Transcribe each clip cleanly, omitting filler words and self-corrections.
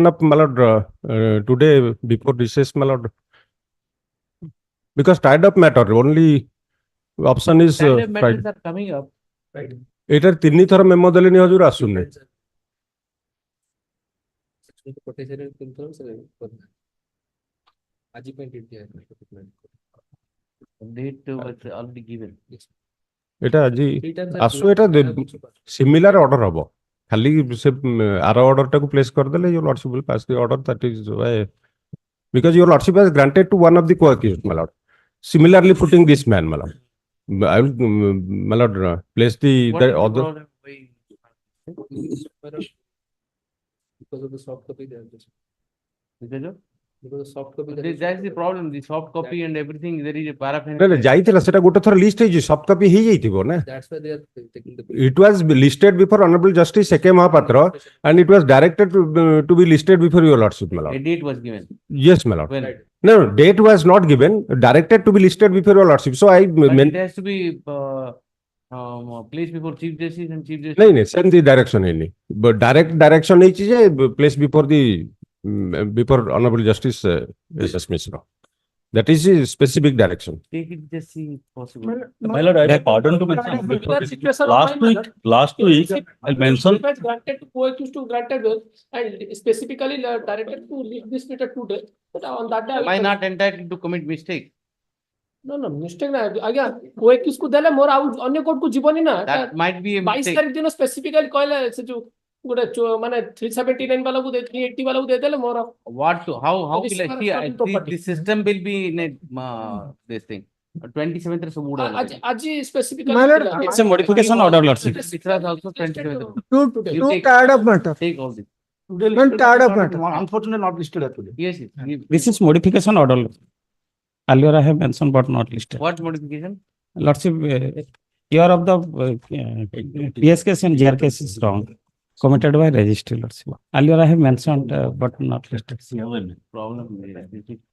up, my lord, today before recess, my lord, because tied up matter only option is matters are coming up. Right. ଏଇଟା 3 ଥର memo ଦେଲେନି ହଜୁର ଆସୁନି। Date was already given. ଏଟା ଆଜି ଆସୁ ଏଟା similar order ହବ ଖାଲି ସେ ଆର ଅର୍ଡର ଟାକୁ ପ୍ଲେସ୍ କରିଦେଲେ your lordship will pass the order that is why because your lordship has granted to one of the co-accused, my lord, similarly putting this man, my lord. I will, my lord, place the other. Because of the soft copy, they are just Because because the soft copy. that's the problem. The soft copy and everything, there is a paraffin. ନା ଯାଇଥିଲା ସେଟା ଗୋଟେ ଥର list ହେଇଛି soft copy ହେଇଯାଇଥିବ ନା। That's why they are taking the. It was listed before Honorable Justice A.K. Mahapatra and it was directed to be listed before your lordship, my A lord. date was given. Yes, my lord. When? Right. No, date was not given, directed to be listed before your lordship. So I But meant. it has to be placed before Chief Justice and Chief Justice. नहीं सेमती direction है नहीं but direct direction नहीं चीज़ place before the before Honorable Justice S.S. Mishra. That is a specific direction. Take it, just see if possible. My lord, I have pardon to mention. Last week, I mentioned. Granted to co-accused to granted bail and specifically directed to leave this matter today. But on that day, Am I not entitled to commit mistake? no mistake na आज्ञा co-accused को देले मोर आउ अन्य court को जीवनी ना That might be a 22 mistake. तारिख दिन स्पेसिफिकली कहले से जो गोटे माने 379 वाला को दे 380 वाला को दे देले मोर What to, how This will I is see? our property. The system will be in a, this thing. 27th is mood. आज specifically My lord, it's a modification order, lordship. This is also 27th. Two tied up matter. Take all this. One tied up matter. Unfortunately, not listed actually. Yes, yes. This is modification order. Earlier I have mentioned but not listed. What modification? Lordship, here of the PS case and GR case is wrong. Committed by registry, lordship. Earlier I have mentioned but not listed. Problem.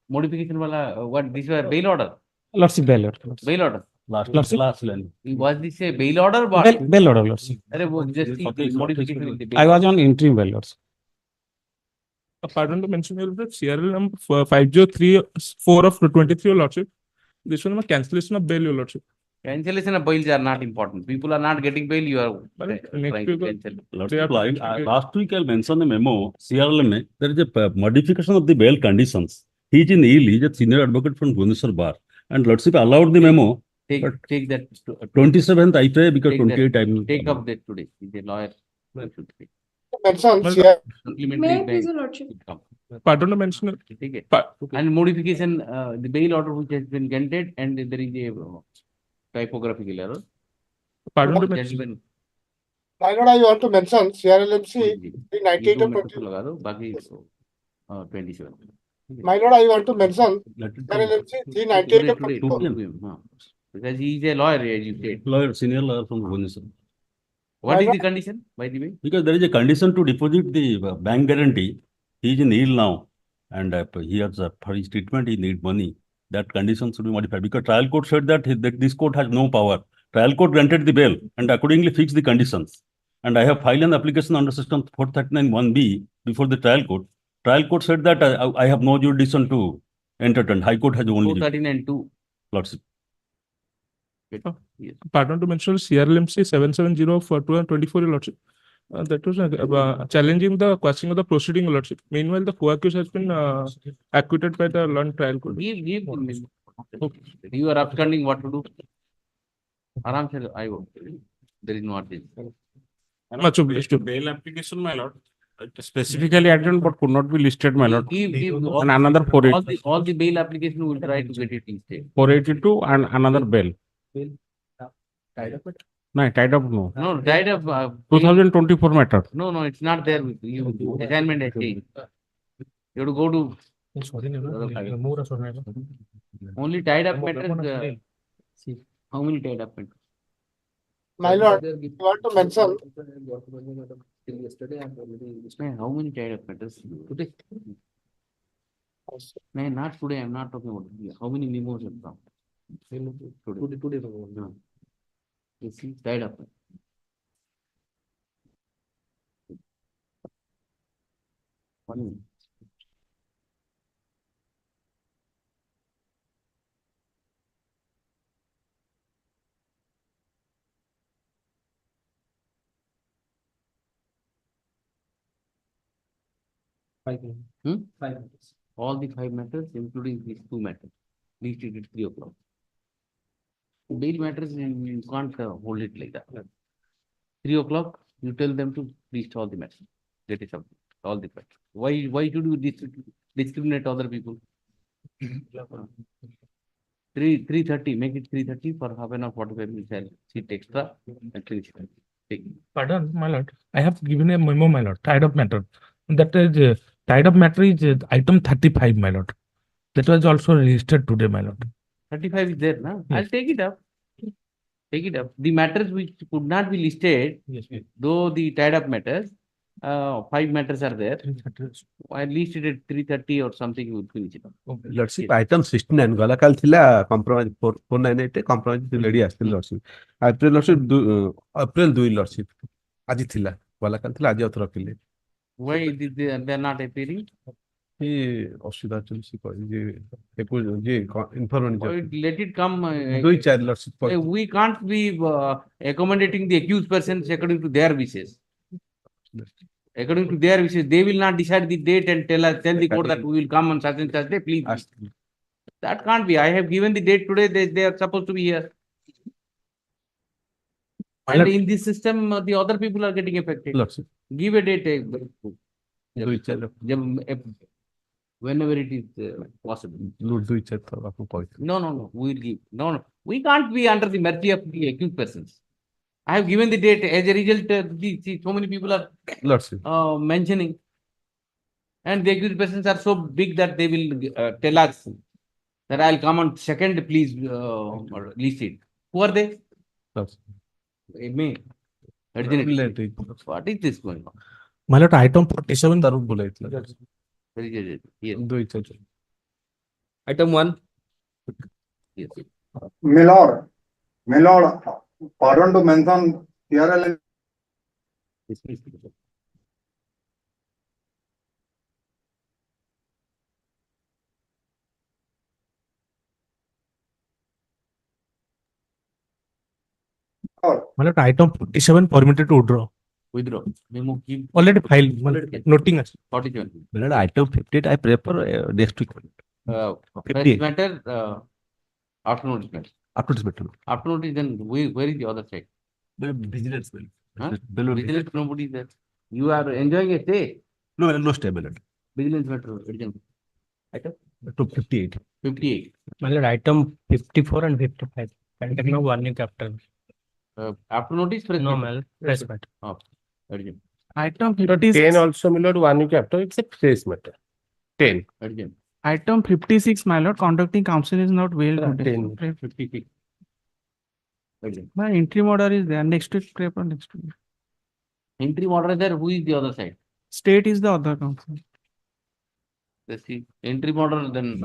Modification wala, what, this was bail order? Lordship, bail order. Lordship. Bail order. Last line. Was this a bail order? What? Bail order, lordship. Arre, wo just the modification in the bail I was on interim bail, lordship. Pardon to mention here that CRL number 5034 of 23, your lordship. This one is cancellation of bail, your lordship. Cancellation of bails are not important. People are not getting bail, you are Next trying to week- cancel. Last week I mentioned a memo, CRL में, there is a modification of the bail conditions. He is in Eel, he is a senior advocate from Conditional bar. And lordship allowed the memo, Take that. 27th I try because Take that. 28 I will. Take up that today. The lawyer. should take. Implement May I the please, bail. your lordship? Pardon to mention. Take it. Pa- And modification, the bail order which has been granted and there is a typographical error. Pardon to That has mention. been- My lord, I want to mention CRLMC ये 398 दो of में 20. तो लगा दो, बाकी 27. My lord, I want to mention Let it CRLMC Today, 398 of today, 24. today, because he is a lawyer, as you said. Lawyer, senior lawyer from Conditional. What is the condition, by the way? Because there is a condition to deposit the bank guarantee. He is in Eel now and he has for his treatment he need money. That condition should be modified because trial court said that this court has no power. Trial court granted the bail and accordingly fixed the conditions. And I have filed an application under section 439(1)(b) before the trial court. Trial court said that I have no jurisdiction to entertain. High court has only 413 and 2. lordship. Yes. Pardon to mention CRLMC 770 of 2024, your lordship. That was challenging the questioning of the proceeding, your lordship. Meanwhile, the co-accused has been acquitted by the London trial court. Give him. You are absconding, what to do? Aram se I will. There is no advantage. Much obliged to. Bail application, my lord. Specifically added but could not be listed, my lord. Give And another 482. all the bail application will try to get it instead. 482 and another bail. Tied up. No, tied up no. No, died of 2024 matter. no, it's not there with you. Assignment has changed. You have to go to only tied up matters. How many tied up matters? My lord, I want to mention Till yesterday, I'm already. Man, how many tied up matters today? Man, not today. I'm not talking about today. How many memos have come? Today. No. You see, tied up. Hmm? 5 minutes. All the 5 matters, including these 2 matters, please treat it 3 o'clock. Bail matters, you can't hold it like that. 3 o'clock, you tell them to list all the matters. That is something, all the matters. Why should you discriminate other people? 3:30, make it 3:30 for half an hour, 45 minutes. I'll sit extra and finish it. Take it. Pardon, my lord. I have given a memo, my lord, tied up matter. That is, tied up matter is item 35, my lord. That was also registered today, my lord. 35 is there, now. Yes. I'll take it up. Take it up. The matters which could not be listed, Yes, yes. though the tied up matters, 5 matters are there. At least it at 3:30 or something, you will finish it. Lordship, item 69 gala kal thila compromise 498 compromise lady astil lordship. April lordship April 2 lordship. Aji thila gala kal thila aji author rakile. Why they are not appearing? He asida chulsi ko je information Let it come. 2 4 lordship. We can't be accommodating the accused persons according to their wishes. According to their wishes, they will not decide the date and tell the court that we will come on such and such day, please. That can't be. I have given the date today, they are supposed to be here. And in this system, the other people are getting affected. Lordship. Give a date. Whenever it is possible. No, We will give. No. We can't be under the mercy of the accused persons. I have given the date. As a result, so many people are mentioning. And the accused persons are so big that they will tell us that I'll come on 2nd, please list it. Who are they? Me. What is this going on? My lord, item 47. Very good. Yes. Item 1. Yes. My lord, pardon to mention CRL. My lord, item 47 permitted to withdraw. Withdraw. Memo keep Already filed. My lord, noting us. 47. Item 58 I prefer next week. First matter, afternoon is matter. After this matter. Afternoon is then where is the other side? Vigilance will. Huh? Vigilance, nobody is there. You are enjoying a stay. No stay, my lord. Vigilance matter. Item To 58. 58. My lord, item 54 and 55. Containing warning after. After notice, fresh No, matter. my lord. Press matter. Urgent. Item 10 also, my lord, 1 week after, it's a fresh matter. 10. Urgent. Item 56, my lord, conducting counsel is not well today. 10. 56. Urgent. My interim order is there. Next week, paper next week. Interim order there, who is the other side? State is the other counsel. Let's see. Interim order then.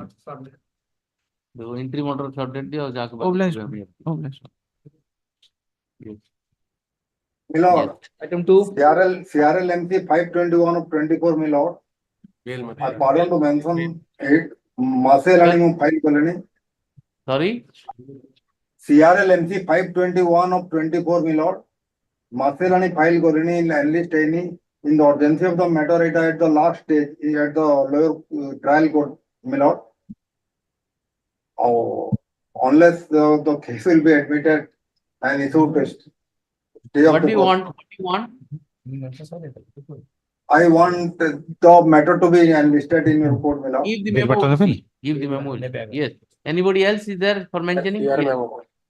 The interim order sorted or Obliged. Yes. My lord, Item 2. CRL MC 521 of 24, my lord. I pardon to mention it. Maselani file kolani. Sorry? CRL MC 521 of 24, my lord. Maselani file kolani in list any in the urgency of the matter at the last stage at the lower trial court, my lord. Oh, unless the case will be admitted and issued test. What do you want? I want the matter to be enlisted in your court, my lord. Give the memo. Give the memo. Yes. Anybody else is there for mentioning? Yes.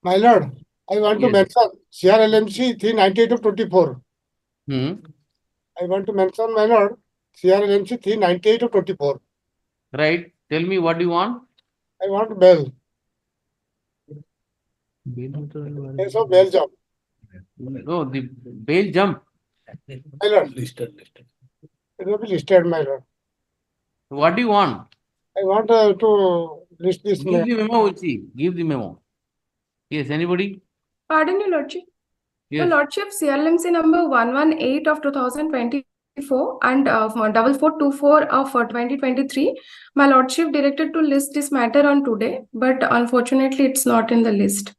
My lord, I want to Yes. mention CRLMC 398 of 24. I want to mention, my lord, CRLMC 398 of 24. Right. Tell me what do you want? I want bail. Case of bail jump. No, the bail jump. My lord, it will be listed, my lord. What do you want? I want to list this. Give the memo, we'll see. Give the memo. Yes, anybody? Pardon your lordship. Your Yes. lordship, CRLMC number 118 of 2023 and 4424 of 2023, my lordship directed to list this matter on today, but unfortunately it's not in the list.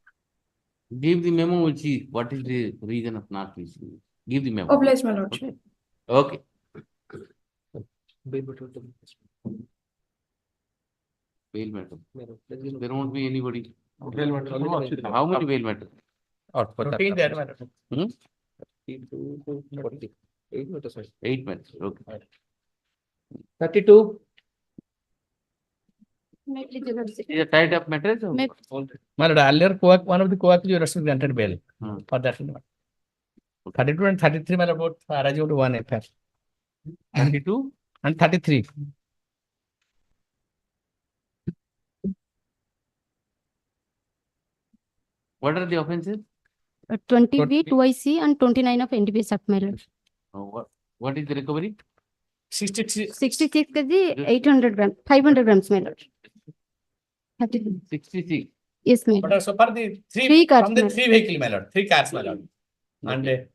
Give the memo, we'll see what is the reason of not listing. Give the memo. Obliged, my lordship. Okay. Bail matter. Bail matter. Let's give There won't be anybody. bail matter. How many bail matter? Routine that matter. Hmm? 8 matters, sir. 8 minutes. Okay. 32. Is it tied up matters? Or? My lord, earlier one of the co-accused was granted bail for that. 32 and 33, my lord, both arising out of one affair. 32 and 33. What are the offenses? 20B, 2IC, and 29 of NDPS Act, my lord. What is the recovery? 66 kg, 800 grams, 500 grams, my lord. 66. Yes, my lord. But so far the Three cars, from the my lord. 3 vehicle, my lord, 3 cars, my lord. And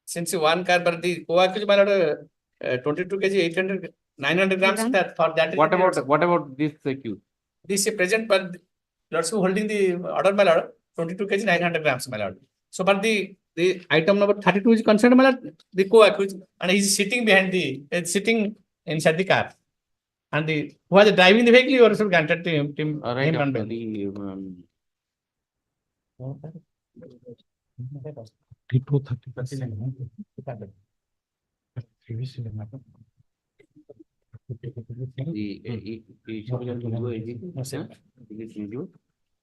since one car, but the co-accused, my lord, 22 kg, 900 grams, that for that. What about this accused? This is present, but lords who holding the order, my lord, 22 kg, 900 grams, my lord. So far the item number 32 is concerned, my lord, the co-accused, and he is sitting behind sitting inside the car. And the who was driving the vehicle, you also granted to him. Right. on After bail.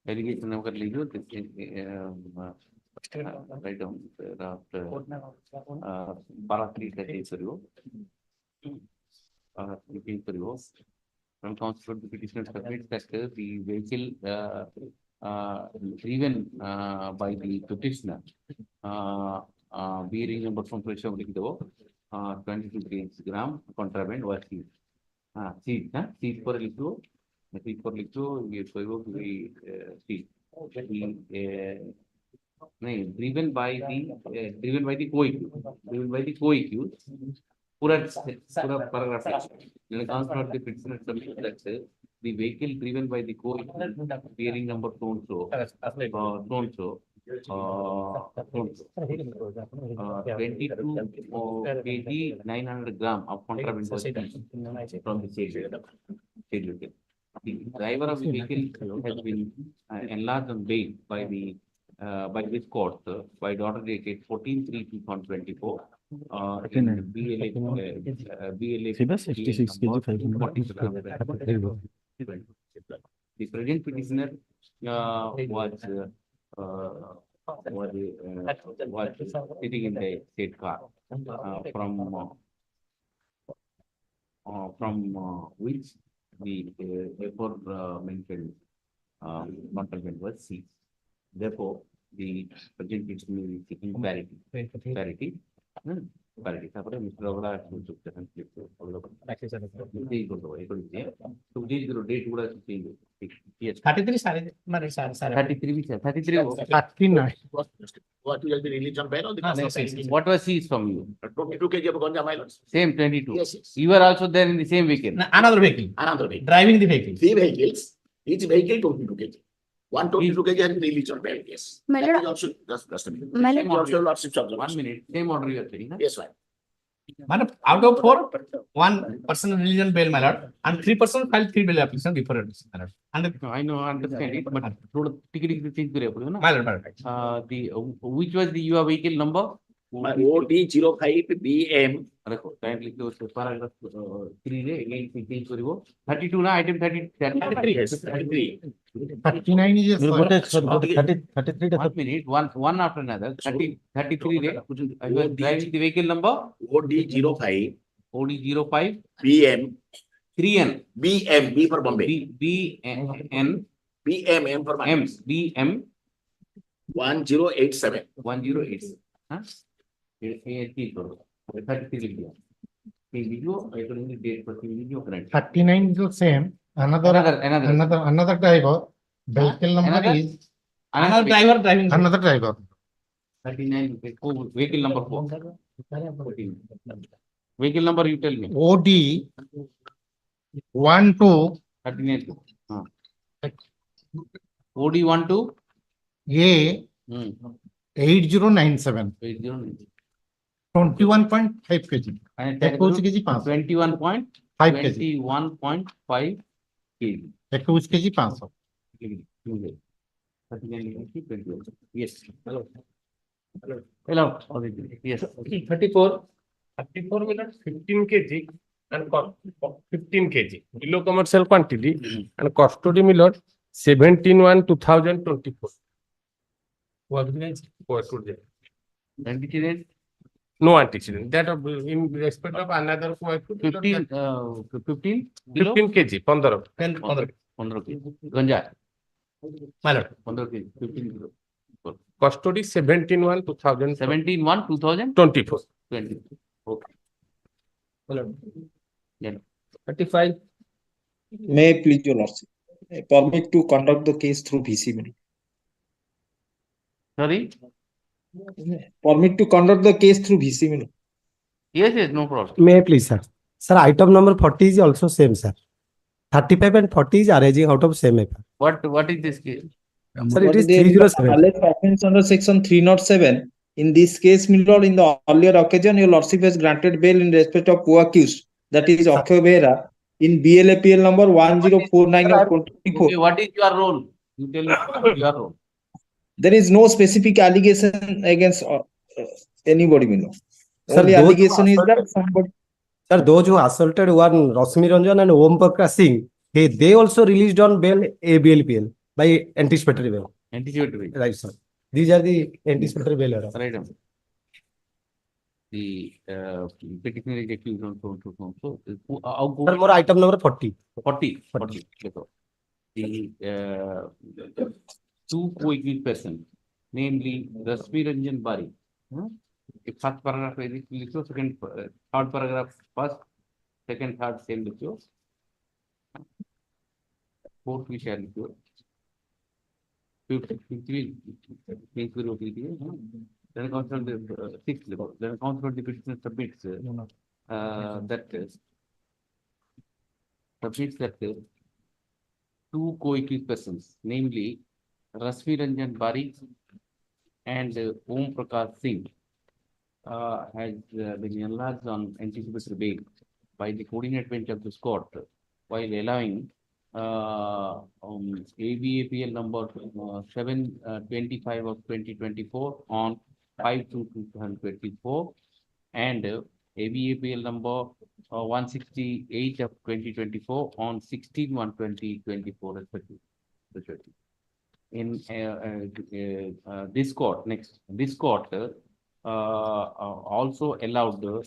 Allegation number लीजिए write down after 3 from counsel the petitioner submits that the vehicle driven by the petitioner bearing number from pressure 22 gram contraband was seized. Seized for little. Seized for little. We seized. Driven by the co-accused. Pura paragraph. The counsel of the petitioner submits that the vehicle driven by the co-accused bearing number so and so 22 kg 900 gram of contraband was seized from the state vehicle. The driver of the vehicle has been enlarged on bail by this court by order dated 14/3/2024. BLA 66 kg 540 The present petitioner was sitting in the state car from which the mentioned contraband was seized. Therefore, the present petitioner is seeking clarity. Mr. Ravada has to so this date would have changed. Yes. 33, sorry. 33. 39. What will be released on bail or the What was seized from you? 22 kg of ganja, my lords. Same 22. Yes. You were also there in the same vehicle. Another vehicle. Driving the vehicle. 3 vehicles. Each vehicle 22 kg. 122 kg has been released on bail. Yes. My lord. Also, just a minute. My lord. Also, lordship observes. 1 minute. Same order you are saying. Yes, right. Out of 4, 1 person released on bail, my lord, and 3 person filed 3 bail application before it, my lord. And I know, understand it, but थोड़ा ticket change करिए अपने ना. My lord. Which was the your vehicle number? OD05BM. रखो kindly क्यों से paragraph 3 रे again change करियो 32 ना item 33. Yes, 33. 39 is 33 1 minute one after another 33 रे I was driving the vehicle number OD05 BM 3N BM B for Bombay. BN BM for M BM 1087. 108. Huh? ये ठीक करो 33 लिख दिया ये वीडियो according to date पर video current 39 is the same. Another driver. Vehicle number is another driver driving. Another driver. 39 vehicle number 4. Vehicle number you tell me. OD 12 39. OD 12 A 8097 21.5 kg. And 21 kg 5 kg. 21.5 kg. 21 kg 500. Yes. Hello. Yes. 34 minutes 15 kg and 15 kg below commercial quantity and custody Millard 17/1/2024. Antecedent? No antecedent. That of in respect of another 15 below? 15 kg 15. 15 kg. Ganja. My lord. 15 kg. 15 kg. Custody 17/1/2000. 17/1/2024. 20. Okay. Yeah. 35. May I please, Your Lordship, permit to conduct the case through VC meeting. Sorry? Permit to conduct the case through VC meeting. Yes, no problem. May I please, sir? Sir, item number 40 is also same, sir. 35 and 40 is arising out of same paper. What is this case? Sir, it is 307. Alleged offense under section 307. In this case, my lord, in the earlier occasion, Your Lordship has granted bail in respect of co-accused, that is Akshay Behera, in BLAPL number 1049 of 24. Okay, what is your role? You tell me your role. There is no specific allegation against anybody, my lord. Sir, Only those who allegation is that assaulted- somebody. Sir, those who assaulted one Rosmi Ranjan and Om Prakash Singh, they also released on bail ABLPL by anticipatory bail. Anticipatory. Right, sir. These are the anticipatory bail orders. Right. The petitioner is accused on so. Sir, more item number 40. 40. The two co-accused persons, namely Rasmi Ranjan Bari. First paragraph is little, second, third paragraph first, second, third same little. Fourth we shall little. Fifth then comes from the sixth level. Then comes from the petitioner submits that two co-accused persons, namely Rasmi Ranjan Bari and Om Prakash Singh, has been enlarged on anticipatory bail by the coordinate bench of this court while allowing ABAPL number 725 of 2024 on 5/2/2024 and ABAPL number 168 of 2024 on 16/1/2024 respectively. In this court, this court also allowed the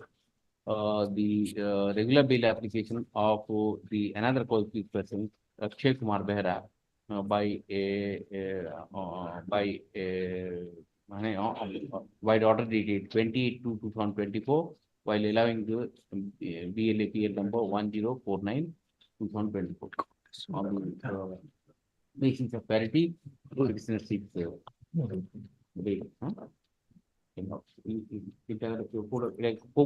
regular bail application of the another co-accused person, Akshay Kumar Behera, by the order dated 28/2/2024, while allowing the BLAPL number 1049/2024 on the basis of parity. Petitioner seeks bail.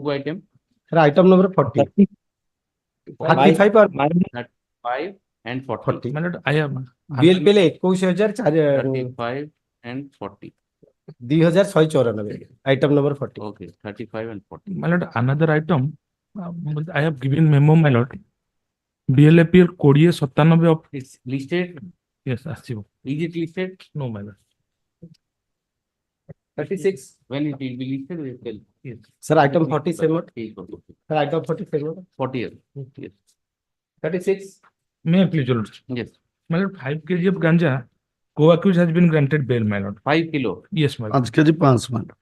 Item. Sir, item number 40. 35 or 5 and 40. I have BLPL 21,004 35 and 40. 2194. Item number 40. Okay, 35 and 40. My lord, another item, I have given memo, my lord. BLAPL 2097 of. It's listed. Yes, Sibo. Is it listed? No, my lord. 36. When it will be listed, we will tell. Yes. Sir, item 47. Sir, item 47. 40 years. Yes. 36. May I please, Your Lord? Yes. My lord, 5 kg of ganja, co-accused has been granted bail, my lord. 5 kilo. Yes, my lord. 5 kg 500 my lord.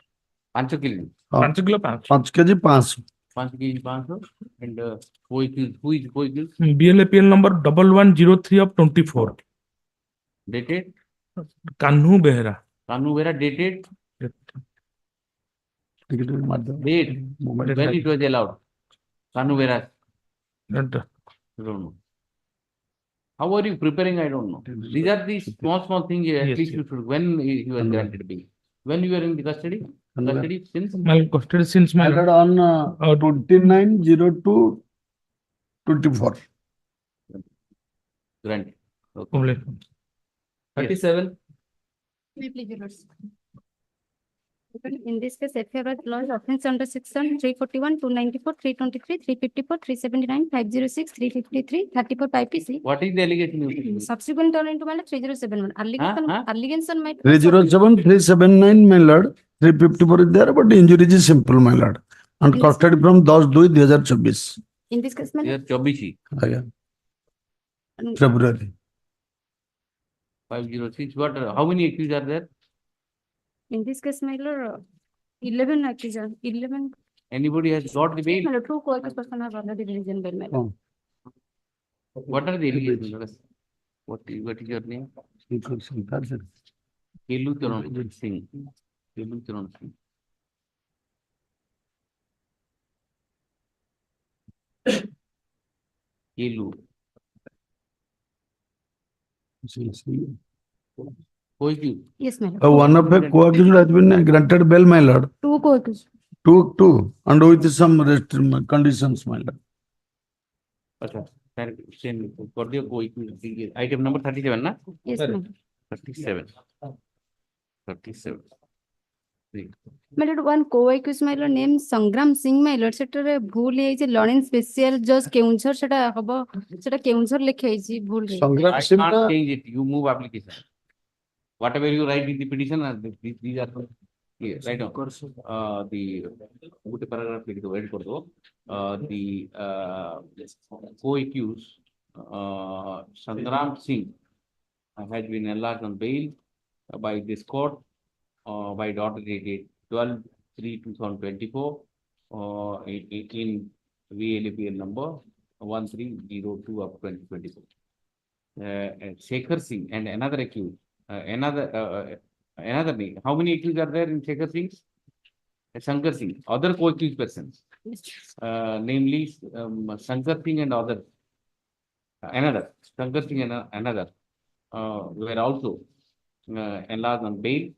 5 kilo. 5 kilo 5. 5 kg 500. 5 kg 500. And who is co-accused? BLAPL number 1103 of 24. Dated? Kanhu Behera. Kanhu Behera dated? Date. When it was allowed? Kanhu Behera. I don't know. How are you preparing? I don't know. These are the small things at least you should, when he was granted bail. When you were in the custody? Custody since Custody since my Matter on 29/02/24. grant. Okay. Hon'Ble. 37. May please, Your Lordship. In this case, FIR laws offense under section 341, 294, 323, 354, 379, 506, 353, 34 IPC. What is the allegation? Subsequent turn into 307. Allegation might. 307, 379, my lord. 354 is there, but injury is simple, my lord. And custody from 10/2/2024. In this case, Year 24. February. 506. What? How many accused are there? In this case, my lord, 11 accused. 11. Anybody has got the bail? My lord, two co-accused persons have already released in bail, my lord. What are the allegations? What is your name? Sibo Sankar Singh. Kelu. Yes, my lord. One of the co-accused has been granted bail, my lord. Two co-accused. Two, and with some conditions, my lord. Okay. For the item number 37, na? Yes, my lord. 37. 37. My lord, one co-accused, my lord, named Sangram Singh, my lord, सेटर भूल है इसे Lawrence special जज केउंझर सेटा हबो सेटा केउंझर लिखे है जी भूल है. I can't change it. You move application. Whatever you write in the petition, these are here. Right now. The good paragraph लिख दो, edit कर दो. The co-accused Sangram Singh has been enlarged on bail by this court by order dated 12/3/2024 in VLAPL number 1302 of 2024. Shekhar Singh and another accused, another name. How many accused are there in Shekhar Singh? Sankar Singh, other co-accused persons, namely Sankar Singh and others. Another Sankar Singh and another were also enlarged on bail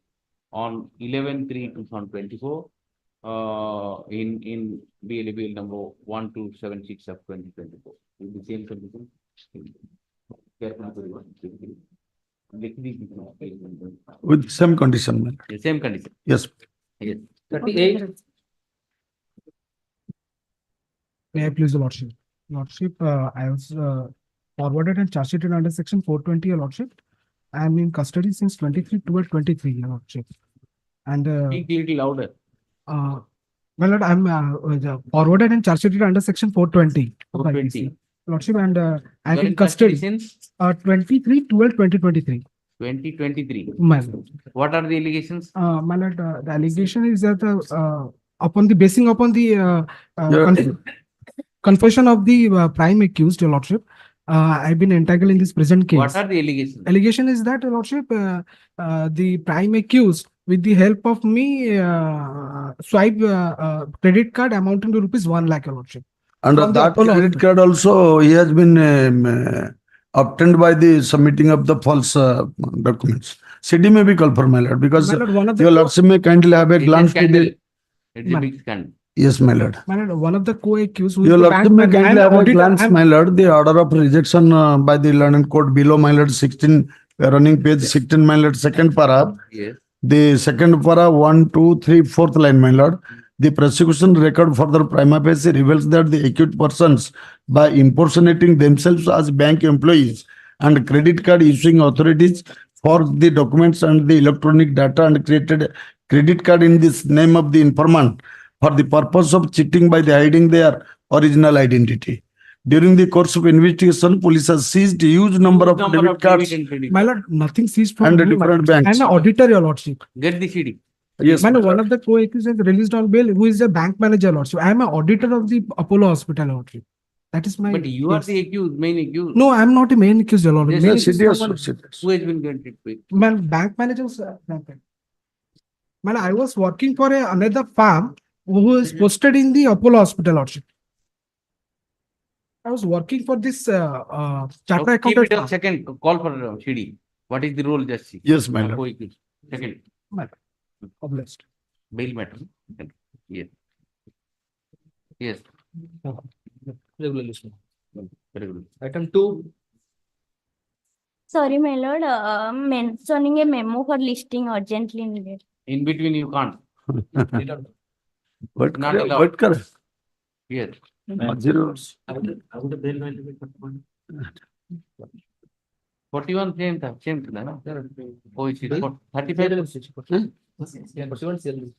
on 11/3/2024 in BLABL number 1276 of 2024. With the same condition. With some condition, my lord. The same condition. Yes. Yes. 38. May I please, Your Lordship? Lordship, I was forwarded and charged sheeted under section 420, Your Lordship. I am in custody since 23/12/23, Your Lordship. And Speak little louder. my lord, I'm forwarded and charged sheeted under section 420. 420. Lordship, and I'm You are in custody since 23/12/2023. 2023. My lord. What are the allegations? My lord, the allegation is that upon the basing upon the confession of the prime accused, Your Lordship, I've been entangled in this present case. What are the allegations? Allegation is that, Your Lordship, the prime accused, with the help of me, swipe credit card amounting to ₹1 lakh, Your Lordship. And From the that Apollo credit Hospital. card also, he has been obtained by the submitting of the false documents. CD may be called for, my lord, because My lord, one of the your lordship may kindly have a It's a glance to scandal. the. It's a big scandal. Yes, my lord. My lord, one of the co-accused, who is Your the lordship bank may manager, kindly I'm have a auditor. glance, my lord, the order of rejection by the learned court below, my lord, 16, running page 16, my lord, second para. Yes. The second para, 1, 2, 3, fourth line, my lord. The prosecution record for the prima facie reveals that the accused persons, by impersonating themselves as bank employees and credit card issuing authorities, for the documents and the electronic data, and created credit card in this name of the informant for the purpose of cheating by the hiding their original identity. During the course of investigation, police has seized a huge number of debit cards My lord, nothing seized from and me, my different lord. banks. I'm an auditor, Your Lordship. Get the CD. Yes, My lord, my one lord. of the co-accused is released on bail, who is a bank manager, Lordship. I am an auditor of the Apollo Hospital, Lordship. That is my. But you are case. the accused, main accused. No, I'm not a main accused, Your Lord. Yes, Main yes, accused yes, is someone- yes. Who has been granted bail? My bank managers. Man, I was working for another firm who is posted in the Apollo Hospital, Lordship. I was working for this charter Okay, keep accountant it up. firm. Second, call for CD. What is the role, Justice? Yes, my lord. Co-accused. Second. My lord. God blessed. bail matter. Yes. Yes. Regularly. Regular. Item 2. Sorry, my lord, mentioning a memo for listing urgently needed. In between you can't. What Not color? allowed. What color? Yes. Zeros. 41 same था, same था ना? कोई चीज 35 Yeah, 41 CL.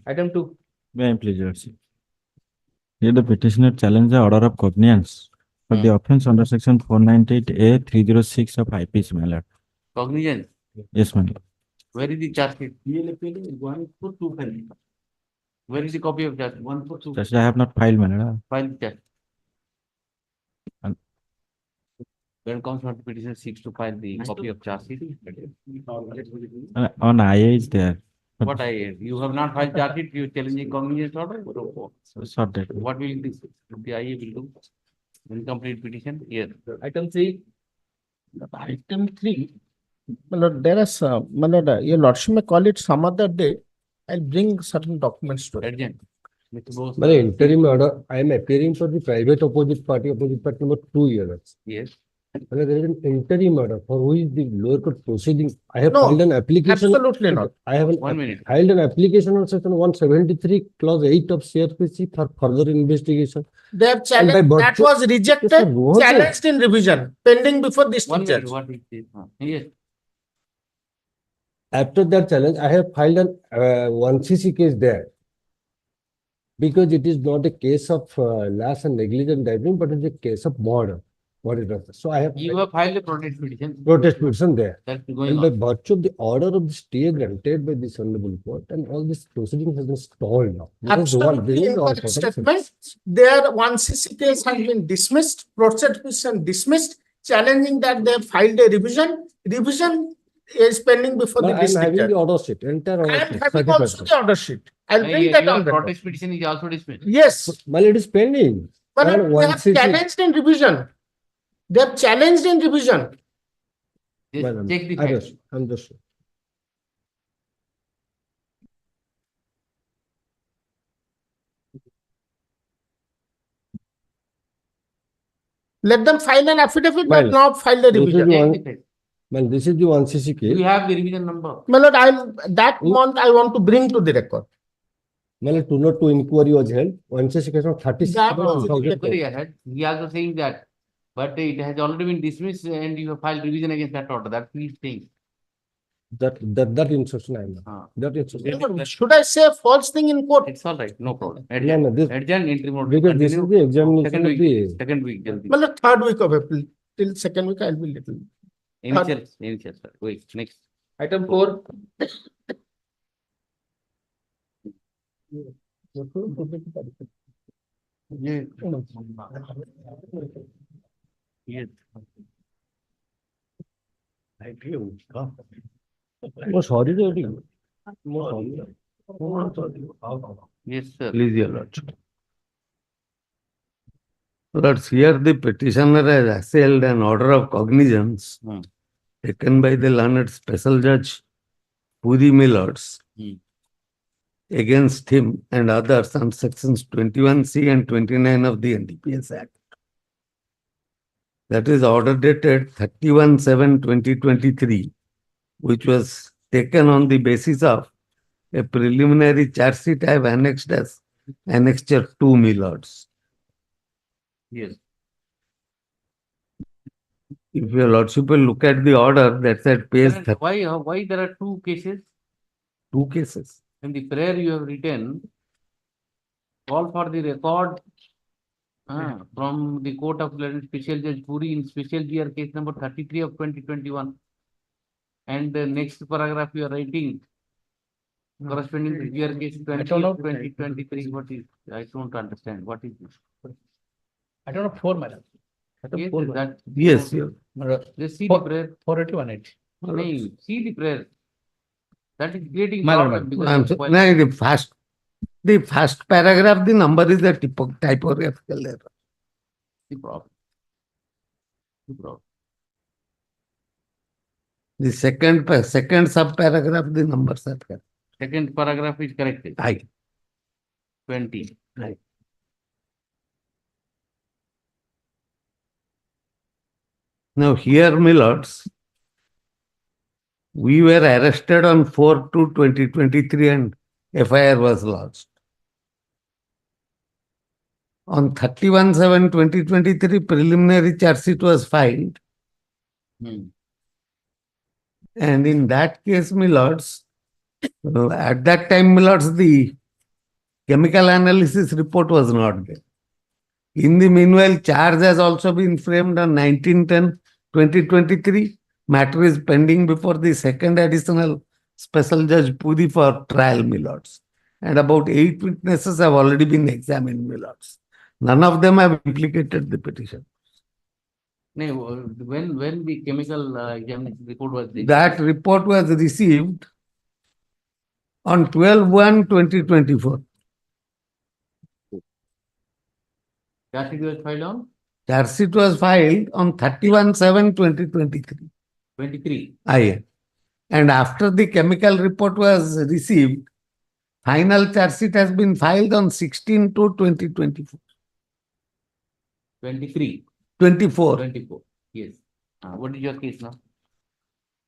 Item 2. May I please, Your Lordship? Here the petitioner challenged the order of cognizance for the offence under section 498A 306 of IPC, my lord. Cognizance. Yes, my lord. Where is the charge sheet? 142. Where is the copy of charge? 142. Just I have not filed, my lord. File the charge. And- When comes not petitioner seeks to file the copy of charge sheet. On IA is there. But What you have not filed charge sheet, you challenging cognizance order? Sort that. What will the IA will do? Incomplete petition? Yes. Item 3. Item 3. My lord, there are some, my lord, your lordship may call it some other day. I'll bring certain documents to it. Urgent. Mr. Bose. My interim order, I am appearing for the private opposite party number 2 years. Yes. There is an interim order for which the lower court proceeding. I have No, filed an application. absolutely not. I have 1 minute. filed an application on section 173 clause 8 of CRPC for further investigation. They have And challenged, by that virtue- was rejected, Yes, sir, what? challenged in revision, pending before this 1 minute. judge. What is this? Yes. After that challenge, I have filed an 1CC case there. Because it is not a case of loss and negligent driving, but it's a case of murder. What it was. So I have You have filed a protest petition. protest petition there. That's going And by on. virtue of the order of the stay granted by this honorable court, and all this proceeding has been stalled now. This is one- Absolutely this is all incorrect total- statement. Their 1CC case has been dismissed, protest petition dismissed, challenging that they have filed a revision. Revision is pending before But the I am district having judge. the order sheet, entire I order am sheet. having also the order sheet. I'll bring that Your on record. protest petition is also dismissed. Yes, Well, it is pending. but And they have 1CC challenged in revision. They have challenged in revision. Just Madam, check the Understood, facts. understood. Let them file an affidavit, Well, but not file the This is revision. the Check one, the facts. well, this is the 1CC Do you case. have the revision number? My lord, that month I want to bring to the record. Well, 202 inquiry was held. 1CC case of 36. That was Inquiry ahead. He also saying that, but it has already been dismissed and you have filed revision against that order. That's his thing. That instruction I know. That instruction. Should I say a false thing in court? It's all right. No problem. No, this, Adjourn interim order. because this is Continue. the examination Second of week. the. Second week. Jaldi. My lord, third week of April. Till second week, I'll be little. Initials. Initials. Sir. Wait. Next. Item 4. Yes. Yes. Oh, sorry, Daddy. Oh, sorry. Yes, sir. Please, your lordship. Lords, here the petitioner has assailed an order of cognizance taken by the learned special judge Puri Millards against him and others on sections 21C and 29 of the NDPS Act. That is order dated 31/7/2023, which was taken on the basis of a preliminary charge sheet I have annexed as Annexure 2, Millards. Yes. If your lordship will look at the order, that's at page Why there are two cases? 2 cases. In the prayer you have written, call for the record from the Court of Special Judge Puri in Special GR case number 33 of 2021. And the next paragraph you are writing, corresponding to GR case 20 of 2023. What is? I don't understand. What is this? I don't know 4, madam. Yes, that. Yes, yes. Just see the prayer. 481. No, see the prayer. That is creating Madam, problem because I'm of so, no, the first paragraph, the number is a typographical error. the problem. The problem. The second sub-paragraph, the numbers are correct. Second paragraph is corrected. Aye. 20. Right. Now here, my lords, we were arrested on 4/2/2023 and FIR was lodged. On 31/7/2023, preliminary charge sheet was filed. And in that case, my lords, at that time, my lords, the chemical analysis report was not there. In the meanwhile, charge has also been framed on 19/10/2023. Matter is pending before the second additional special judge Pudi for trial, my lords. And about 8 witnesses have already been examined, my lords. None of them have implicated the petition. No, when the chemical examination report was there? That report was received on 12/1/2024. Charge sheet was filed on Charge sheet was filed on 31/7/2023. 23. Aye. And after the chemical report was received, final charge sheet has been filed on 16/2/2024. 23. 24. 24. Yes. What is your case now?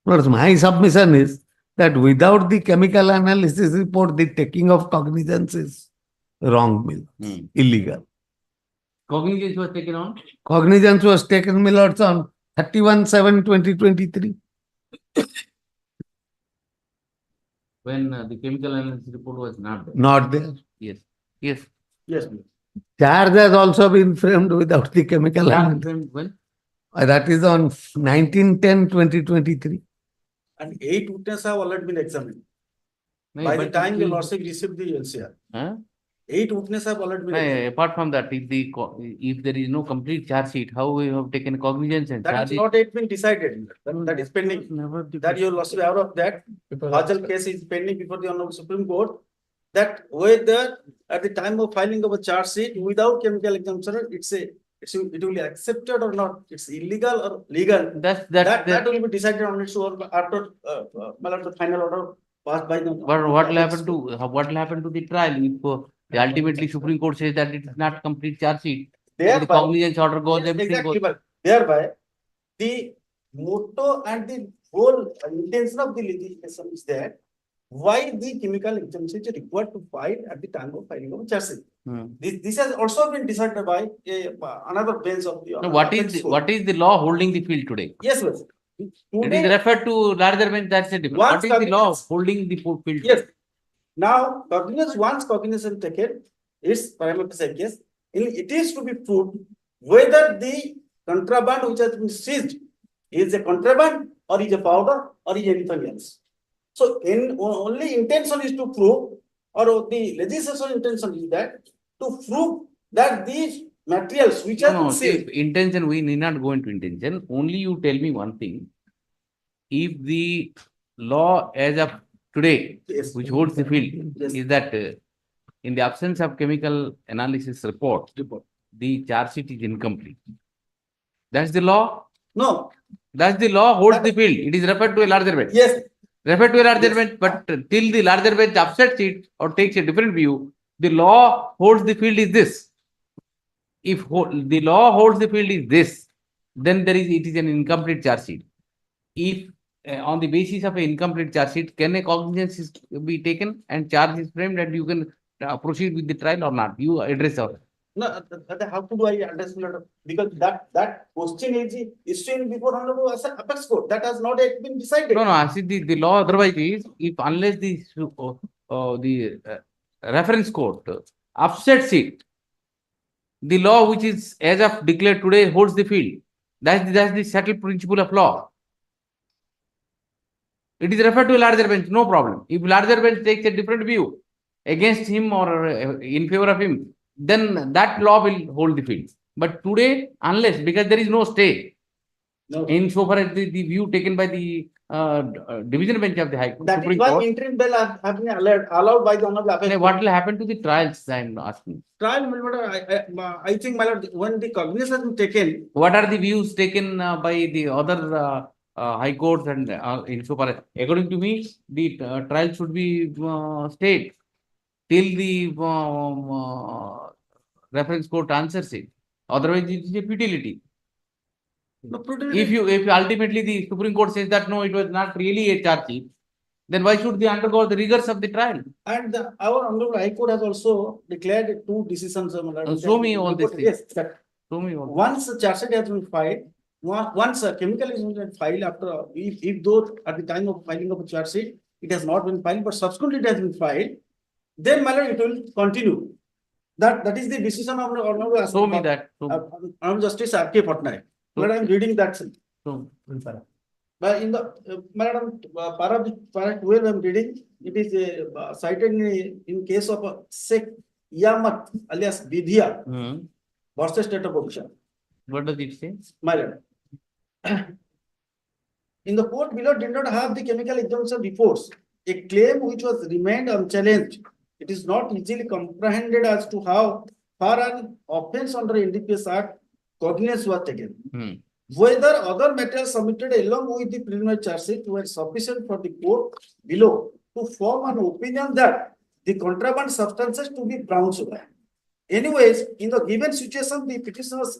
Lords, my submission is that without the chemical analysis report, the taking of cognizance is wrong, illegal. Cognizance was taken on? Cognizance was taken, my lords, on 31/7/2023. When the chemical analysis report was not there. Not there. Yes. Yes. Yes. Charge has also been framed without the chemical Charge analysis. framed when? That is on 19/10/2023. And 8 witnesses have already been examined. No, By the but time it the is- lordship received the LCR. Huh? 8 witnesses have already been No, examined. apart from that, if there is no complete charge sheet, how we have taken cognizance and That has charge not yet been decided. That is pending. That your lordship aware of that. Hajal case is pending before the Honorable Supreme Court. That whether at the time of filing of a charge sheet without chemical examiner, it will be accepted or not. It's illegal or legal. That will be decided on its own after the final order passed by the. But what will happen to the trial if ultimately Supreme Court says that it is not complete charge sheet? The cognizance order goes, everything Exactly, goes. but thereby the motto and the whole intention of the legislation is that why the chemical exemption is required to file at the time of filing of charge sheet. This has also been decided by another bench of the. No, what is the law holding the field today? Yes, yes. It is referred to larger bench, that's a different. What is the law holding the field? Yes. Now, once cognizance taken, it's prima facie case. It is to be proved whether the contraband which has been seized is a contraband or is a powder or is anything else. So, only intention is to prove, or the legislation intention is that to prove that these materials which are seized. Intention, we need not go into intention. Only you tell me one thing. If the law as of today, which holds the field, is that in the absence of chemical analysis report, the charge sheet is incomplete. That's the law? No. That's the law holds the field. It is referred to a larger bench. Yes. Referred to a larger bench, but till the larger bench upsets it or takes a different view, the law holds the field is this. If the law holds the field is this, then it is an incomplete charge sheet. If on the basis of an incomplete charge sheet, can a cognizance be taken and charge is framed and you can proceed with the trial or not? You address our. No, how do I understand? Because that question is seen before Honorable Apex Court. That has not yet been decided. No, I see the law otherwise is if unless the reference court upsets it, the law which is as of declared today holds the field. That's the settled principle of law. It is referred to a larger bench, no problem. If larger bench takes a different view against him or in favor of him, then that law will hold the field. But today, unless, because there is no stay, in so far as the view taken by the division bench of the High Court. That is why interim bail have been allowed by the Honorable Apex Court. What will happen to the trials? I am asking. Trial, I think, my lord, when the cognizance has been taken. What are the views taken by the other High Courts and insofar as, according to me, the trial should be stayed till the reference court answers it. Otherwise, it is a futility. If ultimately the Supreme Court says that no, it was not really a charge sheet, then why should they undergo the rigors of the trial? And our Honorable High Court has also declared two decisions. Show me all these things. Yes, that Show me all. once a charge sheet has been filed, once a chemical is been filed after, if though at the time of filing of a charge sheet, it has not been filed, but subsequently it has been filed, then my lord, it will continue. That is the decision of Honorable. Show me that. Honorable Justice R.K. Patnaik. But I am reading that. But in the Madam para 12, I am reading. It is cited in case of Sheikh Yamat alias Bidhiya versus State of Odisha. What does it say? My lord. In the court below did not have the chemical examination reports, a claim which was remained unchallenged. It is not easily comprehended as to how far an offence under NDPS Act cognizance was taken. Whether other matters submitted along with the preliminary charge sheet were sufficient for the court below to form an opinion that the contraband substances to be brown sugar. Anyways, in the given situation, the petitioners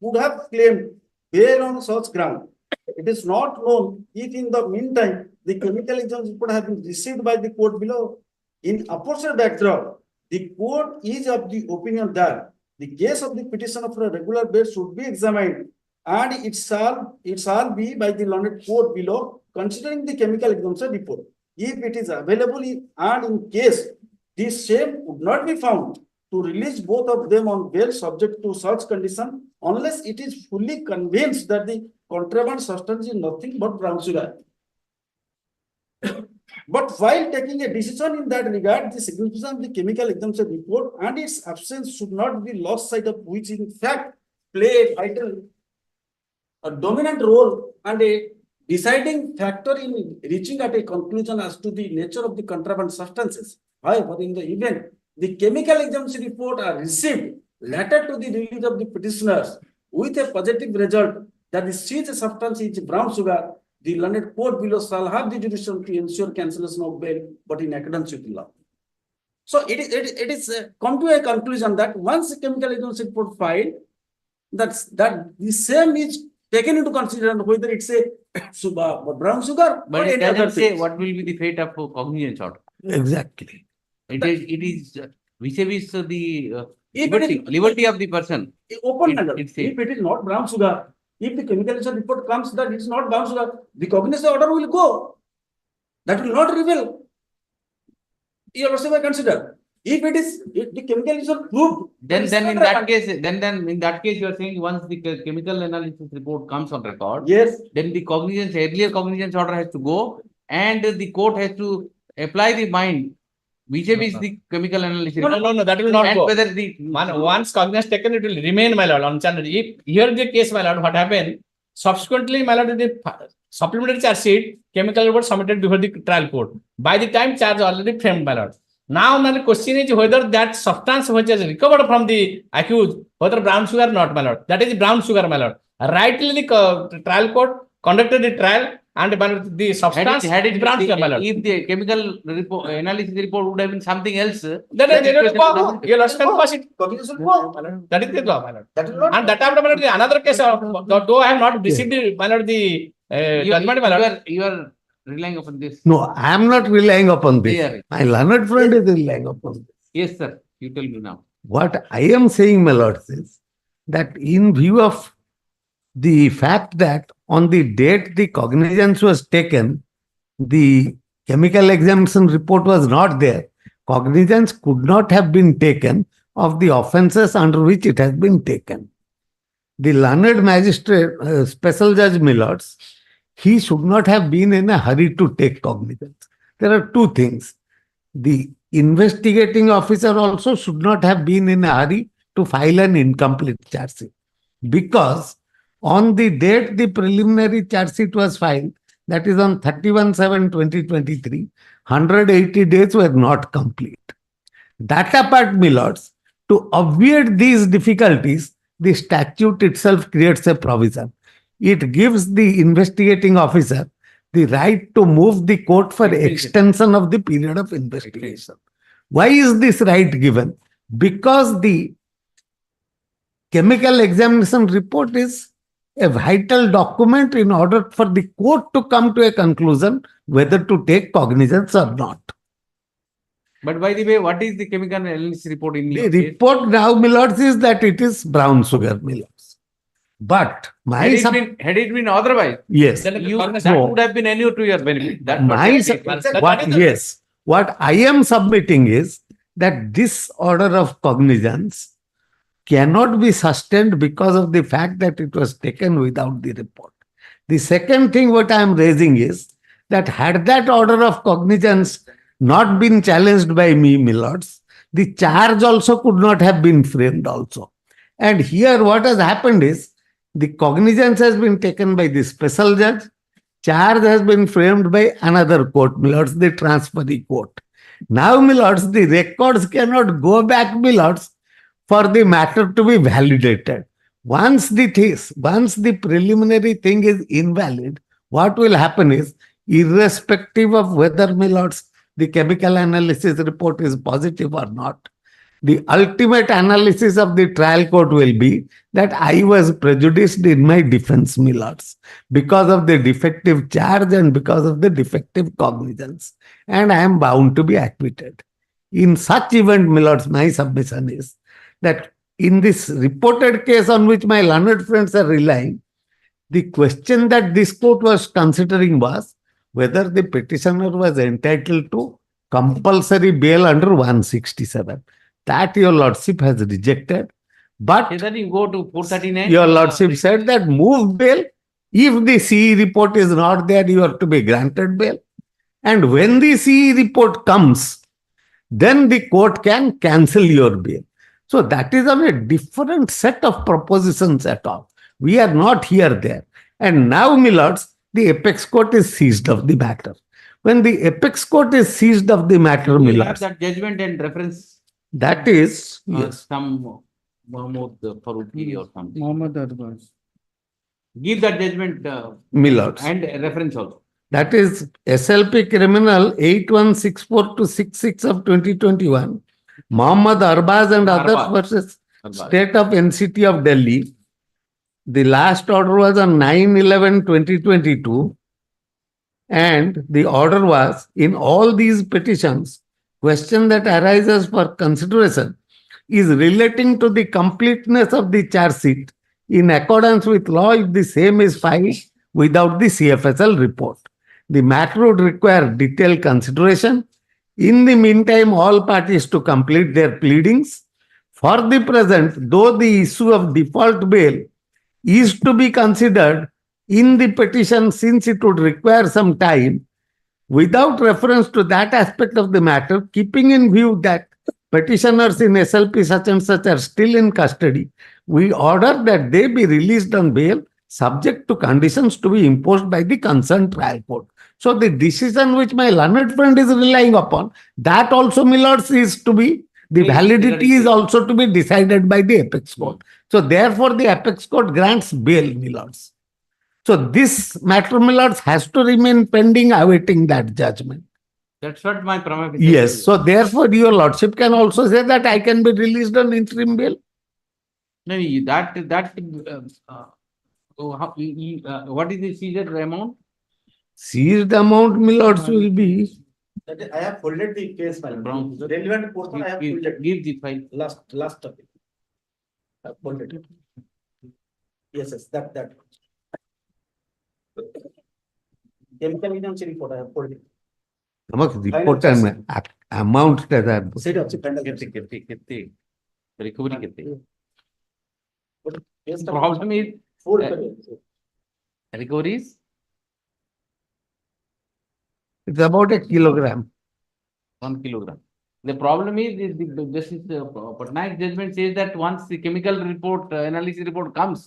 would have claimed bail on such ground. It is not known if in the meantime the chemical exams report have been received by the court below. In opposite backdrop, the court is of the opinion that the case of the petitioner for a regular bail should be examined, and it shall be by the learned court below, considering the chemical examination report. If it is available and in case the same would not be found, to release both of them on bail subject to such condition, unless it is fully convinced that the contraband substance is nothing but brown sugar. But while taking a decision in that regard, the significance of the chemical examination report and its absence should not be lost sight of, which in fact play a dominant role and a deciding factor in reaching at a conclusion as to the nature of the contraband substances. However, in the event the chemical examination report are received later to the release of the petitioners with a positive result that the seized substance is brown sugar, the learned court below shall have the jurisdiction to ensure cancellation of bail, but in accordance with the law. So it is come to a conclusion that once the chemical examination report filed, that the same is taken into consideration whether it's a brown sugar but or it any other doesn't say thing. what will be the fate of cognizance order. Exactly. It is vis-a-vis the If it is- liberty of the person. Open It- matter. it's If it is not brown sugar, if the chemical examination report comes that it's not brown sugar, the cognizance order will go. That will not reveal. You also consider. If the chemical is proved, Then it's in not that relevant. case, then in that case, you are saying once the chemical analysis report comes on record, yes, then the earlier cognizance order has to go, and the court has to apply the mind vis-a-vis the chemical analysis report. No, that will not and go. whether the Once cognizance taken, it will remain, my lord, unchallenged. If here the case, my lord, what happened? Subsequently, my lord, the supplementary charge sheet, chemical report submitted before the trial court. By the time charge already framed, my lord. Now, my question is whether that substance which is recovered from the accused, whether brown sugar or not, my lord. That is brown sugar, my lord. Rightly, the trial court conducted the trial, and the substance had it brown sugar, my lord. if the chemical report, analysis report would have been something else, Then you will you lost it. Cognizance will go. That is the law, my lord. That will not. And that time, my lord, the another case, though I have not received the, my lord, the judgment, my lord. you are relying upon this. No, I am not relying upon this. Yeah. My learned friend is relying upon this. Yes, sir. You tell me now. What I am saying, my lords, is that in view of the fact that on the date the cognizance was taken, the chemical examination report was not there. Cognizance could not have been taken of the offences under which it has been taken. The learned magistrate, special judge Millards, he should not have been in a hurry to take cognizance. There are two things. The investigating officer also should not have been in a hurry to file an incomplete charge sheet, because on the date the preliminary charge sheet was filed, that is on 31/7/2023, 180 days were not complete. That apart, my lords, to obviate these difficulties, the statute itself creates a provision. it gives the investigating officer the right to move the court for extension of the period of investigation. Why is this right given? Because the chemical examination report is a vital document in order for the court to come to a conclusion whether to take cognizance or not. But by the way, what is the chemical analysis report in The your case? report now, milords, is that it is brown sugar, milords. But my Had it been otherwise, yes, that would have been any to your benefit. That's what I am submitting is that this order of cognizance cannot be sustained because of the fact that it was taken without the report. The second thing what I am raising is that had that order of cognizance not been challenged by me, milords, the charge also could not have been framed also. And here what has happened is the cognizance has been taken by the special judge, charge has been framed by another court, milords, the transferee court. Now, milords, the records cannot go back, milords, for the matter to be validated. Once the preliminary thing is invalid, what will happen is, irrespective of whether, milords, the chemical analysis report is positive or not, the ultimate analysis of the trial court will be that I was prejudiced in my defense, milords, because of the defective charge and because of the defective cognizance, and I am bound to be acquitted. In such event, milords, my submission is that in this reported case on which my learned friends are relying, the question that this court was considering was whether the petitioner was entitled to compulsory bail under 167. That your lordship has rejected. But then you go to 439. Your lordship said that move bail. If the CE report is not there, you are to be granted bail. And when the CE report comes, then the court can cancel your bail. So that is on a different set of propositions at all. We are not here there. And now, milords, the apex court is seized of the matter. When the apex court is seized of the matter, You milords, have that judgment and reference. that is, yes. Some Mohammed Faruqi or something. Mohammed Arbaz. Give that judgment, milords. and reference also. That is SLP Criminal 8164 to 66 of 2021. Mohammed Arbaz and others versus State of NCT of Delhi. The last order was on 9/11/2022. And the order was, in all these petitions, question that arises for consideration is relating to the completeness of the charge sheet in accordance with law if the same is filed without the CFSL report. The matter would require detailed consideration. In the meantime, all parties to complete their pleadings. For the present, though the issue of default bail is to be considered in the petition since it would require some time, without reference to that aspect of the matter, keeping in view that petitioners in SLP such and such are still in custody, we order that they be released on bail subject to conditions to be imposed by the concerned trial court. So the decision which my learned friend is relying upon, that also, milords, is to be, the validity is also to be decided by the apex court. So therefore the apex court grants bail, milords. So this matter, milords, has to remain pending awaiting that judgment. That's what my prima facie. Yes. So therefore your lordship can also say that I can be released on interim bail. No, what is the seizure amount? Seized amount, milords, will be. That is, I have folded the case file. The relevant portion I have folded. Give the file. Last topic. I have folded it. Yes, that. Chemical evidence report I have folded. Report and amount that are. Recovery. The problem is recoveries. It's about a kilogram. 1 kilogram. The problem is the Justice Patnaik's judgment says that once the chemical report, analysis report comes,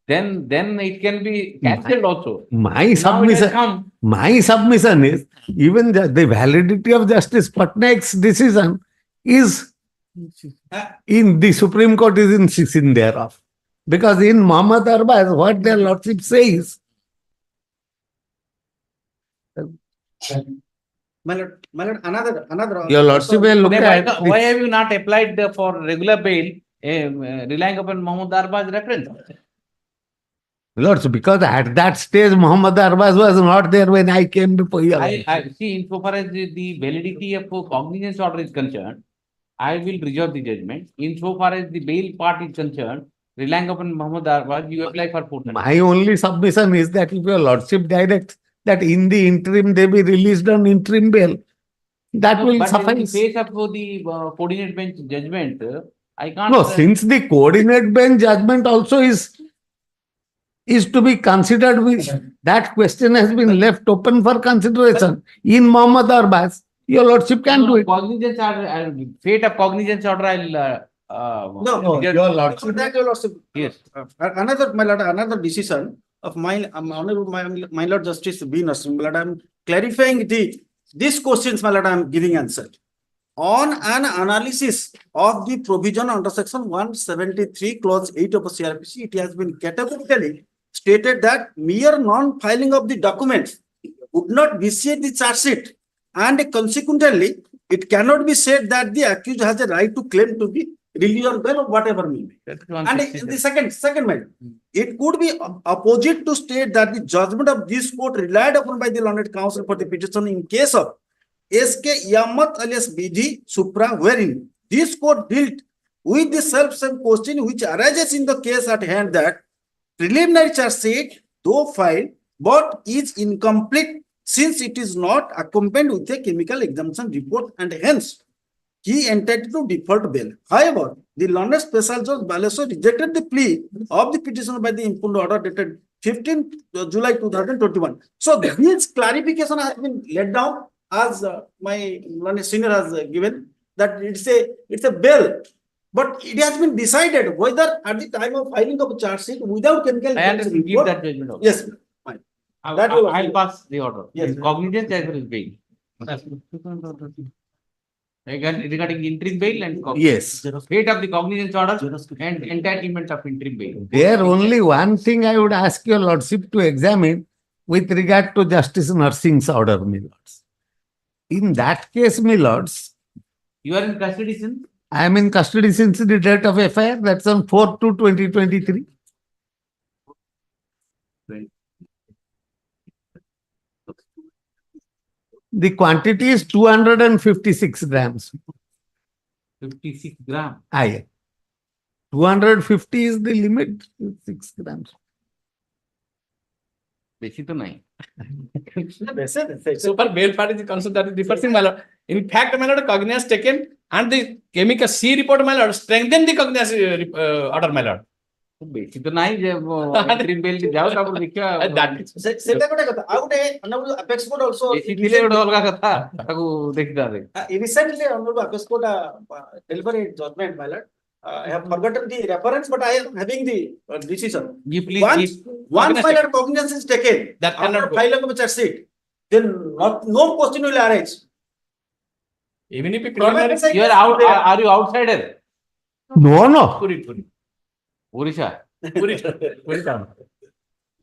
then it can be cancelled also. My submission is, even the validity of Justice Patnaik's decision is in the Supreme Court is in thereof. Because in Muhammad Arbaz, what their lordship says, My lord, another. your lordship will look at. Why have you not applied for regular bail, relying upon Mohammed Arbaz reference? Lords, because at that stage Muhammad Arbaz was not there when I came before you. I see, insofar as the validity of cognizance order is concerned, I will reserve the judgment. Insofar as the bail part is concerned, relying upon Mohammed Arbaz, you apply for 430. My only submission is that if your lordship directs that in the interim they be released on interim bail, that will but suffice. in the face of the coordinate bench judgment, I can't. No, since the coordinate bench judgment also is to be considered with, that question has been left open for consideration. In Muhammad Arbaz, your lordship can do it. Cognizance order, fate of cognizance order, No, your lordship. Your lordship. Yes. Another, my lord, another decision of my honorable my lord Justice B. Narasimhan, my lord, I'm clarifying these questions, my lord, I'm giving answer. On an analysis of the provision under section 173 clause 8 of the CRPC, it has been categorically stated that mere non-filing of the documents would not vitiate the charge sheet, and consequently, it cannot be said that the accused has a right to claim to be released on bail or whatever may be. And the second matter, it could be opposite to state that the judgment of this court relied upon by the learned counsel for the petition in case of SK Yamat alias BD Supra, wherein this court dealt with the self-same question which arises in the case at hand, that preliminary charge sheet, though filed, but is incomplete since it is not accompanied with a chemical examination report, and hence he entitled to deferred bail. However, the learned special judge Baleswar rejected the plea of the petitioner by the impugned order dated 15th July 2021. So this clarification has been laid down as my learned senior has given, that it's a bail. But it has been decided whether at the time of filing of a charge sheet without chemical I understand, give that judgment also. Yes, fine. I'll pass the order. Yes. Cognizance as well as bail. Regarding interim bail and Yes. fate of the cognizance order and entitlement of interim bail. There only one thing I would ask your lordship to examine with regard to Justice Nursing's order, my lords. In that case, my lords, You are in custody since? I am in custody since the date of FIR, that's on 4/2/2023. The quantity is 256 grams. 56 grams. Aye. 250 is the limit, 6 grams. बेसी तो नहीं. So far, bail part is concerned, that is the first thing, my lord. In fact, my lord, cognizance taken and the chemical C report, my lord, strengthen the cognizance order, my lord. बेसी तो नहीं, जब interim bail जाओ तब देखिए. That is. Seta kota kata. Out honorable apex court also. बेसी दिले उड़ा अलगा कथा. ताकू देखता दे. Recently, honorable apex court delivered a judgment, my lord. I have forgotten the reference, but I am having the decision. You please. Once my lord cognizance is taken, that cannot go. filing of a charge sheet, then no question will arise. Even if You are out. Are you outsider? No. Puri. Orissa. Puri.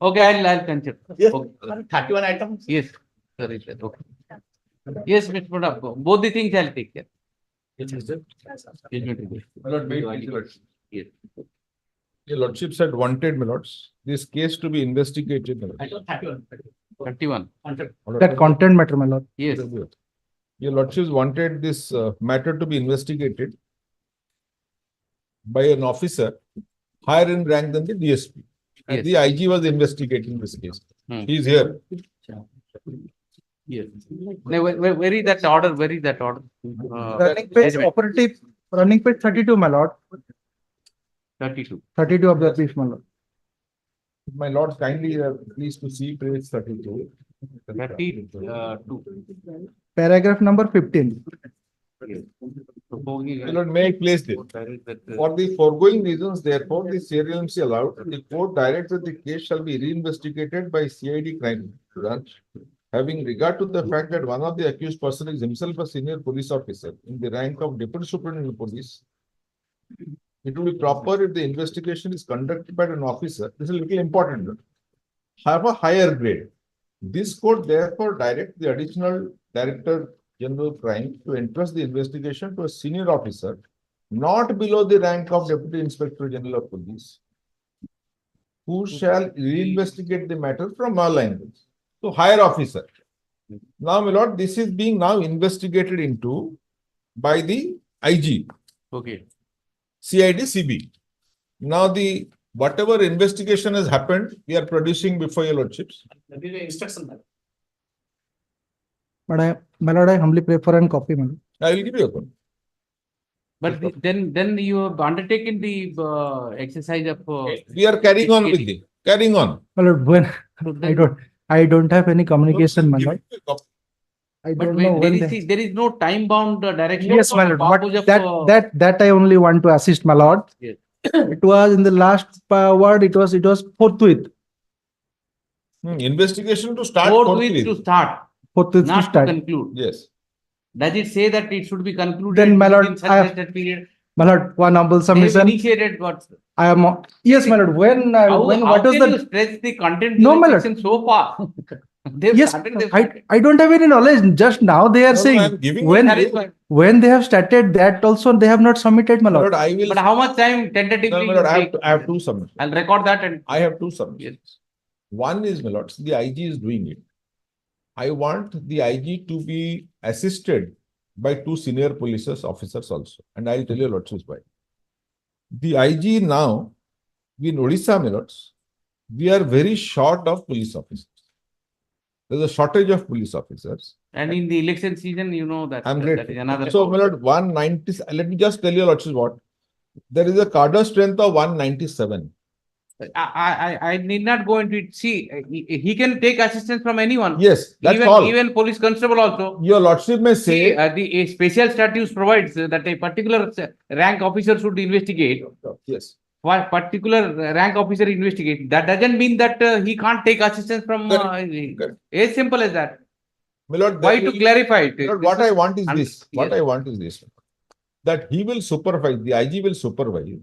Okay, I'll consider. Yes. Okay. 31 items. Yes. Sorry, sir. Okay. Yes, Mr. Pradap. Both the things I'll take care. Judgment will be. Yes. Your lordship said wanted, my lords, this case to be investigated. My lords. 31. That content matter, my lord. Yes. Your lordships wanted this matter to be investigated by an officer higher in rank than the DSP. And the IG was investigating this case. He is here. Yes. Now, where is that order? Where is that order? Running page operative, running page 32, my lord. 32. 32 of the brief, my lord. My lord, kindly please to see page 32. 32. Paragraph number 15. My lord, may I place this? For the foregoing reasons, therefore, the serial MC allowed, the court directs that the case shall be reinvestigated by CID crime branch, having regard to the fact that one of the accused person is himself a senior police officer in the rank of deputy superintendent of police, It will be proper if the investigation is conducted by an officer. This is a little important. Have a higher grade. This court therefore directs the additional Director General Crime to entrust the investigation to a senior officer, not below the rank of Deputy Inspector General of Police, who shall reinvestigate the matter from all angles. So higher officer. Now, my lord, this is being now investigated into by the IG. Okay. CID CB. Now the whatever investigation has happened, we are producing before your lordships. That is the instruction. My lord, I humbly pray for a copy, my lord. I will give you a copy. But then you have undertaken the exercise of. We are carrying on with it. Carrying on. My lord, when I don't have any communication, my lord. I But don't know when there is no time bound direction. Yes, my lord. But that I only want to assist, my lord. Yes. It was in the last word. It was forthwith. Investigation to start. Forthwith to start. Forthwith Not to start. conclude. Yes. Does it say that it should be concluded Then, my lord, within such a period? My lord, one humble They have submission. initiated what? I am. Yes, my lord. When How what was can the? you stretch the content No, my lord. jurisdiction so far? They've Yes, started. I don't have any knowledge. Just now they are No, saying I'm giving when they have started that also they have not submitted, my lord. Lord, I will. But how much time tentatively? No, my lord, I have two submissions. I'll record that and. I have two submissions. One is, my lord, the IG is doing it. I want the IG to be assisted by two senior police officers also. And I'll tell you lots why. The IG now, in Odisha, my lords, we are very short of police officers. There's a shortage of police officers. And in the election season, you know that. I'm that grateful. is another. So, my lord, 190, let me just tell you lots what. There is a cadre strength of 197. I need not go into it. See, he can take assistance from anyone. Yes, that's even, all. Even police constable also. Your lordship may say. See, the special statutes provides that a particular rank officer should investigate. Yes. For particular rank officer investigate. That doesn't mean that he can't take assistance from. As simple as that. My lord, why to clarify it? Lord, what I want is this. What I want is this. That he will supervise, the IG will supervise,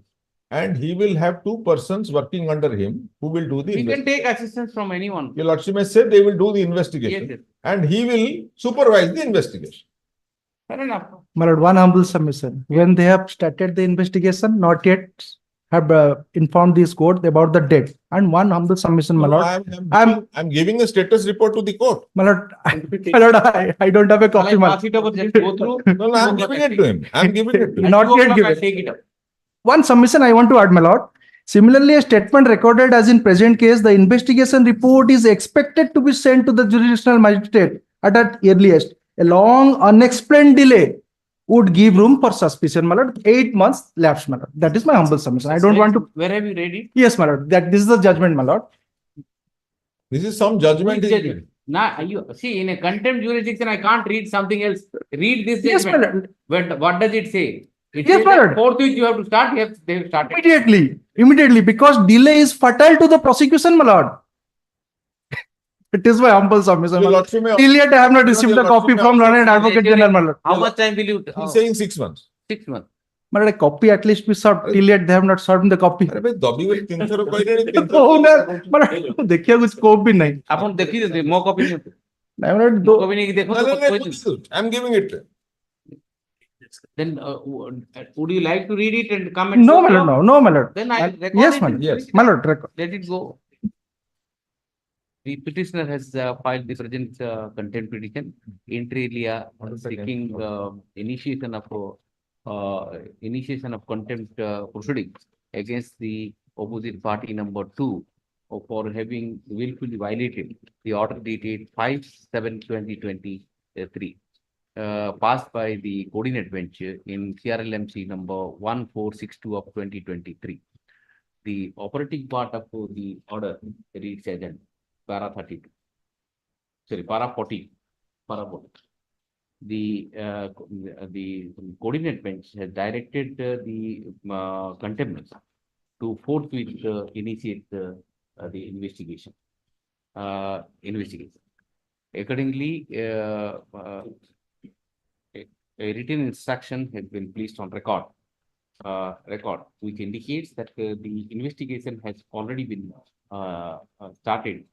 and he will have two persons working under him who will do the He can investigation. take assistance from anyone. Your lordship may say they will do the investigation. Yes. And he will supervise the investigation. Fair enough. My lord, one humble submission. When they have started the investigation, not yet have informed this court about the date. And one humble submission, my No, lord. I'm giving a status report to the court. My lord, I don't have a copy. Pass it over, just go through. No, I'm giving it to him. I'm giving it to him. Not yet given. Take it up. One submission I want to add, my lord. Similarly, a statement recorded as in present case, the investigation report is expected to be sent to the jurisdictional magistrate at the earliest. A long unexplained delay would give room for suspicion, my lord. 8 months lapse, my lord. That is my humble submission. I don't want to. Where have you read it? Yes, my lord. This is the judgment, my lord. This is some judgment. Now, you see, in a contempt jurisdiction, I can't read something else. Read this Yes, my judgment. But what does it say? It Yes, says my that lord. forthwith you have to start. They have started. Immediately, because delay is fatal to the prosecution, my lord. It is my humble submission. Your lordship may- Till yet, I have not received Your a copy lordship may from also- Learned Advocate General, my lord. How much time will you? He's saying 6 months. 6 months. My lord, a copy at least be served. Till yet, they have not served the copy. अरे भाई दबी हुई 3 थर କହିଲେଣି 3 ଦେଖିବାକୁ scope ବି ନାହିଁ। ଆପଣ ଦେଖିଛନ୍ତି ମୋ କପି ନିଅନ୍ତୁ। ନାଇଁ, my lord, ମୋ କପି ନେଇକି ଦେଖନ୍ତୁ। I'm giving it. Then would you like to read it and come and No, show my me lord, out? no, no, my lord. Then I record Yes, it my and lord. bring Yes, it my up. lord. Record. Let it go. The petitioner has filed the present contempt petition inter alia seeking initiation of contempt proceedings against the opposite party number 2 for having willfully violated the order dated 5/7/2023 passed by the coordinate bench in CRLMC number 1462 of 2023. The operating part of the order reads as an para 32. Sorry, para 40. Para 40. The coordinate bench has directed the contempt to forthwith initiate the investigation. Accordingly, a written instruction has been placed on record record, which indicates that the investigation has already been started.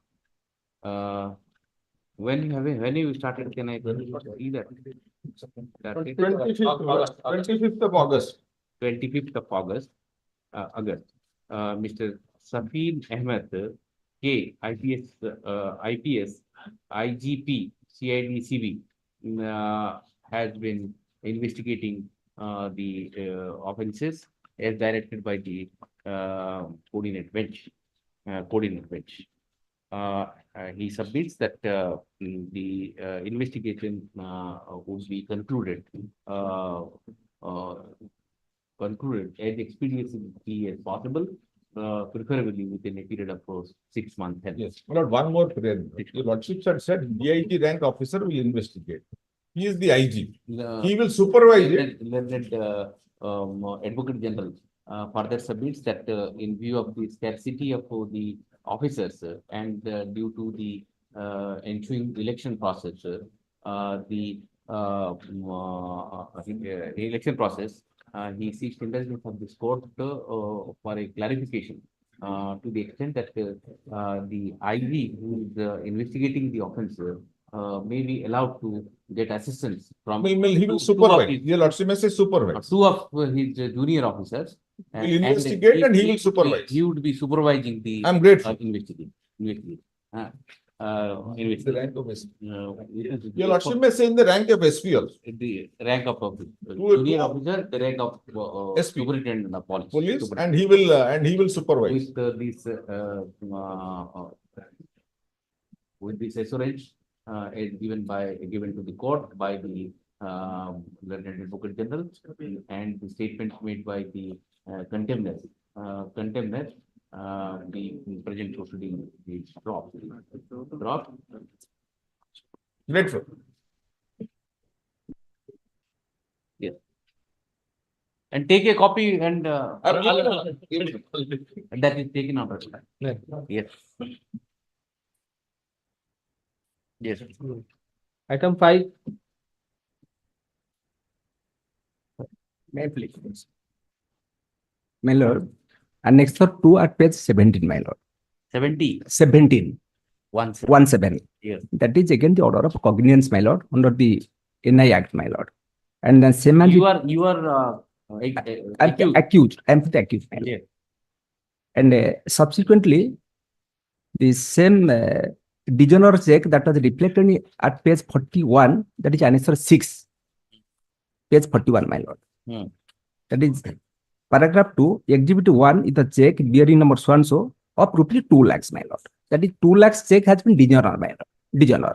When you started, can I see that? 25th of August. 25th of August. Mr. Safin Ahmed, K, IPS, IGP, CIDCB, has been investigating the offences as directed by the coordinate bench. He submits that the investigation would be concluded as expeditiously as possible, preferably within a period of 6 months. Yes, but one more prayer. Your lordships had said DIG rank officer will investigate. He is the IG. He will supervise it. Advocate General further submits that in view of the scarcity of the officers and due to the ensuing election process, the election process, he seeks indulgence from this court for a clarification to the extent that the IG who is investigating the offence may be allowed to get assistance from. He will supervise. Your lordship may say supervise. Two of his junior officers. Will investigate and he will supervise. He would be supervising the I'm grateful. investigation. The rank of SP. Your lordship may say in the rank of SP also. The rank of junior officer, the rank of SP. superintendent of Police, and he will supervise. With this assurance given to the court by the learned Advocate General, and the statements made by the contemner, the present proceeding is dropped. Grateful. Yes. And take a copy and that is taken out of that. Yes. Yes. Item 5. May I please? My lord, Annexure 2 at page 17, my lord. 17. 17. Yes. That is again the order of cognizance, my lord, under the NI Act, my lord. And then same as You are accused. I am the accused, my lord. Yes. And subsequently, the same dishonor check that was reflected at page 41, that is Annexure 6, page 41, my lord. That is paragraph 2, Exhibit 1 is the check bearing number so and so of roughly 2 lakhs, my lord. That is 2 lakhs check has been dishonor, my lord. Dishonor.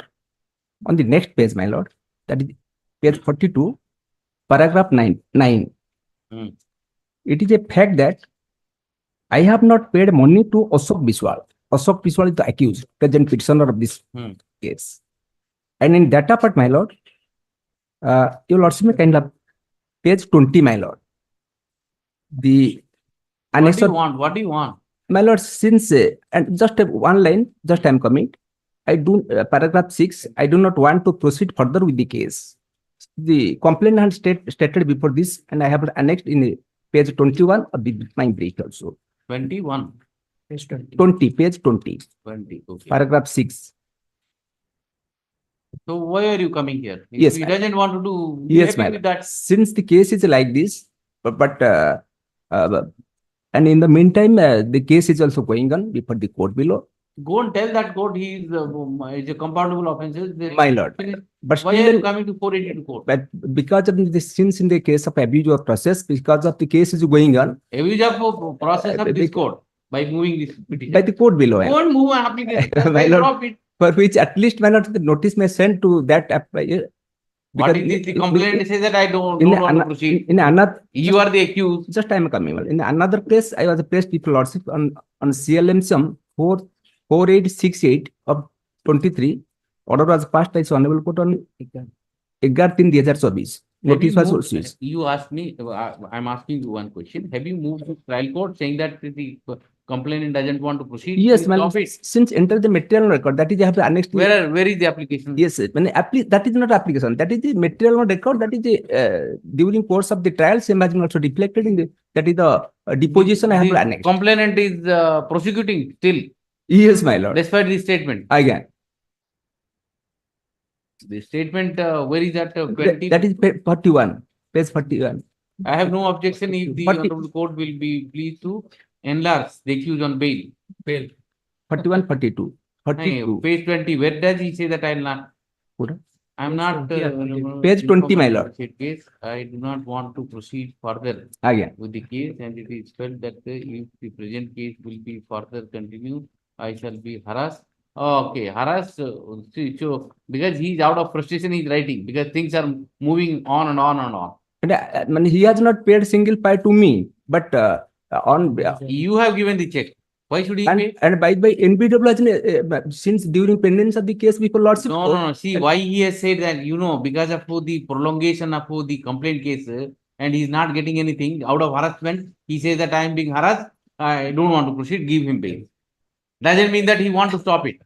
On the next page, my lord, that is page 42, paragraph 9. It is a fact that I have not paid money to Ashok Biswal. Ashok Biswal is the accused, present petitioner of this case. And in that part, my lord, your lordship may kind of page 20, my lord. The annexure. What do you want? My lord, since and just one line, just I am coming. I do paragraph 6. I do not want to proceed further with the case. The complainant stated before this, and I have annexed in page 21 of my brief also. 21. Page 20. Page 20. 20. Okay. Paragraph 6. So why are you coming here? If Yes, he ma'am. doesn't want to do, Yes, happy ma'am. with that. Since the case is like this, and in the meantime, the case is also going on before the court below. Go and tell that court he is a compoundable offences. My lord. But Why are still, you coming to 482 court? but because of the since in the case of abuse of process, because of the case is going on Abuse of process of this court by moving this petition. by the court below. Go and move an application. My lord, Drop it. for which at least my lord, the notice may send to that. What is this? The complaint says that I don't in want to proceed. In another, You are the accused. just I am coming. In another case, I was placed with lordship on CLM sum 4868 of 23. Order was passed by Hon'Ble Court on 11/3/2024. notice was also issued. You asked me, I'm asking you one question. Have you moved to trial court saying that the complainant doesn't want to proceed? Yes, Please man. stop it. Since enter the material record, that is they have to annex. Where is the application? Yes, sir. That is not application. That is the material record. That is the during course of the trial, same has been also reflected in the that is the deposition I have to annex. Complainant is prosecuting still. Yes, my lord. Despite the statement. Again. The statement, where is that? 20? That is page 41. Page 41. I have no objection if the honorable court will be pleased to enlarge the accused on bail. Bail. 41, 42. 42. Page 20. Where does he say that I'll not? I'm not. Page 20, my lord. Case, I do not want to proceed further with the case, and it is felt that if the present case will be further continued, I shall be harassed. Okay, harassed. So because he's out of frustration, he's writing because things are moving on and on and on. And he has not paid single pie to me, but on you have given the check. Why should he pay? And by NBW since during pendency of the case before lordship. No. See why he has said that, because of the prolongation of the complaint case, and he's not getting anything out of harassment. He says that I am being harassed. I don't want to proceed. Give him bail. Doesn't mean that he wants to stop it.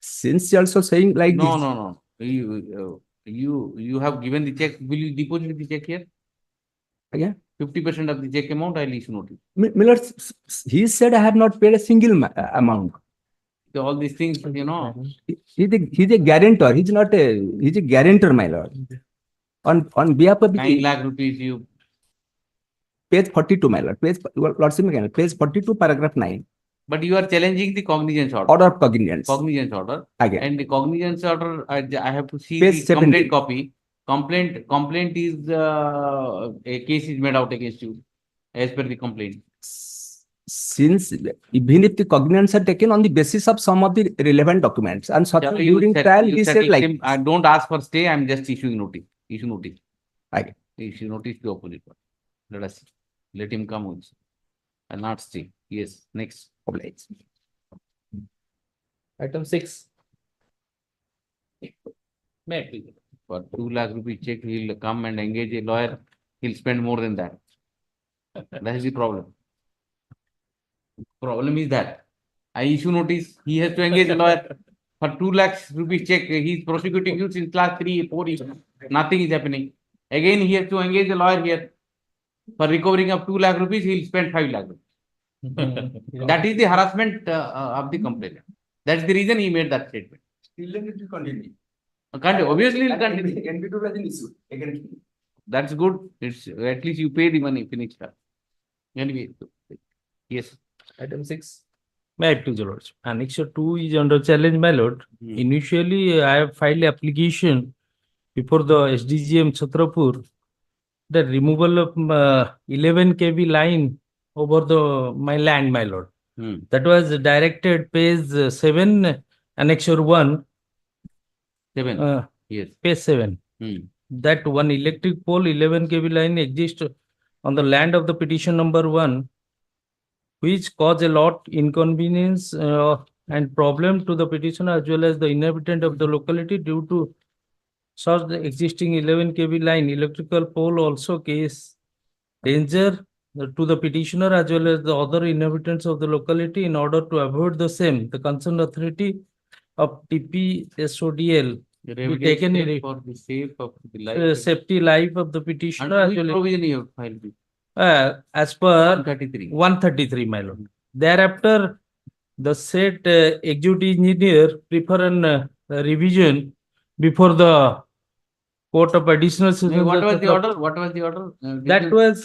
Since he also saying like this. No. You have given the check. Will you deposit the check here? 50% of the check amount, I'll issue notice. Miller, he said I have not paid a single amount. So all these things, He's a guarantor. He's a guarantor, my lord. On behalf of 9 lakh rupees you. Page 42, my lord. Page 42, paragraph 9. But you are challenging the cognizance order. Order of cognizance. Cognizance order. And the cognizance order, I have to see Page the complaint copy. Complaint is a case is made out against you as per the complaint. Since even if the cognizance are taken on the basis of some of the relevant documents and during trial he said like I don't ask for stay, I'm just issuing notice. Issue notice. Issue notice to opposite one. Let us see. Let him come also. I'll not stay. Yes. Next. Item 6. May I please? For 2 lakh rupee check, he'll come and engage a lawyer. He'll spend more than that. That is the problem. Problem is that I issue notice. He has to engage a lawyer for 2 lakhs rupee check. He's prosecuting you since last 3, 4 years. Nothing is happening. Again, he has to engage a lawyer here for recovering of 2 lakh rupees. He'll spend 5 lakh rupees. That is the harassment of the complainant. That's the reason he made that statement. Still it will continue. Obviously, it will continue. That's good. It's at least you pay the money, finished. Anyway, yes. Item 6. May I please, Lord? Annexure 2 is under challenge, my lord. Initially, I have filed application before the SDGM Chhatrapur, the removal of 11 kV line over my land, my lord. That was directed page 7, annexure 1. 7. Yes. Page 7. That one electric pole 11 kV line exists on the land of the petition number 1, which cause a lot inconvenience and problem to the petitioner as well as the inhabitant of the locality due to such the existing 11 kV line electrical pole also case danger to the petitioner as well as the other inhabitants of the locality. In order to avoid the same, the concerned authority of TPSODL be taken for the safety life of the petitioner as well provision you have filed as per 133. 133, my lord. Thereafter, the said executive engineer prefer an revision before the Court of Additional Sessions. What was the order? What was the order? That was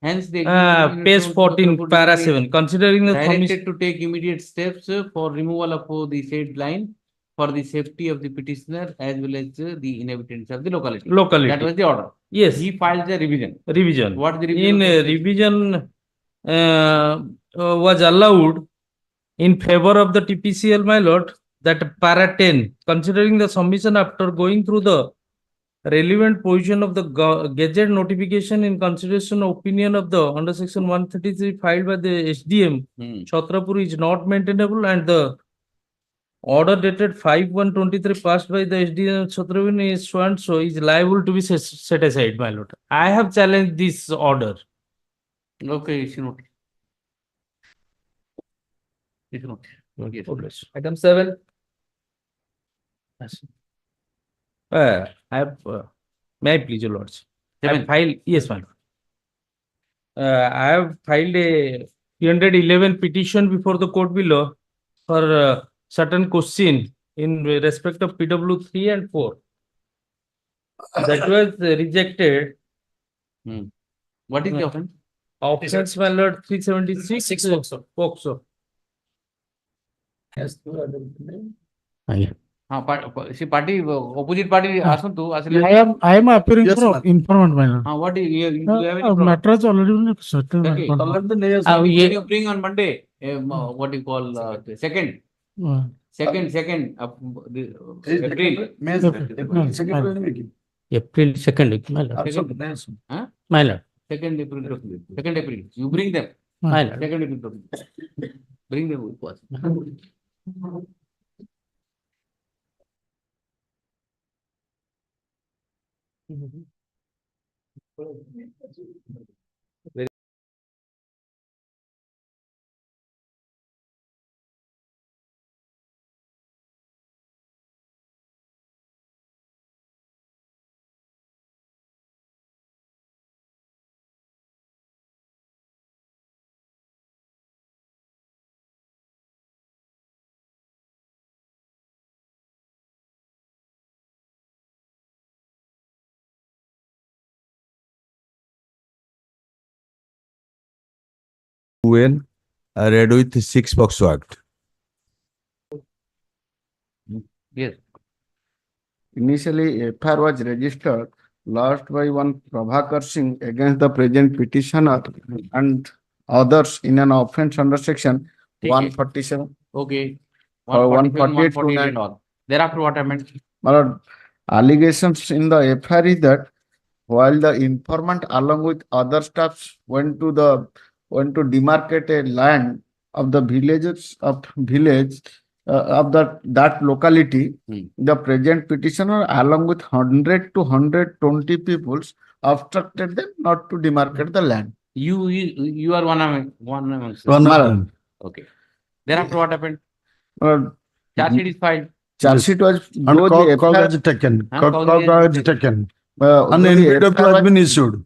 hence the page 14, para 7. Considering the directed to take immediate steps for removal of the said line for the safety of the petitioner as well as the inhabitants of the locality. That was the order. Yes. He filed the revision. Revision. What the revision? In revision was allowed in favor of the TPCL, my lord, that para 10, considering the submission after going through the relevant position of the gazette notification in consideration opinion of the under section 133 filed by the SDM, Chhatrapur is not maintainable and the order dated 5/1/23 passed by the SDM Chhatrapati is so and so is liable to be set aside, my lord. I have challenged this order. Okay, issue note. Issue note. Yes. Item 7. I have, may I please, your lords? I have filed, yes, my lord. I have filed a 311 petition before the court below for certain question in respect of PW 3 and 4. That was rejected. What is the offense? Offense, my lord, 376. 6 POCSO. POCSO. Yes. See, party, opposite party, ask to. I am appearing for informant, my lord. What do you have any problem? Matter has already been settled. Okay. When you bring on Monday, what do you call second? Second, April. April 2nd, my lord. Huh? My lord. 2nd April. 2nd April. You bring them. My lord. 2nd April. Bring them. When read with 6 POCSO Act. Yes. Initially, FIR was registered lodged by one Prabhakar Singh against the present petitioner and others in an offence under section 147. Okay. Or 148 148 and all. Thereafter, what happened? My lord, allegations in the FIR is that while the informant along with other staffs went to demarcate a land of the village of that locality, the present petitioner along with 100 to 120 peoples obstructed them not to demarcate the land. You are one amongst One them. among. Okay. Thereafter, what happened? Charge sheet is filed. Charge sheet was And cog has taken. Cog has taken. And NBW has been issued.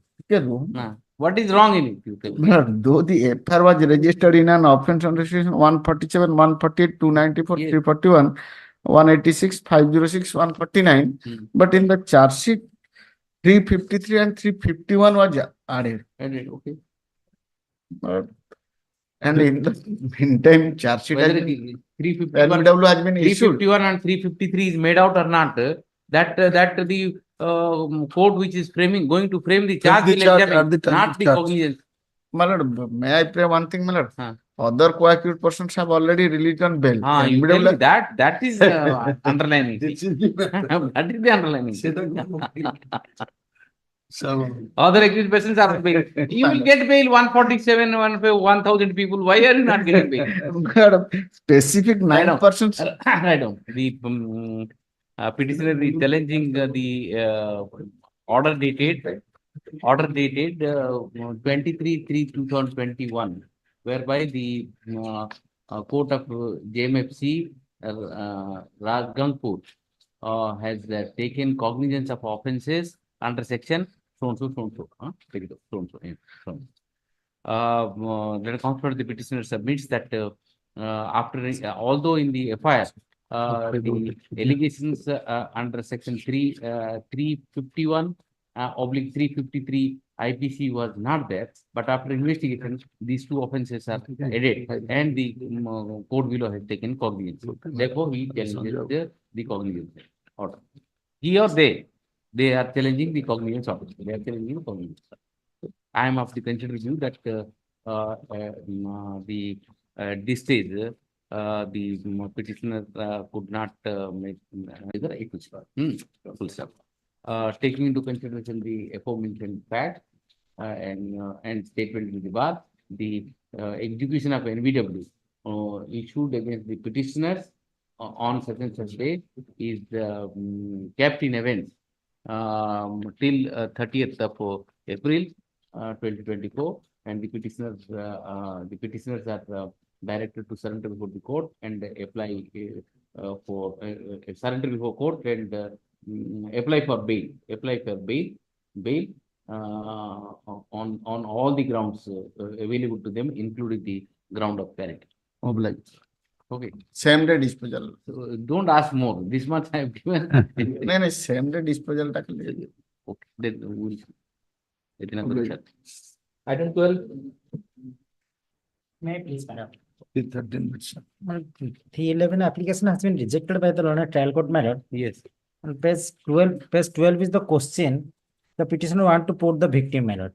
What is wrong in it? You tell me. Though the FIR was registered in an offence under section 147, 148, 294, 341, 186, 506, 149, but in the charge sheet 353 and 351 was added. Okay. And in the meantime, charge sheet has Whether been, 351 NBW has been issued. 351 and 353 is made out or not, that the court which is going to frame the charge will examine, not the cognizance. My lord, may I pray one thing, my lord? Other co-accused persons have already released on bail. You tell me that is underlining. That is the underlining. So other accused persons are bail. You will get bail 147, 1,000 people. Why are you not getting bail? Specific 9 persons. I don't. The petitioner is challenging the order dated 23/3/2021, whereby the court of JMFC Rajgangpur has taken cognizance of offences under section so and so. Take it up, so and so. The counsel the petitioner submits that although in the FIR the allegations under section 351 oblique 353 IPC was not there, but after investigation, these two offences are added, and the court below has taken cognizance. Therefore, he challenges the cognizance order. He or they are challenging the cognizance order. They are challenging the cognizance order. I am of the considered view that this stage the petitioner could not make either equity. Full stop. Taking into consideration the aforementioned fact and statement in the bar, the execution of NBW issued against the petitioners on such and such day is kept in abeyance till 30th of April 2024, and the petitioners are directed to surrender before the court and apply for surrender before court and apply for bail. Bail on all the grounds available to them, including the ground of parent. Obliged. Okay. Same day disposal. So don't ask more. This much I have given. No, same day disposal. Okay. Then we'll. Item 12. May I please, madam? 13 minutes. 311 application has been rejected by the learned trial court, madam. Yes. On page 12 is the question. The petitioner want to put the victim, madam.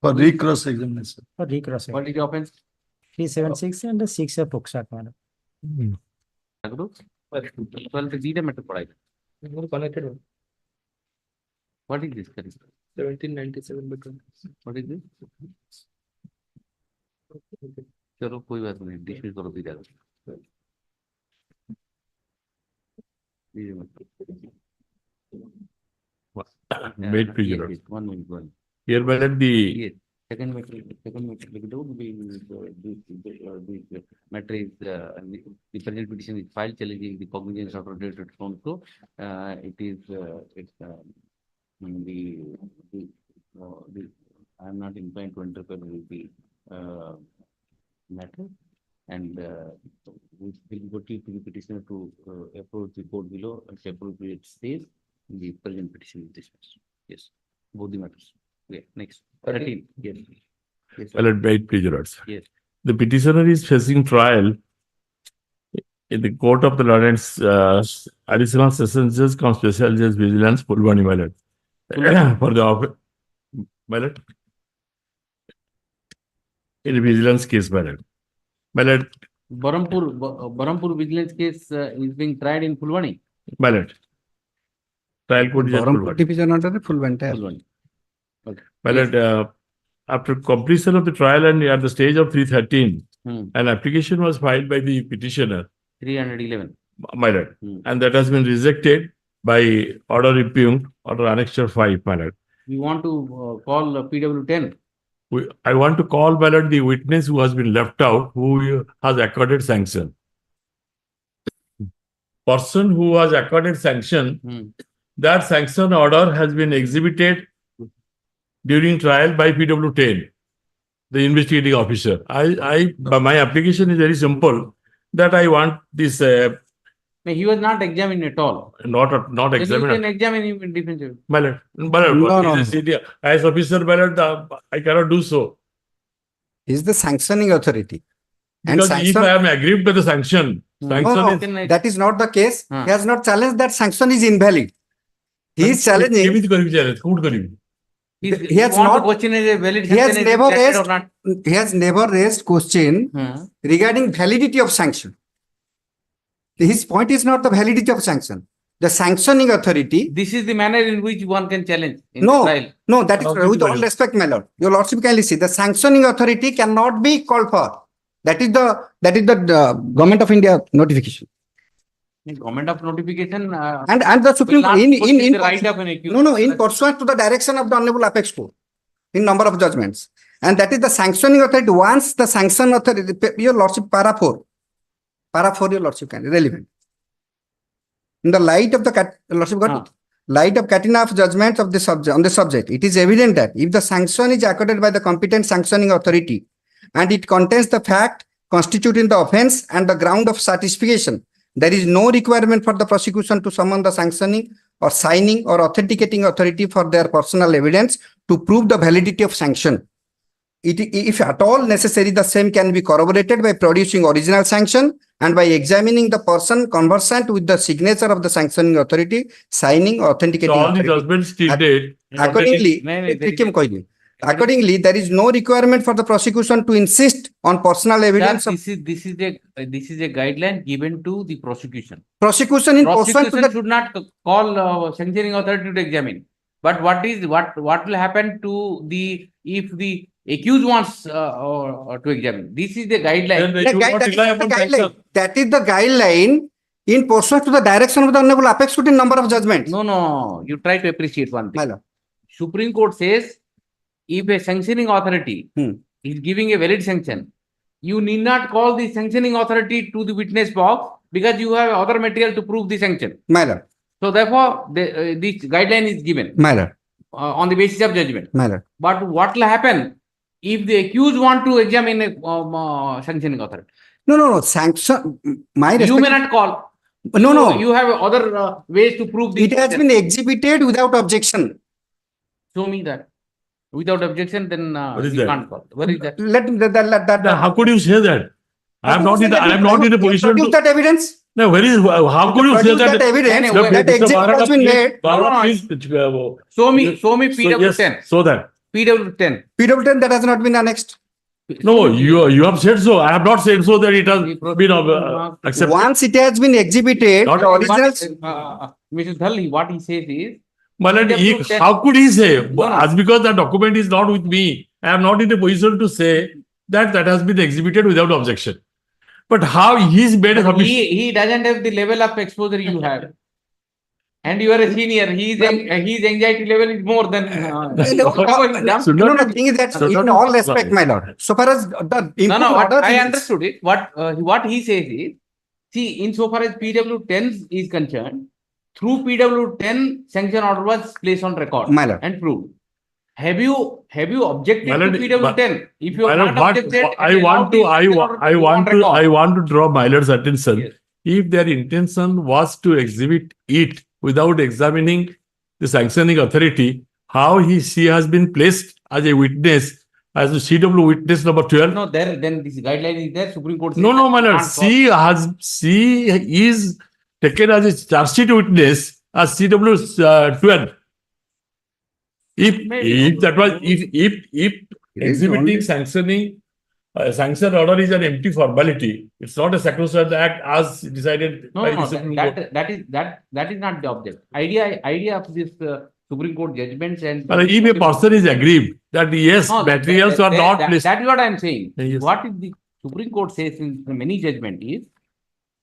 For recross examination. For recross. What is the offense? 376 and the 6 of Poksat, madam. Connected one. What is this? 1797 by 20. What is this? चलो कोई बात नहीं, dismiss करो दीजिए। Wait, please. Yes, 1 minute, 1. Here, whether the Yes. Second matter is the matter is the present petition is filed challenging the cognizance of related from so it is I am not inclined to interfere with the matter, and we will go to the petitioner to approach the court below at appropriate stage. The present petition is dismissed. Yes, both the matters. Okay, next. 13. Yes. Yes, sir. well, wait, please, Your Lords. Yes. The petitioner is facing trial in the court of the Lawrence Additional Sessions Judge cum Special Judge Vigilance Pulwani, my lord. For the my lord. In a vigilance case, my lord. My lord. Barampur vigilance case is being tried in Pulwani. My lord. Trial court is at Barampur Pulwani. division under the Pulwani. Okay. My lord, after completion of the trial and at the stage of 313, an application was filed by the petitioner. 311. My lord. And that has been rejected by order impugned, order annexure 5, my lord. We want to call PW10. I want to call, my lord, the witness who has been left out, who has accorded sanction. Person who has accorded sanction, that sanction order has been exhibited during trial by PW10, the investigating officer. My application is very simple, that I want this. No, he was not examined at all. Not examined. You can examine him in defensive. My lord, as officer, my lord, I cannot do so. He is the sanctioning authority. Because if I am aggrieved by the sanction, that is not the case. He has not challenged that sanction is invalid. He is challenging. He has not. He has never raised question regarding validity of sanction. His point is not the validity of sanction. The sanctioning authority. This is the manner in which one can challenge in No, trial. no, that is with all respect, my lord. Your lordship kindly see, the sanctioning authority cannot be called for. That is the Government of India notification. Government of notification. And the Supreme Court in right of an accused. No, in pursuant to the direction of the Honorable Apex Court in number of judgments. And that is the sanctioning authority. Once the sanction authority, your lordship, para 4, your lordship kindly relevant. In the light of the lordship got light of Katina judgments of the subject on the subject, it is evident that if the sanction is accorded by the competent sanctioning authority and it contains the fact constituting the offense and the ground of satisfaction, there is no requirement for the prosecution to summon the sanctioning or signing or authenticating authority for their personal evidence to prove the validity of sanction. If at all necessary, the same can be corroborated by producing original sanction and by examining the person conversant with the signature of the sanctioning authority, signing or authenticating So all the authority. judgments till date. Accordingly, there is no requirement for the prosecution to insist on personal evidence. This is a guideline given to the prosecution. Prosecution should not call sanctioning authority to examine. But what will happen to if the accused wants to examine? This is the guideline. That is the guideline in pursuant to the direction of the Honorable Apex Court in number of judgments. No, you try to appreciate one thing. My lord. Supreme Court says, if a sanctioning authority Hmm. is giving a valid sanction, you need not call the sanctioning authority to the witness box because you have other material to prove the sanction. My lord. So therefore, this guideline is given My lord. on the basis of judgment. My lord. But what will happen if the accused want to examine a sanctioning authority? No. Sanction. My You may respect. not call. No. You have other ways to prove the. It has been exhibited without objection. Show me that. Without objection, then What is we that? can't call. Where is that? Let How could you say that? I am not in a position produce to. that evidence. No, where is, how could you say Produce that? that evidence. No, That Mr. exhibit Bharata, has been please- made. Bharata, please, Show me so, PW10. yes, so that. PW10. PW10 that has not been annexed. No, you have said so. I have not said so that it has been accepted. Once it has been exhibited, Not- the originals. Mr. Dhalli, what he says is, My lord, PW10 how could he say? No. As because that document is not with me, I am not in a position to say that that has been exhibited without objection. But how he's made a submission? he doesn't have the level of exposure you have. And you are a senior. His anxiety level is more than. No, thing is that in all respect, my lord, so far as the input order I is- understood it. What he says is, see, insofar as PW10 is concerned, through PW10, sanction order was placed on record My lord. and proved. Have you objected My lord, to PW10? If you My have lord, not objected, I want to draw my lord's attention. Yes. If their intention was to exhibit it without examining the sanctioning authority, how she has been placed as a witness, as a CW witness number 12. No, then this guideline is there. Supreme Court. No, says my that you lord. can't call. She is taken as a charge sheet witness as CW 12. If that was if exhibiting sanctioning sanction order is an empty formality, it's not a sacrosanct act as decided by the Supreme Court. that is not the object. Idea of this Supreme Court judgments and. But if a person is aggrieved that yes, No, materials are not placed. That is what I am saying. Yes. What is the Supreme Court says in many judgment is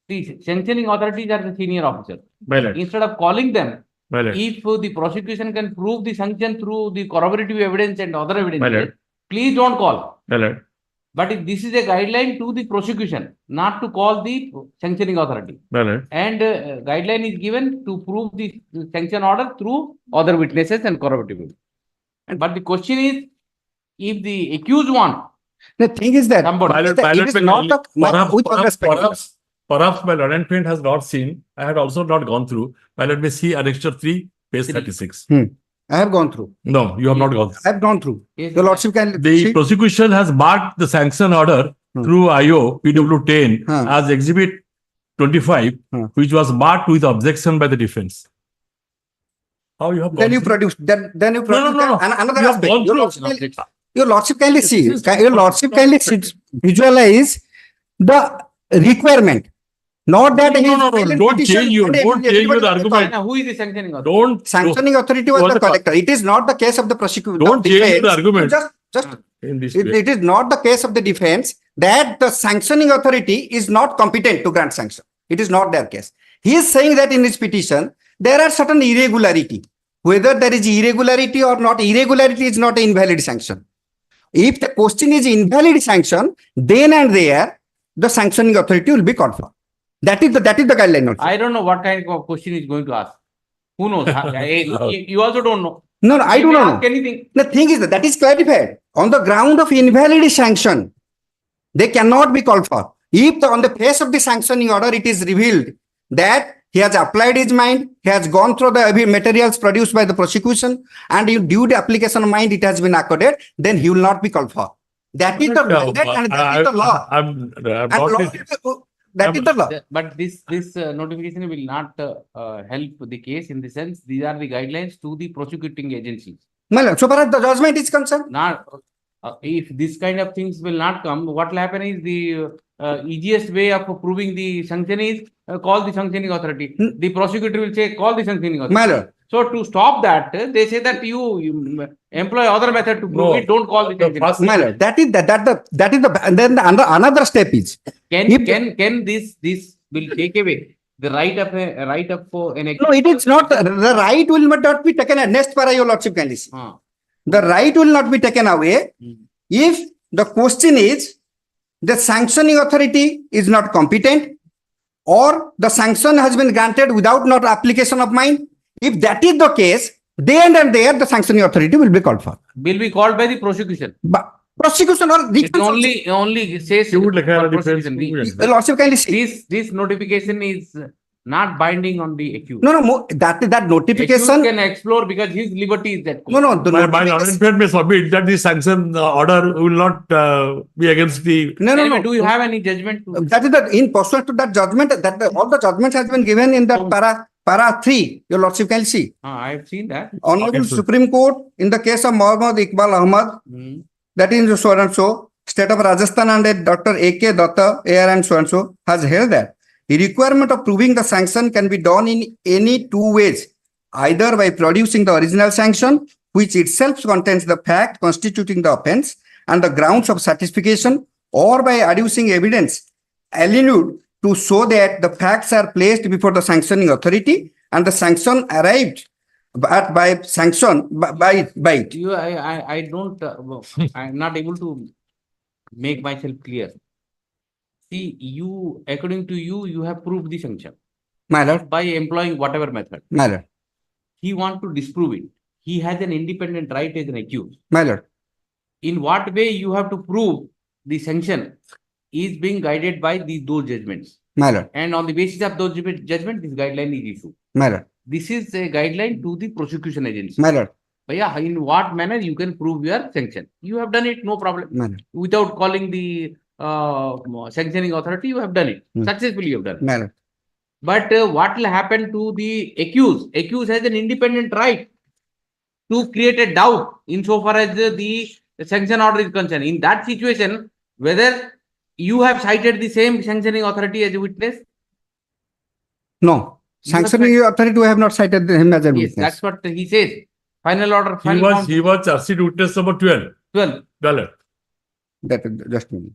the sanctioning authorities are the senior officers. My lord. Instead of calling them, My lord. if the prosecution can prove the sanction through the corroborative evidence and other My evidence, lord. please don't call. My lord. But if this is a guideline to the prosecution, not to call the sanctioning authority. My lord. And guideline is given to prove the sanction order through other witnesses and corroborative evidence. But the question is, if the accused want, the thing is that My lord, it is not with all respect. Perhaps my lord and friend has not seen. I had also not gone through. My lord may see annexure 3, page 36. I have gone through. No, you have not gone through. I have gone through. Your lordship can The see. prosecution has marked the sanction order through IO PW10 as exhibit 25, which was marked with objection by the defense. How you have Then gone you through? produce. Then you produce. No. Another You have aspect. gone Your Your lordship kindly see. Your lordship kindly visualize the requirement. Not that he is filing Don't petition change your and argument. everybody- who is the sanctioning authority? Don't Sanctioning authority was the collector. It is not the case of the prosecutor. Don't change the defense. argument. Just in this it is not the case of the defense that the sanctioning authority is not competent to grant sanction. It is not their case. He is saying that in his petition there are certain irregularity. Whether there is irregularity or not, irregularity is not an invalid sanction. If the question is invalid sanction, then and there the sanctioning authority will be called for. That is the guideline also. I don't know what kind of question is going to ask. Who knows? You also don't know. No, I You do may not ask know. anything. The thing is that is clarified. On the ground of invalid sanction, they cannot be called for. If on the face of the sanctioning order it is revealed that he has applied his mind, he has gone through the materials produced by the prosecution, and due to application of mind it has been accorded, then he will not be called for. That is the mandate and that is the law. I'm And not. law- that is the law. But this notification will not help the case in the sense these are the guidelines to the prosecuting agencies. Well, so far as the judgment is concerned, Now, if this kind of things will not come, what will happen is the easiest way of proving the sanction is call the sanctioning authority. The prosecutor will say call the sanctioning authority. My lord. So to stop that, they say that you employ other method to prove No. it. Don't call the sanctioning. my lord, that is and then another step is Can this will take away The right of an No, it is not, the right will not be taken, next para your lordship kindly see. Ah. The right will not be taken away if the question is the sanctioning authority is not competent or the sanction has been granted without not application of mine. If that is the case, then and there the sanctioning authority will be called for. Will be called by the prosecution. But prosecution or It only says You would like for a defense prosecution. provision. lordship kindly see. This notification is not binding on the accused. No, that notification. Accused can explore because his liberty is that. No, the My notification. lawyer may submit that the sanction order will not be against the. No. Do you have any judgment? That is in pursuant to that judgment, all the judgments has been given in that para 3, your lordship can see. I have seen that. Honorable Supreme Court in the case of Mohammad Iqbal Ahmad, that is so and so, state of Rajasthan and Dr. A.K. Datta, AR and so has held that the requirement of proving the sanction can be done in any two ways, either by producing the original sanction, which itself contains the fact constituting the offense and the grounds of satisfaction, or by adducing evidence allude to show that the facts are placed before the sanctioning authority and the sanction arrived by sanction by it. I don't. I'm not able to make myself clear. See, according to you, you have proved the sanction. My lord. By employing whatever method. My lord. He wants to disprove it. He has an independent right as an accused. My lord. In what way you have to prove the sanction is being guided by those judgments. My lord. And on the basis of those judgments, this guideline is issued. My lord. This is a guideline to the prosecution agency. My lord. But yeah, in what manner you can prove your sanction? You have done it, no problem. My lord. Without calling the sanctioning authority, you have done it. Successfully, you have done it. My lord. But what will happen to the accused? Accused has an independent right to create a doubt insofar as the sanction order is concerned. In that situation, whether you have cited the same sanctioning authority as a witness? No. Sanctioning authority, we have not cited him as a witness. Yes, that's what he says. Final order. He was charged witness number 12. 12. That just a minute.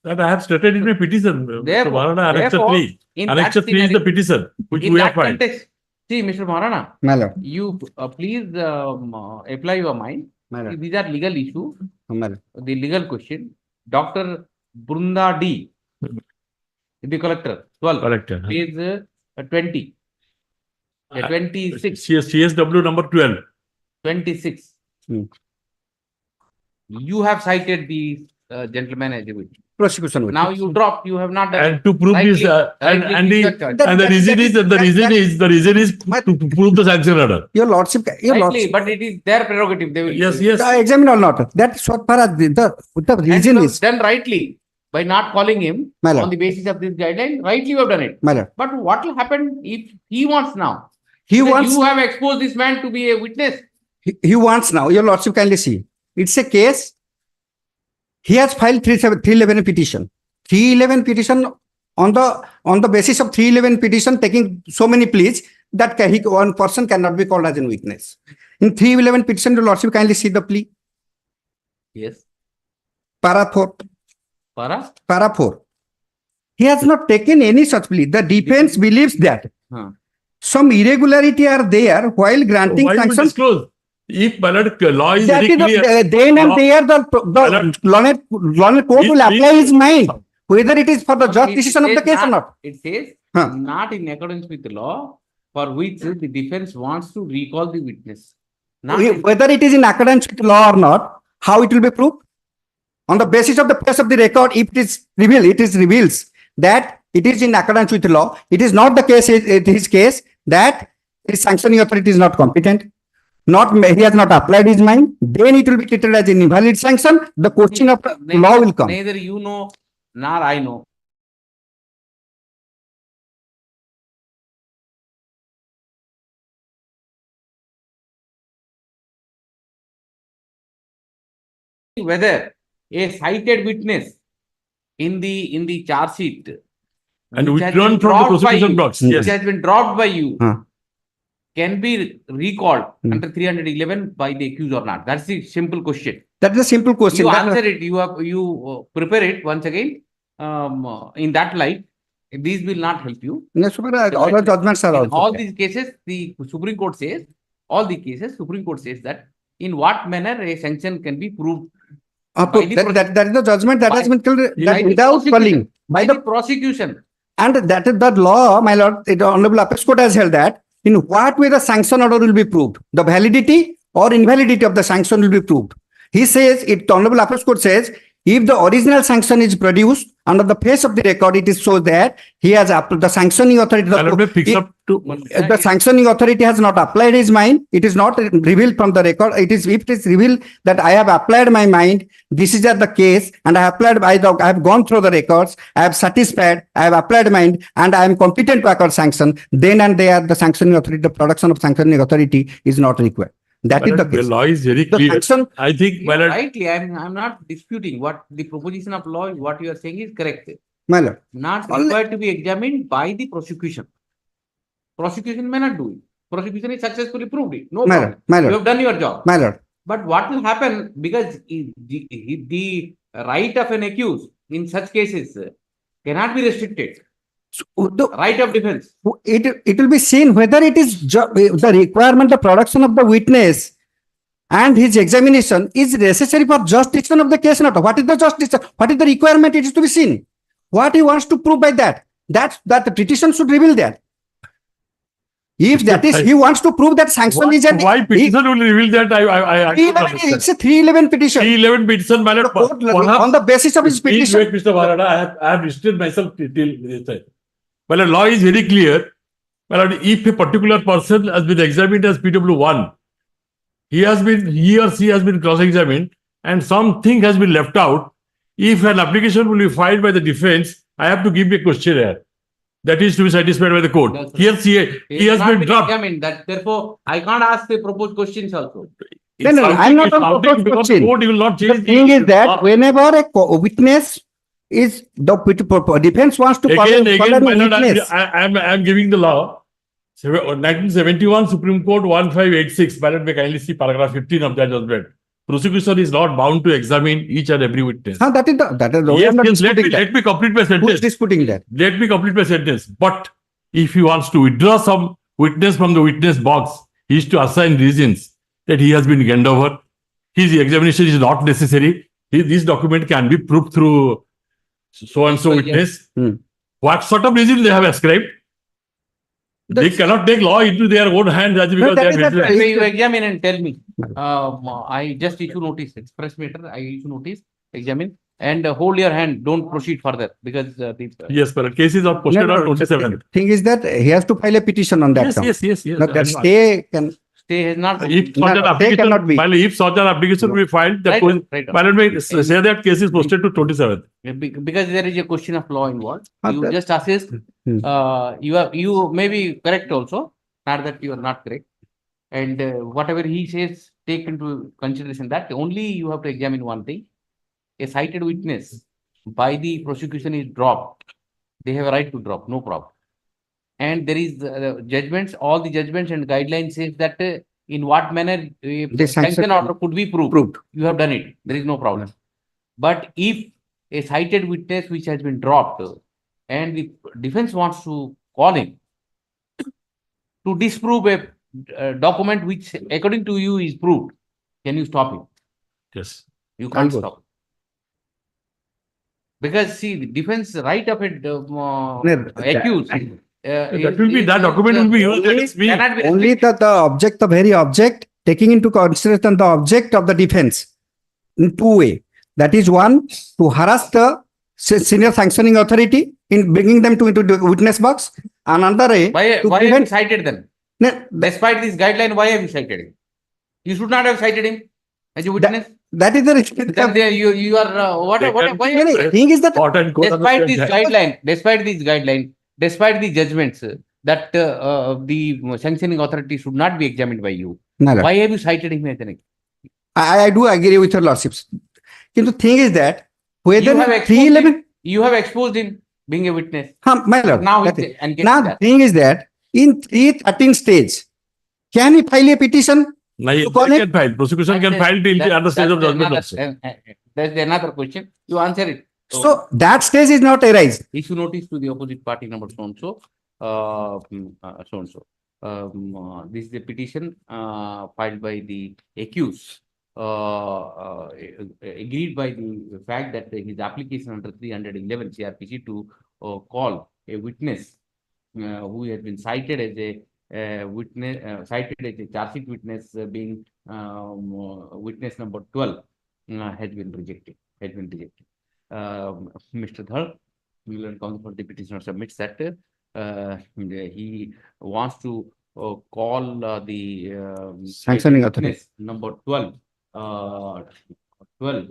That I have stated in my petition. Therefore, Annex 3. Annex 3 is the petition which we have filed. See, Mr. Maharana, my lord, you please apply your mind. These are legal issues. The legal question. Dr. Brunda D, the collector, 12, Collector, page 20, 26. CSW number 12. 26. You have cited the gentleman as a witness. Prosecution. Now you dropped. You have not done. And to prove this, the reason is to prove the sanction order. Your lordship, but it is their prerogative. They will yes. Examine or not. That's what the reason is done rightly by not calling him on the basis of this guideline. Rightly, you have done it. But what will happen if he wants now? You have exposed this man to be a witness. He wants now. Your lordship, kindly see. It's a case. He has filed 311 petition. 311 petition on the basis of 311 petition taking so many pleas that one person cannot be called as a witness. In 311 petition, your lordship, kindly see the plea. Yes. Para 4. Para 4. He has not taken any such plea. The defense believes that some irregularity are there while granting sanctions. If ballot law is that very clear, then and there the learned court will apply his mind, whether it is for the just decision of the case or not. It says not in accordance with the law for which the defense wants to recall the witness. Whether it is in accordance with law or not, how it will be proved? On the basis of the place of the record, if it is reveals that it is in accordance with the law, it is not the case, his case, that his sanctioning authority is not competent. He has not applied his mind, then it will be treated as an invalid sanction. The question of law will come. Neither you know nor I know. Whether a cited witness in the charge sheet and withdrawn from the prosecution box, which has been dropped by you, can be recalled under 311 by the accused or not? That's the simple question. That's the simple question. You answer it. You prepare it once again. In that light, these will not help you. No, other judgments are In also all there. these cases, the Supreme Court says, all the cases, Supreme Court says that in what manner a sanction can be proved. by the That is the judgment that has been killed by the without prosecution. calling. By the prosecution. And that is the law, my lord, the Honorable Apex Court has held that in what way the sanction order will be proved. The validity or invalidity of the sanction will be proved. He says, the Honorable Apex Court says, if the original sanction is produced under the face of the record, it is so that he has the sanctioning authority. The sanctioning authority has not applied his mind. It is not revealed from the record. If it is revealed that I have applied my mind, this is the case, and I have I have gone through the records, I have satisfied, I have applied mind, and I am competent to accord sanction, then and there the sanctioning authority, the production of sanctioning authority is not required. That is the case. The law is very The clear. sanction- I think, my lord, Rightly, I'm not disputing what the proposition of law, what you are saying is correct. My lord. Not required to be examined by the prosecution. Prosecution may not do it. Prosecution is successfully proved it. No My problem. lord, my lord. You have done your job. My lord. But what will happen, because the right of an accused in such cases cannot be restricted. Right of defense. It will be seen whether it is the requirement, the production of the witness and his examination is necessary for jurisdiction of the case or not. What is the jurisdiction? What is the requirement? It is to be seen. What he wants to prove by that the petition should reveal that. If that is, he wants to prove that sanction is an. Why petition will reveal that? I don't understand. It's a 311 petition. 311 petition, my lord. On the basis of his petition. Wait, Mr. Varada, I have restricted myself till this time. Well, the law is very clear. Well, if a particular person has been examined as PW1, he or she has been cross-examined, and something has been left out. If an application will be filed by the defense, I have to give a questionnaire. That is to be satisfied by the court. He has been dropped. Examined. That therefore, I can't ask the proposed questions also. No, I'm not on proposed question. The thing is that whenever a witness is the defense wants to Again, follow my lord, witness. I'm giving the law. 1971 Supreme Court 1586. My lord, may kindly see paragraph 15 of that judgment. Prosecution is not bound to examine each and every witness. That is the Yes, let me complete my sentence. Who is disputing that? Let me complete my sentence. But if he wants to withdraw some witness from the witness box, he is to assign reasons that he has been gained over. His examination is not necessary. This document can be proved through so and so witness. What sort of reason they have ascribed? They cannot take law into their own hands as because they are vigilant. You examine and tell me. I just issue notice, express matter. I issue notice, examine, and hold your hand. Don't proceed further because Yes, but cases are posted on 27th. Thing is that he has to file a petition on that. Yes. Now, that stay can. Stay has not. If such an application, if such an application will be filed, the say that case is posted to 27th. Because there is a question of law involved. You just assist. You may be correct also. Not that you are not correct. And whatever he says, take into consideration that only you have to examine one thing. A cited witness by the prosecution is dropped. They have a right to drop, no problem. And there is judgments, all the judgments and guidelines says that in what manner the sanction order could be proved. You have done it. There is no problem. But if a cited witness which has been dropped and the defense wants to call him to disprove a document which according to you is proved, can you stop him? Yes. You can't stop. Because see, the defense right of it accused. That document will be used against me. Only the very object, taking into consideration the object of the defense in two ways. That is one, to harass the senior sanctioning authority in bringing them into the witness box. Another way. Why have you cited them? Despite this guideline, why have you cited him? You should not have cited him as a witness. That is the restriction. You are why thing is that despite this guideline, despite the judgments that the sanctioning authority should not be examined by you, why have you cited him as an? I do agree with your lordships. The thing is that whether you have exposed him being a witness. My lord. Now the thing is that in 313 stage, can he file a petition? They can file. Prosecution can file till the other stage of judgment also. That's another question. You answer it. So that stage is not arise. Issue notice to the opposite party number so and so. So and so. This is a petition filed by the accused. Agreed by the fact that his application under 311 CRPC to call a witness who has been cited as a witness, cited as a charge sheet witness, being witness number 12, has been rejected. Mr. Dhar, England Council for the petitioner submits that he wants to call the Sanctioning authority. witness number 12, 12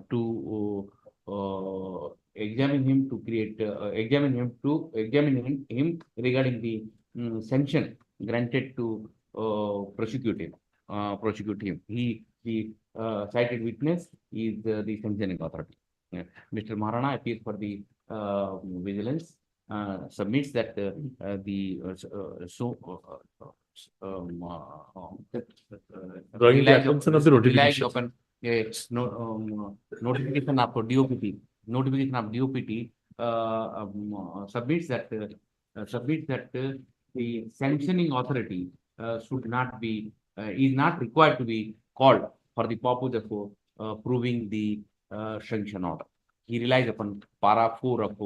to examine him to create, examine him regarding the sanction granted to prosecute him. The cited witness is the sanctioning authority. Mr. Maharana appears for the vigilance, submits that Drawing the attention of the relies notification. upon a notification of DOPT. Notification of DOPT submits that the sanctioning authority should not be is not required to be called for the purpose of proving the sanction order. He relies upon para 4 of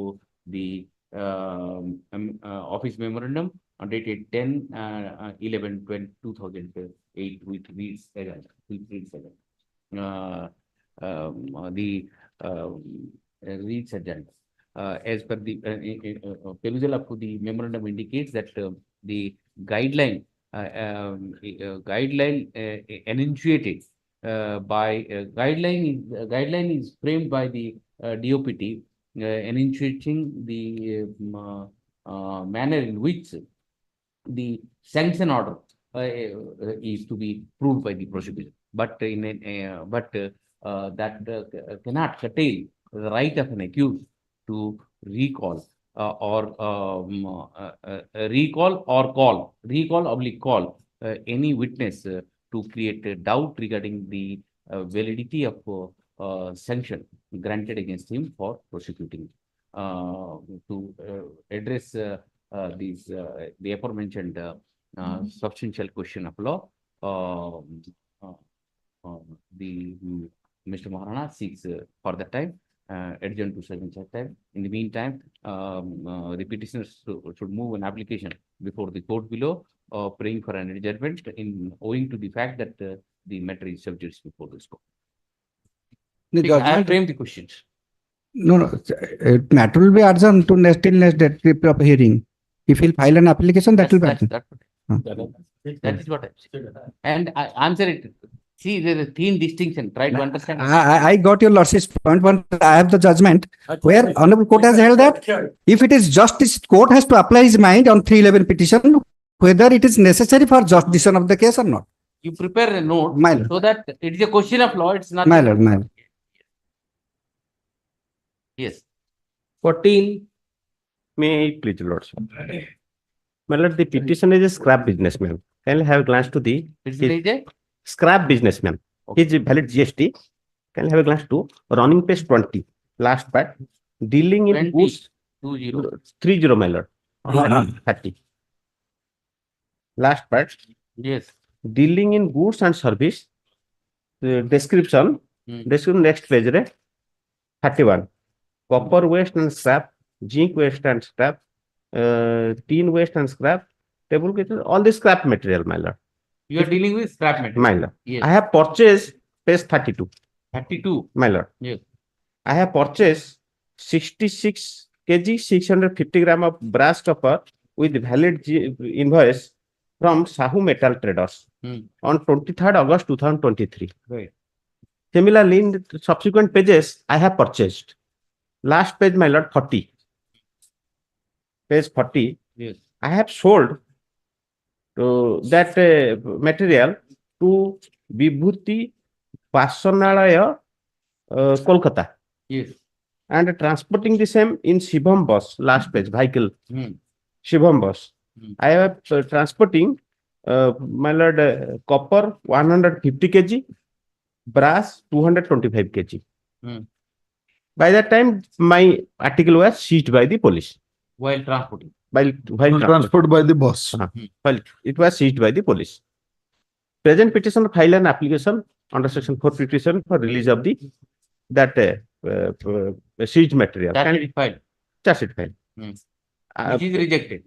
the office memorandum dated 10/11/2008, which reads as reads as per the perusal of the memorandum indicates that the guideline enunciated by guideline is framed by the DOPT, enunciating the manner in which the sanction order is to be proved by the prosecutor, but that cannot curtail the right of an accused to recall call any witness to create a doubt regarding the validity of sanction granted against him for prosecuting. To address the aforementioned substantial question of law, Mr. Maharana seeks for that time adjourned to such time. In the meantime, the petitioners should move an application before the court below, praying for an adjournment owing to the fact that the matter is subject before this court. I have framed the questions. No, matter will be adjourned to next date of hearing. If he'll file an application, that will be adjourned. That is what I said. And I answer it. See, there is a thin distinction. Try to understand. I got your lordship's point, but I have the judgment where Honorable Court has held that if it is justice, court has to apply his mind on 311 petition, whether it is necessary for just decision of the case or not. You prepare a note My lord. so that it is a question of law. It's not. My lord, my lord. Yes. 14. May I please, lordship? My lord, the petition is a scrap businessman. Can I have a glance to the scrap businessman? His valid GST. Can I have a glance to running page 20, last part, dealing in 20, goods 30, my lord. 30. Last part. Yes. Dealing in goods and service. Description. Description next page. 31. Copper waste and scrap, zinc waste and scrap, tin waste and scrap, table all the scrap material, my lord. You are dealing with scrap material. My lord. Yes. I have purchased page 32. 32. My lord. Yes. I have purchased 66 kg 650 gram of brass copper with valid invoice from Sahu Metal Traders on 23rd August 2023. Right. Similarly, in the subsequent pages, I have purchased. Last page, my lord, 40. Page 40. Yes. I have sold to that material to Vibhuti Vasanalaya, Kolkata. Yes. And transporting the same in Shibham bus, last page, vehicle. Shibham bus. I have transporting, my lord, copper 150 kg, brass 225 kg. By that time, my article was seized by the police. While transporting. While Transport by the boss. While it was seized by the police. Present petitioner filed an application under section 4 petition for release of the seized material. Charge sheet filed. Which is rejected.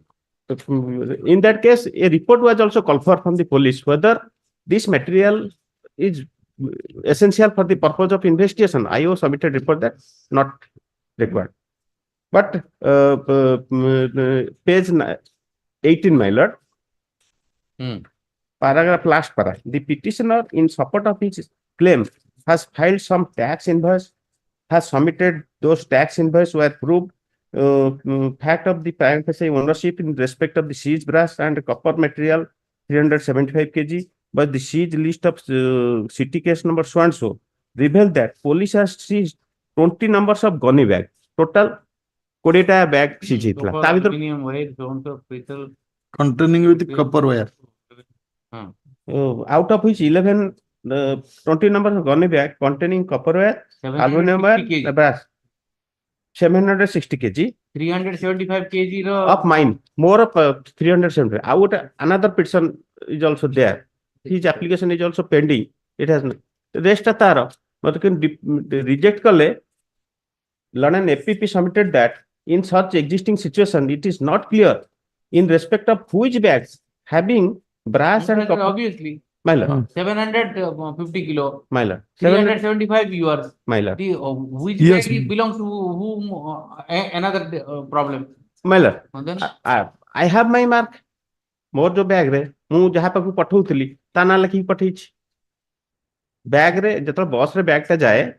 In that case, a report was also called for from the police whether this material is essential for the purpose of investigation. IO submitted report that not required. But page 18, my lord, paragraph last para, the petitioner in support of his claim has filed some tax invoice, has submitted those tax invoice were proved fact of the prime facie ownership in respect of the seized brass and copper material 375 kg, but the seized list of city case number so and so revealed that police has seized 20 numbers of gunny bag. Total 20 bag seized hitla. Ta bhitor Containing with copper wire. Out of which 20 numbers of gunny bag containing copper wire, aluminum wire, brass. 760 kg. 375 kg of mine. More of 375. Another petition is also there. His application is also pending. It has the rest of the but can reject kale. London FPP submitted that in such existing situation, it is not clear in respect of which bags having brass and copper. Obviously. 750 kilo. 375 yours. Which Yes. bag belongs to whom? Another problem. I have my mark. More jo bag re, mu jaha paku pathoutili, ta na lekhi patheichi. Bag re, jeto boss re bag ta jaye,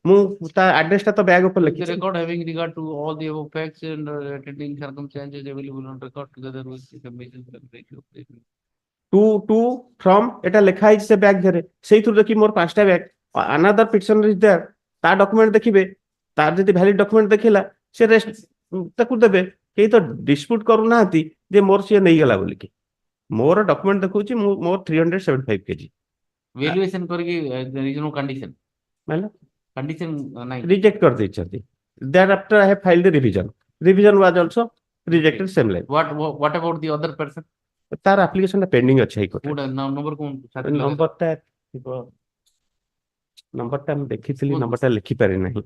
mu ta address ta to bag upar lekhi. The record having regard to all the above facts and attending circumstances available on record together with the information ratio. To from eta lekha heichi se bag dhere sei through dekhi more 5টা bag another petitioner is there ta document dekhibe tar jodi valid document dekhila se rest taku debe kei to dispute karu nahati je more se nei gala boli ki more document dekhuchi more 375 kg Valuation karki there is no condition. Condition reject kar deichati. Thereafter I have filed the revision was also rejected same line. What about the other person? तार application pending अच्छे High Court. Number कौन? Number टा मैं देखी थी number टा लिखी पारे नहीं.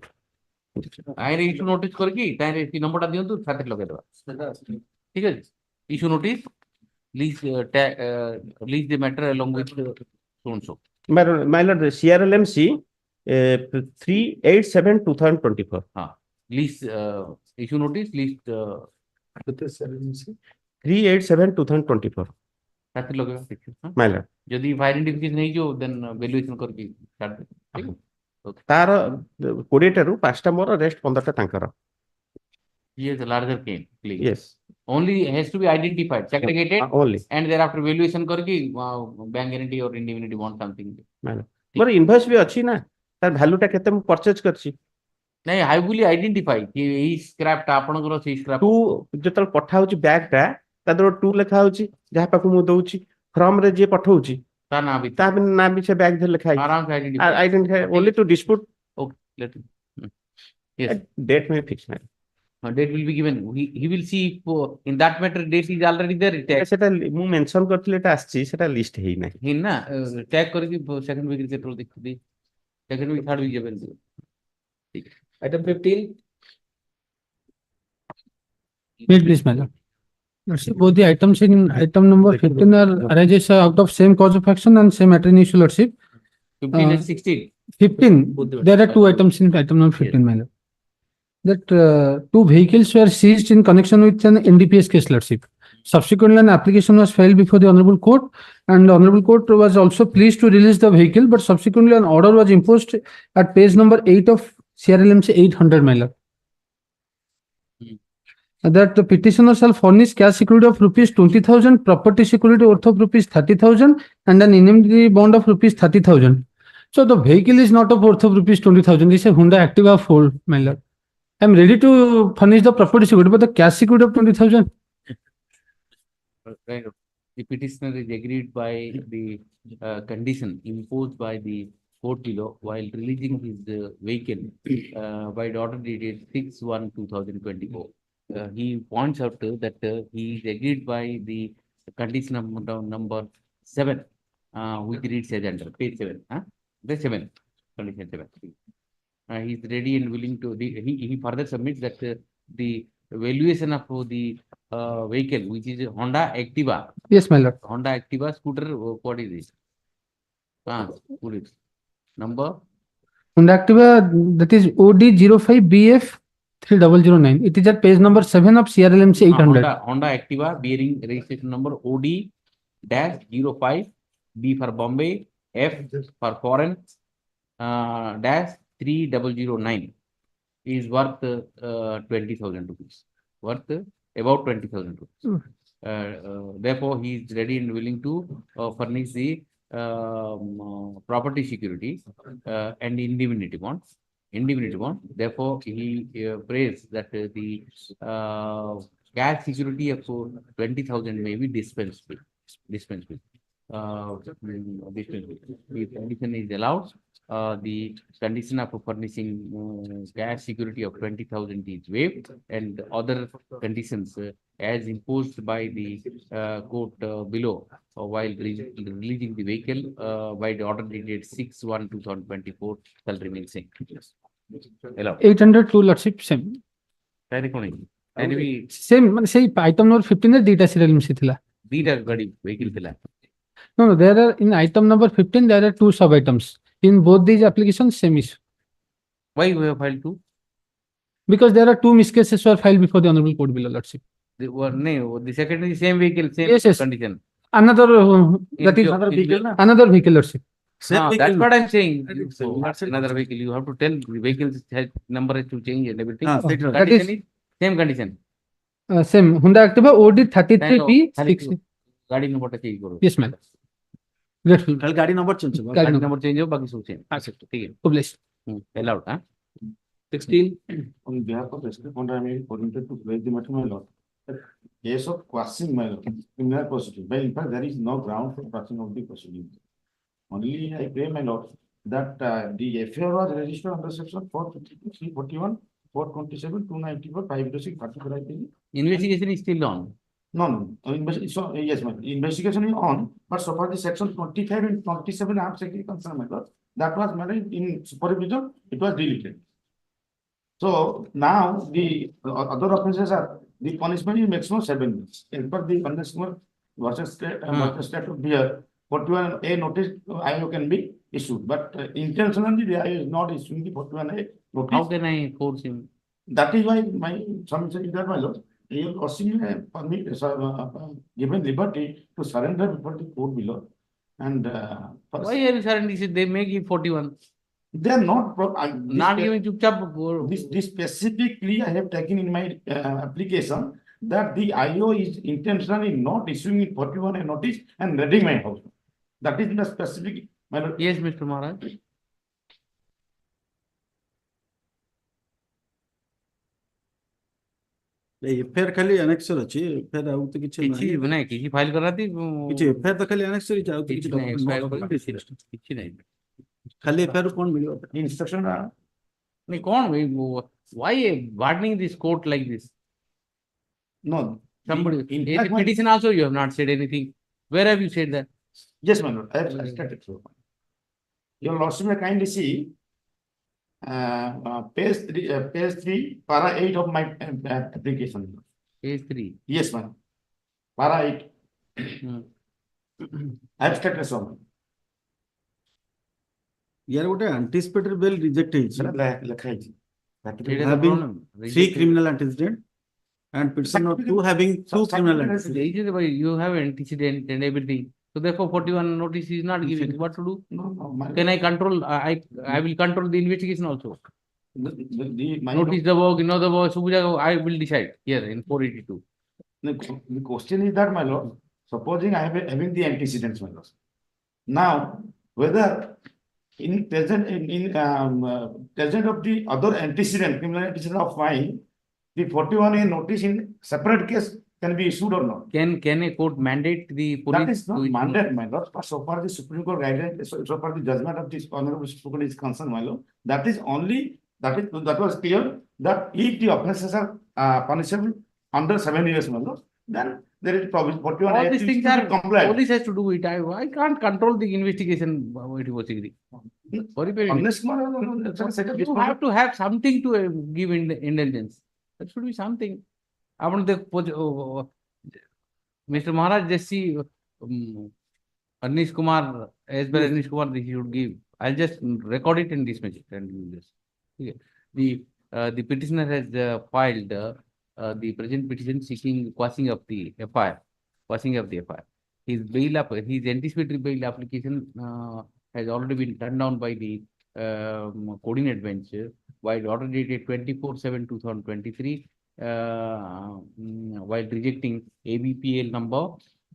आइए issue notice करके ताइरे इसी number टा दियो तो साथे लगे दवा. ठीक है? Issue notice, lease the matter along with so and so. My lord, the CRLMC 387/2024. Lease issue notice, lease 387/2024. साथे लगेगा ठीक है. My lord. यदि फायर इंडिकेशन नहीं जो then valuation करके start ठीक है. तार 20 ଟାରୁ 5ଟା ମୋର rest 15ଟା ତାଙ୍କର. Yes, a larger claim. Yes. Only has to be identified, segregated, only, and thereafter valuation करके bank guarantee or indemnity want something. ମୋର invoice ବି ଅଛି ନା ତାର value ଟା କେତେ ମୁଁ purchase କରିଛି. नहीं I will identify कि ଏଇ scrap ଟା ଆପଣଙ୍କର ସେଇ scrap. ତୁ ଯେତେବେଳେ ପଠା ହଉଛି ବ୍ୟାଗ ଟା ତା ଦେହରେ 2 ଲେଖା ହଉଛି ଯାହା ପାଖକୁ ମୁଁ ଦଉଛି ଫର୍ମ ରେ ଯିଏ ପଠଉଛି ତା ନାଁ ବି ସେ ବ୍ୟାଗ ରେ ଲେଖା ହେଇଛି. आराम से identify only to dispute. Okay, let me. Yes. Date may fix na. Date will be given. He will see in that matter date is already there. ସେଟା ମୁଁ ମେନସନ କରିଥିଲି ଏଟା ଆସିଛି ସେଟା ଲିଷ୍ଟ ହେଇ ନାହିଁ. ହିଁ ନା ଟ୍ୟାଗ କରିକି ସେକେଣ୍ଡ ୱିକ୍ ରେ କେତେବେଳେ ଦେଖୁଛି ସେକେଣ୍ଡ ୱିକ୍ ଥାର୍ଡ ୱିକ୍ ଯେବେ ଠିକ. Item 15. Wait, please, madam. Both the items in item number 15 are arises out of same cause of action and same matter in issue, lordship. 15 and 16. 15. There are two items in item number 15, madam. That two vehicles were seized in connection with an NDPS case, lordship. Subsequently, an application was filed before the Honorable Court, and the Honorable Court was also pleased to release the vehicle, but subsequently an order was imposed at page number 8 of CRLMC 800, madam. That the petitioner shall furnish cash security of rupees 20,000, property security worth of rupees 30,000, and an indemnity bond of rupees 30,000. So the vehicle is not of worth of rupees 20,000. This is a Honda Activa 4, my lord. I am ready to furnish the property security, but the cash security of 20,000. Right. The petitioner is agreed by the condition imposed by the court below while releasing his vehicle by the order dated 6/1/2024. He points out that he is agreed by the condition number 7, which reads as under page 7. The 7, condition 7. He is ready and willing to. He further submits that the valuation of the vehicle, which is Honda Activa. Yes, my lord. Honda Activa scooter. What is this? What is number? Honda Activa, that is OD05BF 3009. It is at page number 7 of CRLMC 800. Honda Activa bearing registration number OD-05B for Bombay, F for foreign, -3009 is worth 20,000 rupees. Worth about 20,000 rupees. Therefore, he is ready and willing to furnish the property security and indemnity bond. Therefore, he prays that the cash security of 20,000 may be dispensed with. If condition is allowed, the condition of furnishing cash security of 20,000 is waived, and other conditions as imposed by the court below while releasing the vehicle by the order dated 6/1/2024 shall remain same. Allowed. 802 lordship same. Same, say item number 15 data serial thila. Dita gadi vehicle thila. No, there are in item number 15 there are 2 sub items. In both these applications, same issue. Why we have filed 2? Because there are 2 miscases were filed before the honorable court below lordship. The second is same vehicle, same Yes. condition. Another that is another vehicle lordship. That's what I'm saying. Another vehicle. You have to tell the vehicle's number has to change and everything. That is Same condition. Same. Honda Activa OD33B6. गाड़ी number टा change करो. Yes, ma'am. Grateful. कल गाड़ी number change होगा. गाड़ी number change हो, बाकी सब चेंज. ठीक है. Published. Allowed, huh? 16. On behalf of District Court, I am permitted to place the matter, my lord. Case of quashing, my lord, criminal proceeding. But in fact, there is no ground for quashing of the proceeding. Only I pray, my lord, that the FIR was registered under section 452, 341, 427, 294, 506, 34, I think. Investigation is still on. No. So, yes, ma'am. Investigation is on, but so far the section 25 and 27 I am secretly concerned, my lord. That was made in supervision, it was deleted. So now the other offences are, the punishment is maximum 7 years. As per the punishment versus state of beer, 41A notice IO can be issued, but intentionally the IO is not issuing the 41A notice. How can I force him? That is why my submission is that, my lord. You are given liberty to surrender before the court below. And why are you surrendering? They may give 41. They are not not giving chupchap. This specifically I have taken in my application that the IO is intentionally not issuing 41 a notice and reading my house. That is the specific. Yes, Mr. Maharaj. FIR खाली annexure अछि FIR आउ तो किछ नहीं किछि file कराती किछ FIR तो खाली एनेक्सर जाउ तो किछ डॉक्यूमेंट किछि नहीं खाली एफआईआर कोन मिलियो इंस्ट्रक्शन नहीं कोन why warning this court like this? No, somebody in the petition also you have not said anything. Where have you said that? Yes, my lord, I have stated so. Your lordship may kindly see page 3, para 8 of my application. Page 3. Yes, ma'am. Para 8. I have stated so. यार गोटे anticipatory bail reject ହେଇଛି ଲେଖା ହେଇଛି having 3 criminal antecedent and petitioner 2 having 2 criminal antecedent. You have antecedent and everything. So therefore 41 notice is not given. What to do? Can I control? I will control the investigation also. Notice the work, the work, I will decide here in 482. The question is that, my lord, supposing I have having the antecedents, my lord. Now, whether in present present of the other antecedent, criminal antecedent of mine, the 41A notice in separate case can be issued or not. Can a court mandate the police? That is not to issue- mandate, my lord, but so far the Supreme Court guidance, so far the judgment of this Honorable Supreme Court is concerned, my lord, that is only, that was clear, that if the offences are punishable under 7 years, my lord, then there is provision, 41 All Act these is things to be are, complied. police has to do it. I can't control the investigation. Unless, my lord, You have to have something to give indulgence. There should be something. I want the Mr. Maharaj just see Anish Kumar, as well as Anish Kumar, he should give. I'll just record it and dismiss it and you just. Okay. The petitioner has filed the present petition seeking quashing of the FIR. Quashing of the FIR. His anticipatory bail application has already been turned down by the coordinate bench, while order dated 24/7/2023, while rejecting ABPL number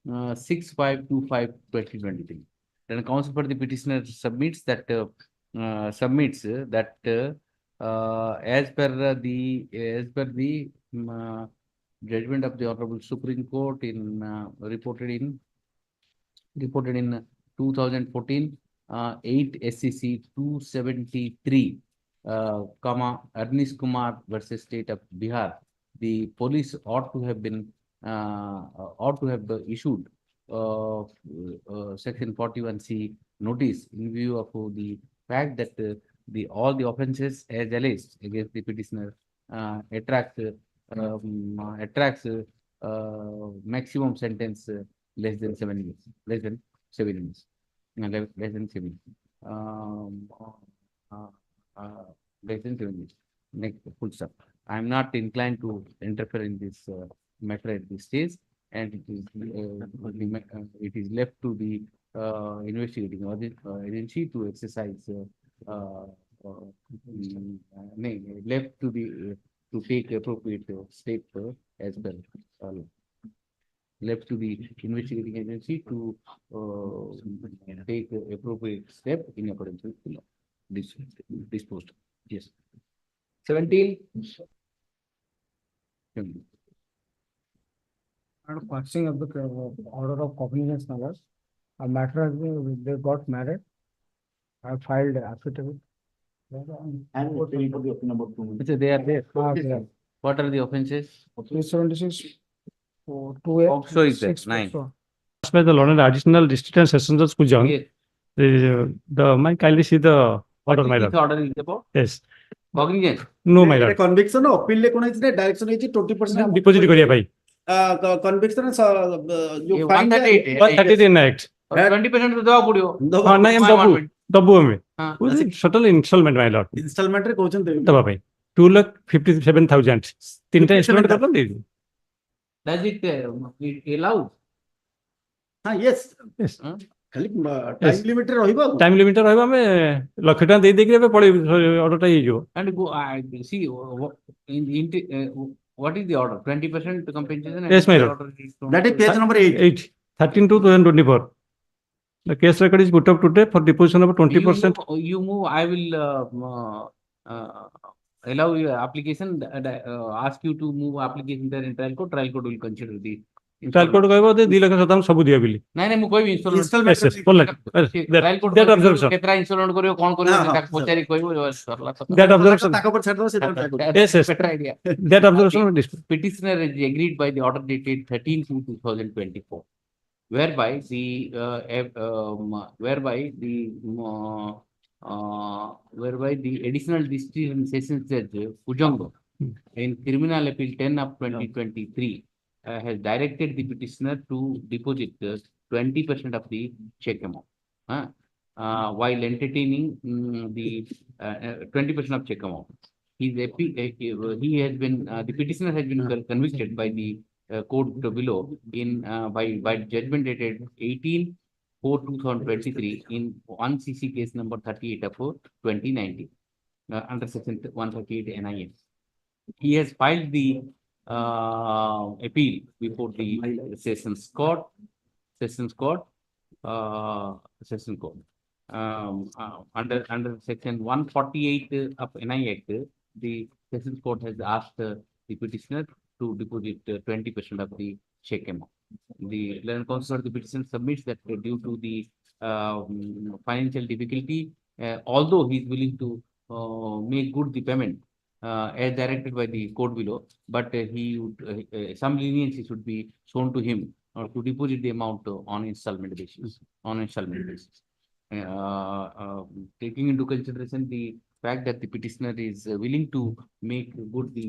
6525/2023. Then counsel for the petitioner submits that as per the judgment of the Honorable Supreme Court reported in 2014 8 SCC 273 Anish Kumar versus State of Bihar. The police ought to have issued section 41C notice in view of the fact that all the offences as alleged against the petitioner attracts maximum sentence less than 7 years, less than 7 years. Less than 7 years. Less than 7 years. Next, full stop. I am not inclined to interfere in this matter at this stage, and it is left to the investigating agency to exercise. Left to take appropriate step as well. Left to the investigating agency to take appropriate step in accordance with the law. Disposed. Yes. 17. Passing of the order of cognizance matters. A matter has been, they got married. I filed affidavit. And what will be the opinion about They are there. There. What are the offences? 376. Also is there. 9. As per the Lord, additional district and session judge Kujan, my kindly see the order, my lord. This order is about? Yes. Cognizance? No, my lord. Conviction appeal le kona isne direction hoichi 20% Deposit kariya bhai. Conviction you find 138 in act. 20% to deba padibo. Nahi am dabu ame. Total installment, my lord. Installment re kochen debi. Daba bhai. 2,57,000. Tinta installment karna debi. Does it allow? Yes. Yes. खाली time limit रे रहिबो time limit रहबा में लाख टका दे दे के पड़े order टा ही जो And go see what is the order? 20% compensation. Yes, my lord. That is page number 8. 13/2024. The case record is put up today for deposition of 20%. You move. I will allow your application. Ask you to move application there in trial court. Trial court will consider the. Trial court कहबो दे 2 लाख शतांश सब दिया बिली. नहीं मु कोई installment. Yes, yes. 4 lakh. Trial court That observation. केतरा installment करियो कोन करियो ताक पचारी कहबो सरला. That observation. ताका पर छाड़ दो से Yes, yes. Better idea. That observation will discuss. Petitioner is agreed by the order dated 13/2/2024, whereby the additional district and sessions judge Ujongo in criminal appeal 10 of 2023 has directed the petitioner to deposit 20% of the check amount while entertaining the 20% of check amount. The petitioner has been convicted by the court below by judgment dated 18/4/2023 in 1 CC case number 38 of 2019 under section 138 NIS. He has filed the appeal before the sessions court. Under section 148 of NI Act, the Sessions Court has asked the petitioner to deposit 20% of the check amount. The learned counsel of the petition submits that due to the financial difficulty, although he is willing to make good the payment as directed by the court below, but he would some leniency should be shown to him to deposit the amount on installment basis. Taking into consideration the fact that the petitioner is willing to make good the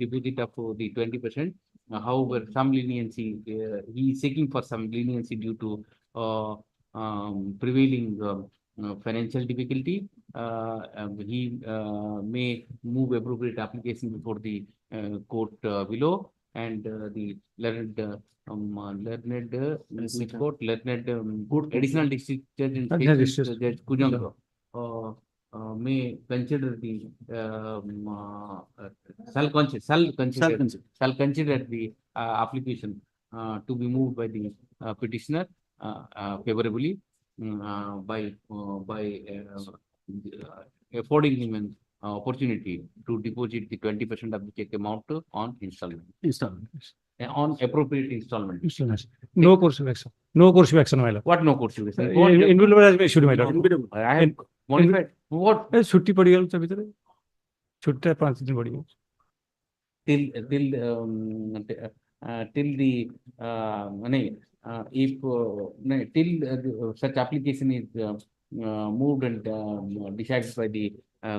deposit of the 20%. However, some leniency he is seeking for some leniency due to prevailing financial difficulty. He may move appropriate application before the court below, and the learned additional district judge and Judge Kujanko may consider the shall consider the application to be moved by the petitioner favorably by affording him an opportunity to deposit the 20% of the check amount on installment. On appropriate installment. No course of action. No course of action, my lord. What no course of action? Individual has been issued, my lord. I have modified. What? Chutti padi galu tabhi Chutta 5 din padi till the if till such application is moved and decided by the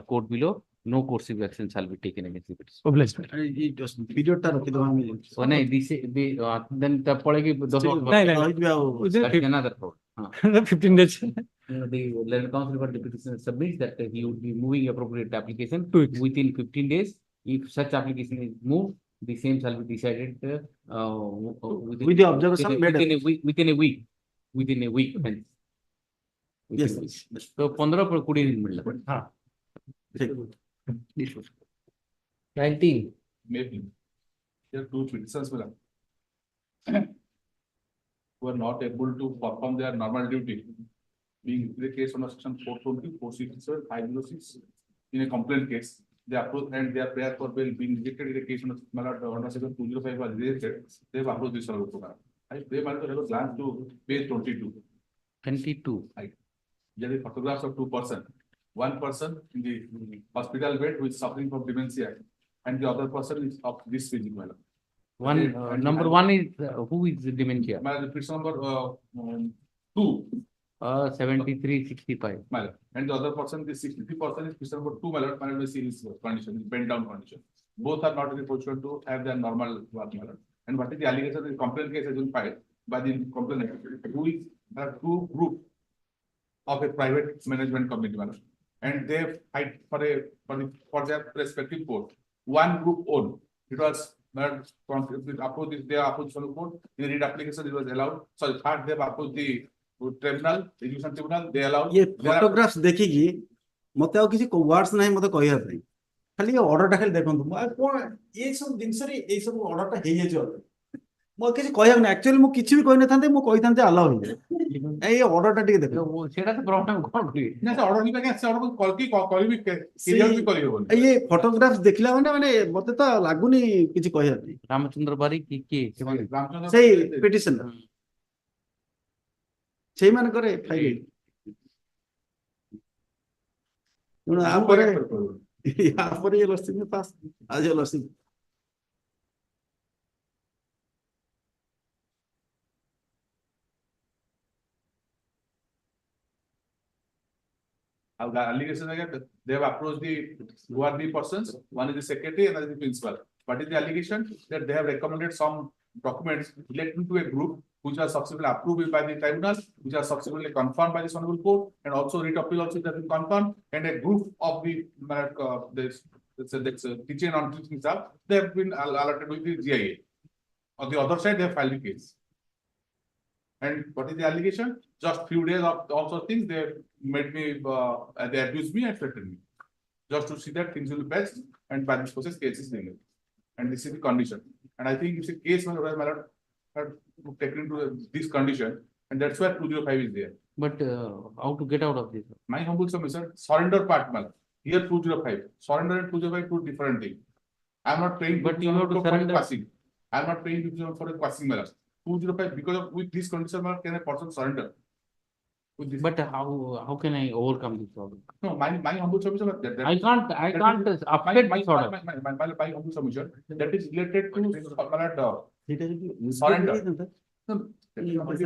court below, no coercive action shall be taken against the petitioner. Obliged. Then the another problem. 15 days. The learned counsel for the petitioner submits that he would be moving appropriate application within 15 days. If such application is moved, the same shall be decided with the observation within a week. Hence. Yes. So 15-20 दिन मिल 19. Maybe. There are two petitions who are not able to perform their normal duty, being the case under section 420, 467, 506, in a complaint case. They approach and their prayer for bail being rejected in the case under section 205 was rejected. They have approached this program. I pray man to have a glance to page 22. 22. There are photographs of two persons. One person in the hospital bed who is suffering from dementia, and the other person is of this physical. Number one is who is dementia? The person number 2. 7365. And the other person, the 63 person is person number 2. My see his condition, bent down condition. Both are not in a position to have their normal work. And what is the allegation? The complaint case has been filed by the complainant, who is a two group of a private management committee, and they fight for their respective court. One group owned. It was approached they approached the court. In the read application, it was allowed. Sorry, third they approached the tribunal, education tribunal. They allowed. ये photographs देखिए मते और किसी words नहीं मते कोई है नहीं खाली order टा खाली देखो तुम कौन ये सब दिन से ये सब order टा है ये जो मो किसी कोई है नहीं actually मो किसी भी कोई नहीं था मो कोई था allow नहीं ये order टा ठीक देखो सेटा तो problem कौन कोई ना order नहीं लगे ऐसे order कॉल भी clear भी करिए बोल ये photographs देखला माने मते तो लागू नहीं किसी कोई है नहीं रामचंद्र बारी की सही petition सही मान करे फाइल आप पर ये लस्सी में पास आज ये लस्सी allegation again, they have approached who are the persons. One is the secretary, another is the principal. What is the allegation? That they have recommended some documents relating to a group which are subsequently approved by the tribunal, which are subsequently confirmed by the Honorable Court, and also writ appeal also has been confirmed, and a group of the teaching and teaching staff, they have been allotted with the GIA. On the other side, they have filed the case. And what is the allegation? Just few days of all sorts of things, they made me, they abused me and threatened me. Just to see that things will be best, and by this process, case is legal. And this is the condition. And I think it's a case where my lord had taken into this condition, and that's where 205 is there. But how to get out of this? My humble submission, surrender part, my lord. Here 205, surrender and 205 two different thing. I am not paying But you 205 have to for a surrender. passing. I am not paying 205 for a passing matter. 205 because of with this condition can a person surrender? With this. But how can I overcome this problem? No, my humble submission. I can't upset this order. My humble submission that is related to surrender. No, because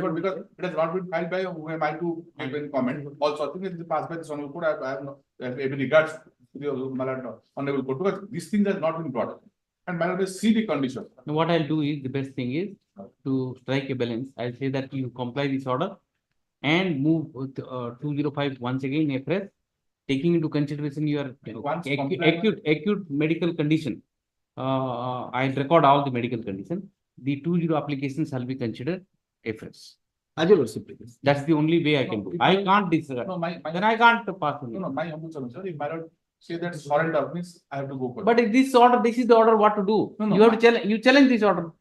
it has not been filed by who am I to give any comment. Also, I think it is passed by the Honorable Court. I have no every regards to the Honorable Court because these things have not been brought up. And Malad see the condition. What I'll do is the best thing is to strike a balance. I'll say that you comply this order and move 205 once again afresh, taking into consideration your acute medical condition. I'll record all the medical condition. The 20 applications shall be considered afresh. That's the only way I can do. I can't disregard. No, then I can't pass on it. No, my humble submission. If Malad say that surrender means I have to go for it. But if this order, this is the order what to do. No, You have to challenge. You challenge this order.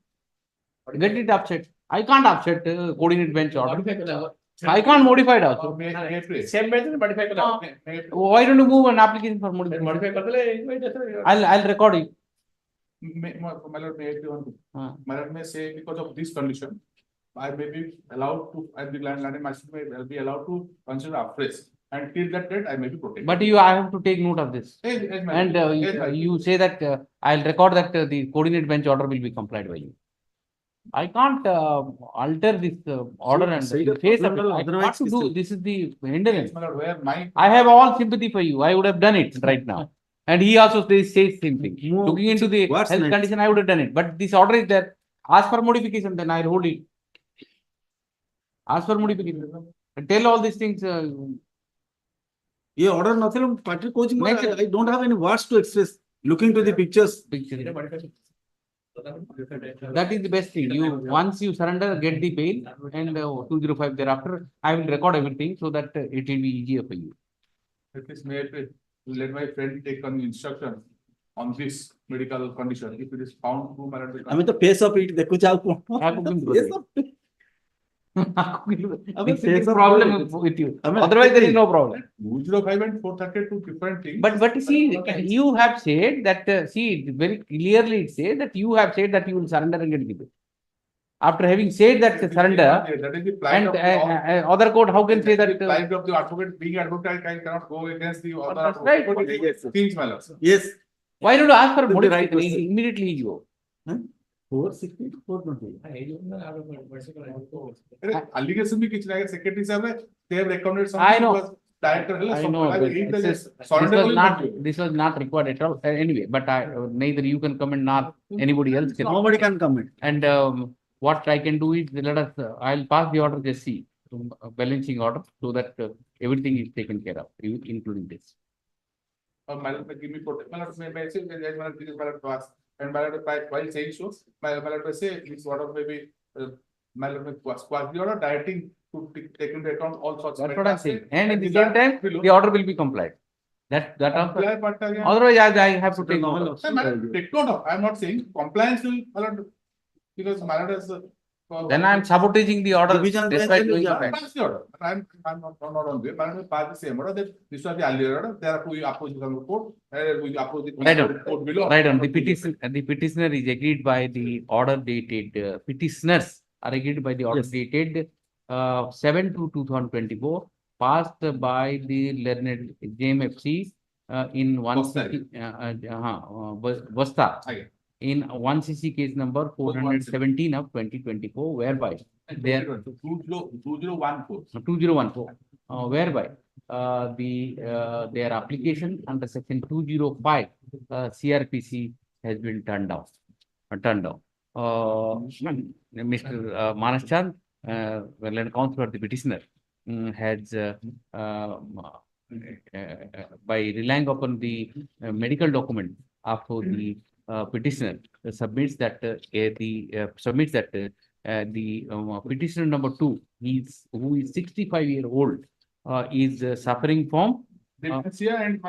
Get it upset. I can't upset coordinate bench order. I can't modify it also. Same bench modify Why don't you move an application for modification? I'll record it. Malad may say because of this condition, I may be allowed to, and the land master may be allowed to consider afresh. And till that date, I may be protected. But I have to take note of this. And you say that I'll record that the coordinate bench order will be complied by you. I can't alter this order and face of it. I have to do. This is the hindrance. I have all sympathy for you. I would have done it right now. And he also says same thing. Looking into the health condition, I would have done it. But this order is there. Ask for modification, then I'll hold it. Ask for modification. Tell all these things. Yeah, order nothing. Party coaching. I don't have any words to express. Looking to the pictures. That is the best thing. Once you surrender, get the bail, and 205 thereafter, I will record everything so that it will be easier for you. At least may I let my friend take on instruction on this medical condition. If it is found true, I mean the pace of it. देखो जाओ This is the problem with you. Otherwise, there is no problem. 205 and 432 different things. But see, you have said that, see, very clearly it says that you have said that you will surrender and get the bill. After having said that surrender, and other court, how can say that? Plight of the advocate, being advocate, I cannot go against the other right. things, my lord. Yes. Why don't you ask for modification? Immediately you go. 460 to 420. Allegation bhi kichna hai secretary sahab they have recommended something. I know. I know. This was not required at all. Anyway, but neither you can comment nor anybody else can. Nobody can comment. And what I can do is let us. I'll pass the order just see balancing order so that everything is taken care of, including this. Madam, give me protect. And while saying so, my say this order may be squash the order directing to take into account all sorts. That's what I'm saying. And at the same time, the order will be complied. That also. Otherwise, I have to take note. Take note of. I'm not saying compliance will because Malad has. Then I'm sabotaging the order. Despite doing the order. I'm not on way. Malad will pass the same order that this was the earlier order. There are two opposite court. We oppose the court below. Right on. The petitioner is agreed by the order dated. Petitioners are agreed by the order dated 7/2/2024, passed by the learned JMFC in 1 Vasta. In 1 CC case number 417 of 2024, whereby there 2014, whereby their application under section 205 CRPC has been turned down. Mr. Manas Chand, learned counsel of the petitioner, has by relying upon the medical document of the petitioner submits that the petitioner number 2 who is 65-year old is suffering from dementia and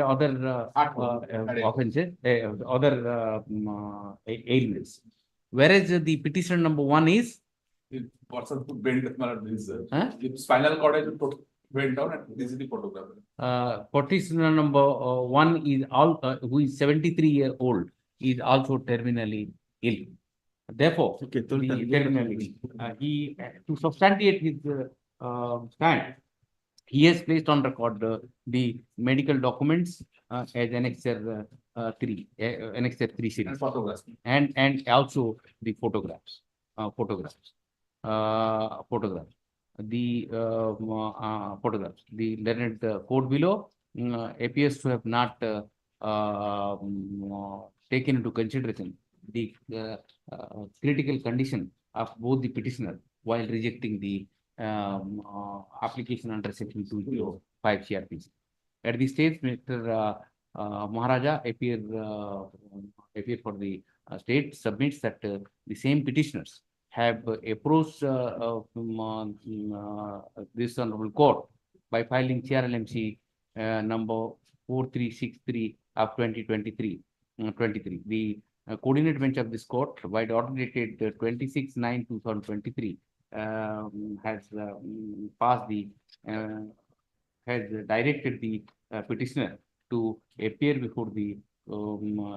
other offenses, other ailments, whereas the petitioner number 1 is spinal cord went down and this is the photograph. Petitioner number one is who is 73-year-old is also terminally ill. Therefore, terminally ill. He to substantiate his stand, he has placed on record the medical documents as Annexure 3, Annexure 3 series. And photographs. And also the photographs. The photographs. The learned code below appears to have not taken into consideration the critical condition of both the petitioner while rejecting the application under section 205 CRPC. At this stage, Mr. Maharaja appear for the state submits that the same petitioners have approached this honorable court by filing CRLMC number 4363 of 2023. The coordinate bench of this court, by the order dated 26/9/2023, has passed the has directed the petitioner to appear before the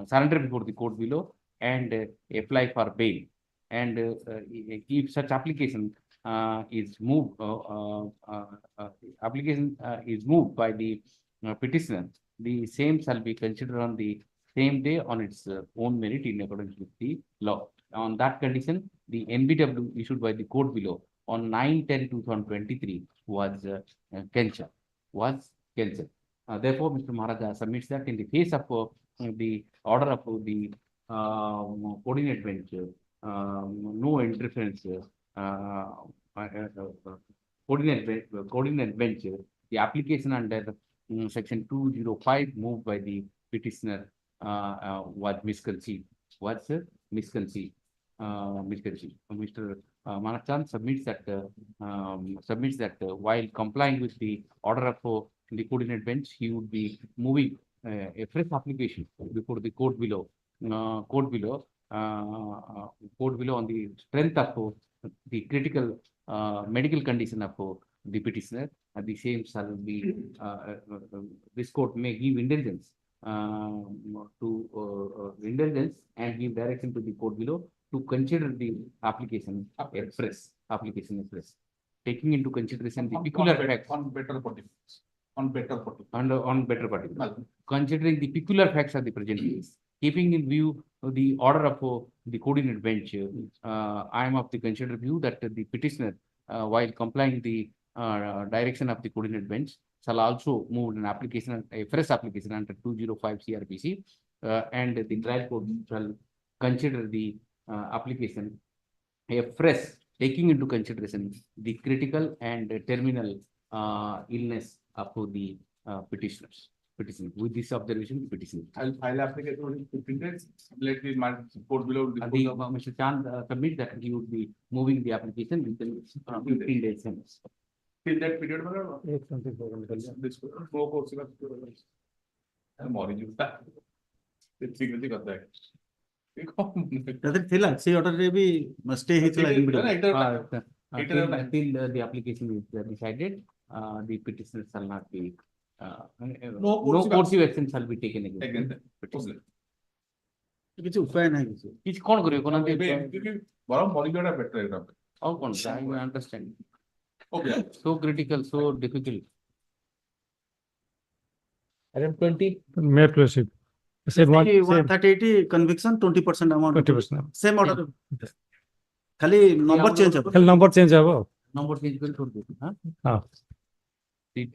surrender before the court below and apply for bail. And if such application is moved, is moved by the petitioner, the same shall be considered on the same day on its own merit in accordance with the law. On that condition, the NBW issued by the court below on 9/10/2023 was cancelled. Therefore, Mr. Maharaja submits that in the face of the order of the coordinate bench, no interference, coordinate bench, the application under section 205 moved by the petitioner was misconceived. Misconceived. Mr. Manachan submits that while complying with the order of the coordinate bench, he would be moving a fresh application before the court below. On the strength of the critical medical condition of the petitioner. The same shall be this court may give indulgence and give direction to the court below to consider the application express, taking into consideration the peculiar facts on better particulars. On better particulars. Considering the peculiar facts of the present case, keeping in view the order of the coordinate bench, I am of the considered view that the petitioner, while complying the direction of the coordinate bench, shall also move an application, a fresh application under 205 CRPC, and the trial court shall consider the application a fresh, taking into consideration the critical and terminal illness of the petitioners. With this observation, petitioner. I'll file application within 15 days. Let the court below. Mr. Chand submit that he would be moving the application within 15 days. Till that period, this no course signature करता है. ଥିଲା ସେଇ ଅର୍ଡରରେ ବି stay ହେଇଥିଲା Until the application is decided, the petitioner shall not be no coursive action shall be taken against the petitioner. କିଛି ଉପାୟ ନାହିଁ କିଛି କଣ କରିବେ କୋନ ବରଂ ମରିଗଟା ବେଟର ଏଟା ଆଉ କଣ I understand. Okay, so critical, so difficult. Item 20. May I proceed? Said one, 138 conviction 20% amount 20%. same order खाली number change ହେବ ଖାଲି number change ହେବ Number change କରି छोड़ देते हां हां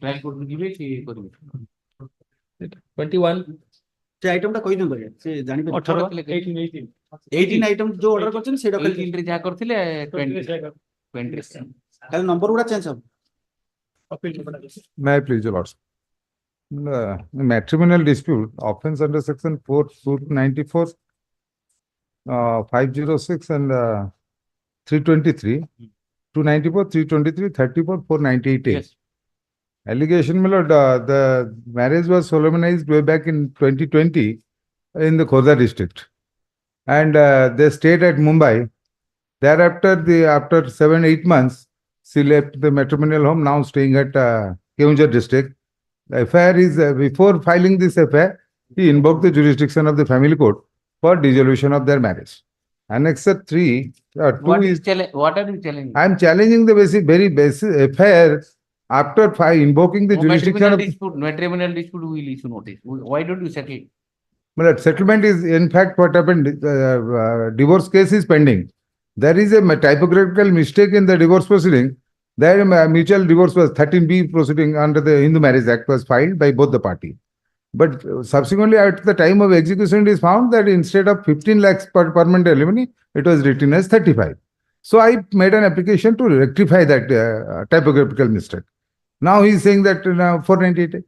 ट्रायल कोड में ଯିବେ କି କରିବେ 21. ସେ item ଟା କହି ଦିଅନ୍ତୁ ଆଜ୍ଞା ସେ ଜାଣି ପାରିବେ 18 item ଯୋଉ order କରିଛନ୍ତି ସେଇଟା ଖାଲି ଏଣ୍ଟ୍ରି ଯାହା କରିଥିଲେ 20 ଖାଲି number ଗୁଡା change ହେବ May I please, your lordship? The matrimonial dispute offense under section 494, 506 and 323, 294, 323, 34, 498. Yes. Allegation, my lord, the marriage was solemnized way back in 2020 in the Khordha district, and they stayed at Mumbai. Thereafter, after 7-8 months, she left the matrimonial home. Now staying at Keonjhar district. The FIR is, before filing this FIR, he invoked the jurisdiction of the family court for dissolution of their marriage. Annexure 3, 2 What is, what are you challenging? I am challenging the very basic FIR after invoking the jurisdiction of. Matrimonial dispute, we will issue notice. Why don't you settle? Well, settlement is, in fact, what happened, divorce case is pending. There is a typographical mistake in the divorce proceeding. There mutual divorce was 13B proceeding under the Hindu Marriage Act was filed by both the parties. But subsequently, at the time of execution, it is found that instead of 15 lakhs per permanent alimony, it was written as 35. So I made an application to rectify that typographical mistake. Now he is saying that 498.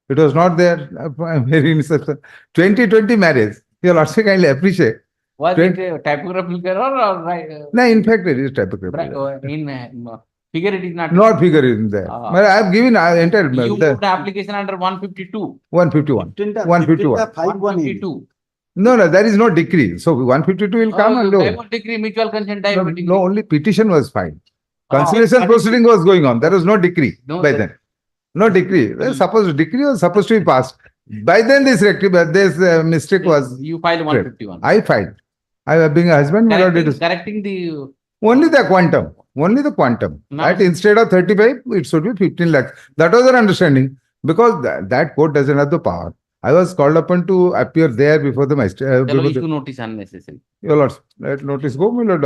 It was not there. I'm very interested. 2020 marriage. You'll also kindly appreciate. Was it a typographical error or right? No, in fact, it is typographical. In figure, it is not. Not figure in there. But I have given entire. You put the application under 152. 151. 151. 152. No, there is no decree. So 152 will come and there was decree, mutual consent type. No, only petition was filed. Conciliation proceeding was going on. There was no decree by then. No decree. Suppose decree was supposed to be passed. By then this mistake was. You filed 151. I filed. I being a husband, correcting the. Only the quantum. Only the quantum. No. That instead of 35, it should be 15 lakhs. That was our understanding. Because that court doesn't have the power. I was called upon to appear there before the magistrate. Issue notice unnecessary. Your lords, let notice go, my lord.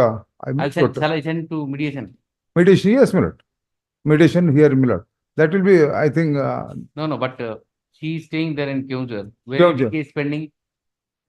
Shall I send to mediation? Mediation, yes, my lord. Mediation here, my lord. That will be, I think. No, but she is staying there in Keonjhar. Where is the case pending?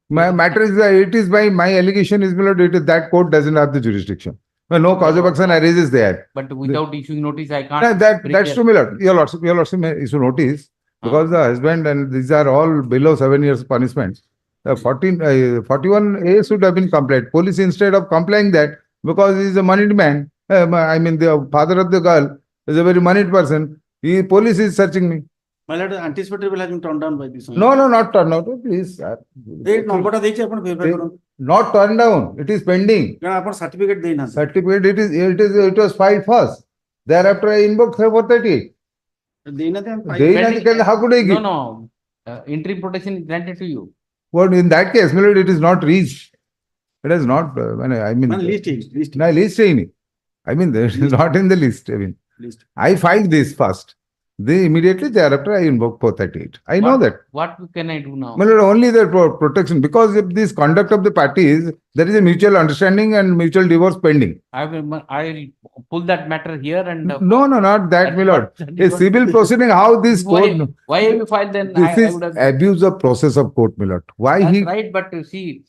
My matter is that it is by my allegation is, my lord, it is that court doesn't have the jurisdiction. Well, no cause of action arises there. But without issuing notice, I can't. That's true, my lord. Your lordship may issue notice because the husband and these are all below 7 years punishment. 41A should have been complied. Police, instead of complying that, because he is a moneyed man, I mean the father of the girl is a very moneyed person, police is searching me. My lord, anticipated will have been turned down by this. No, not turned down. Please. Not turned down. It is pending. Certificate. It was filed first. Thereafter, I invoked 438. How could I give? No. Interim protection is granted to you. Well, in that case, my lord, it is not reached. It is not. I mean, list. I mean, it is not in the list. I mean, I filed this first. Immediately thereafter, I invoke 438. I know that. What can I do now? Well, only the protection. Because if this conduct of the parties, there is a mutual understanding and mutual divorce pending. I will pull that matter here and. No, not that, my lord. A civil proceeding, how this court. Why have you filed then? This is abuse of process of court, my lord. Why That's he. right, but see.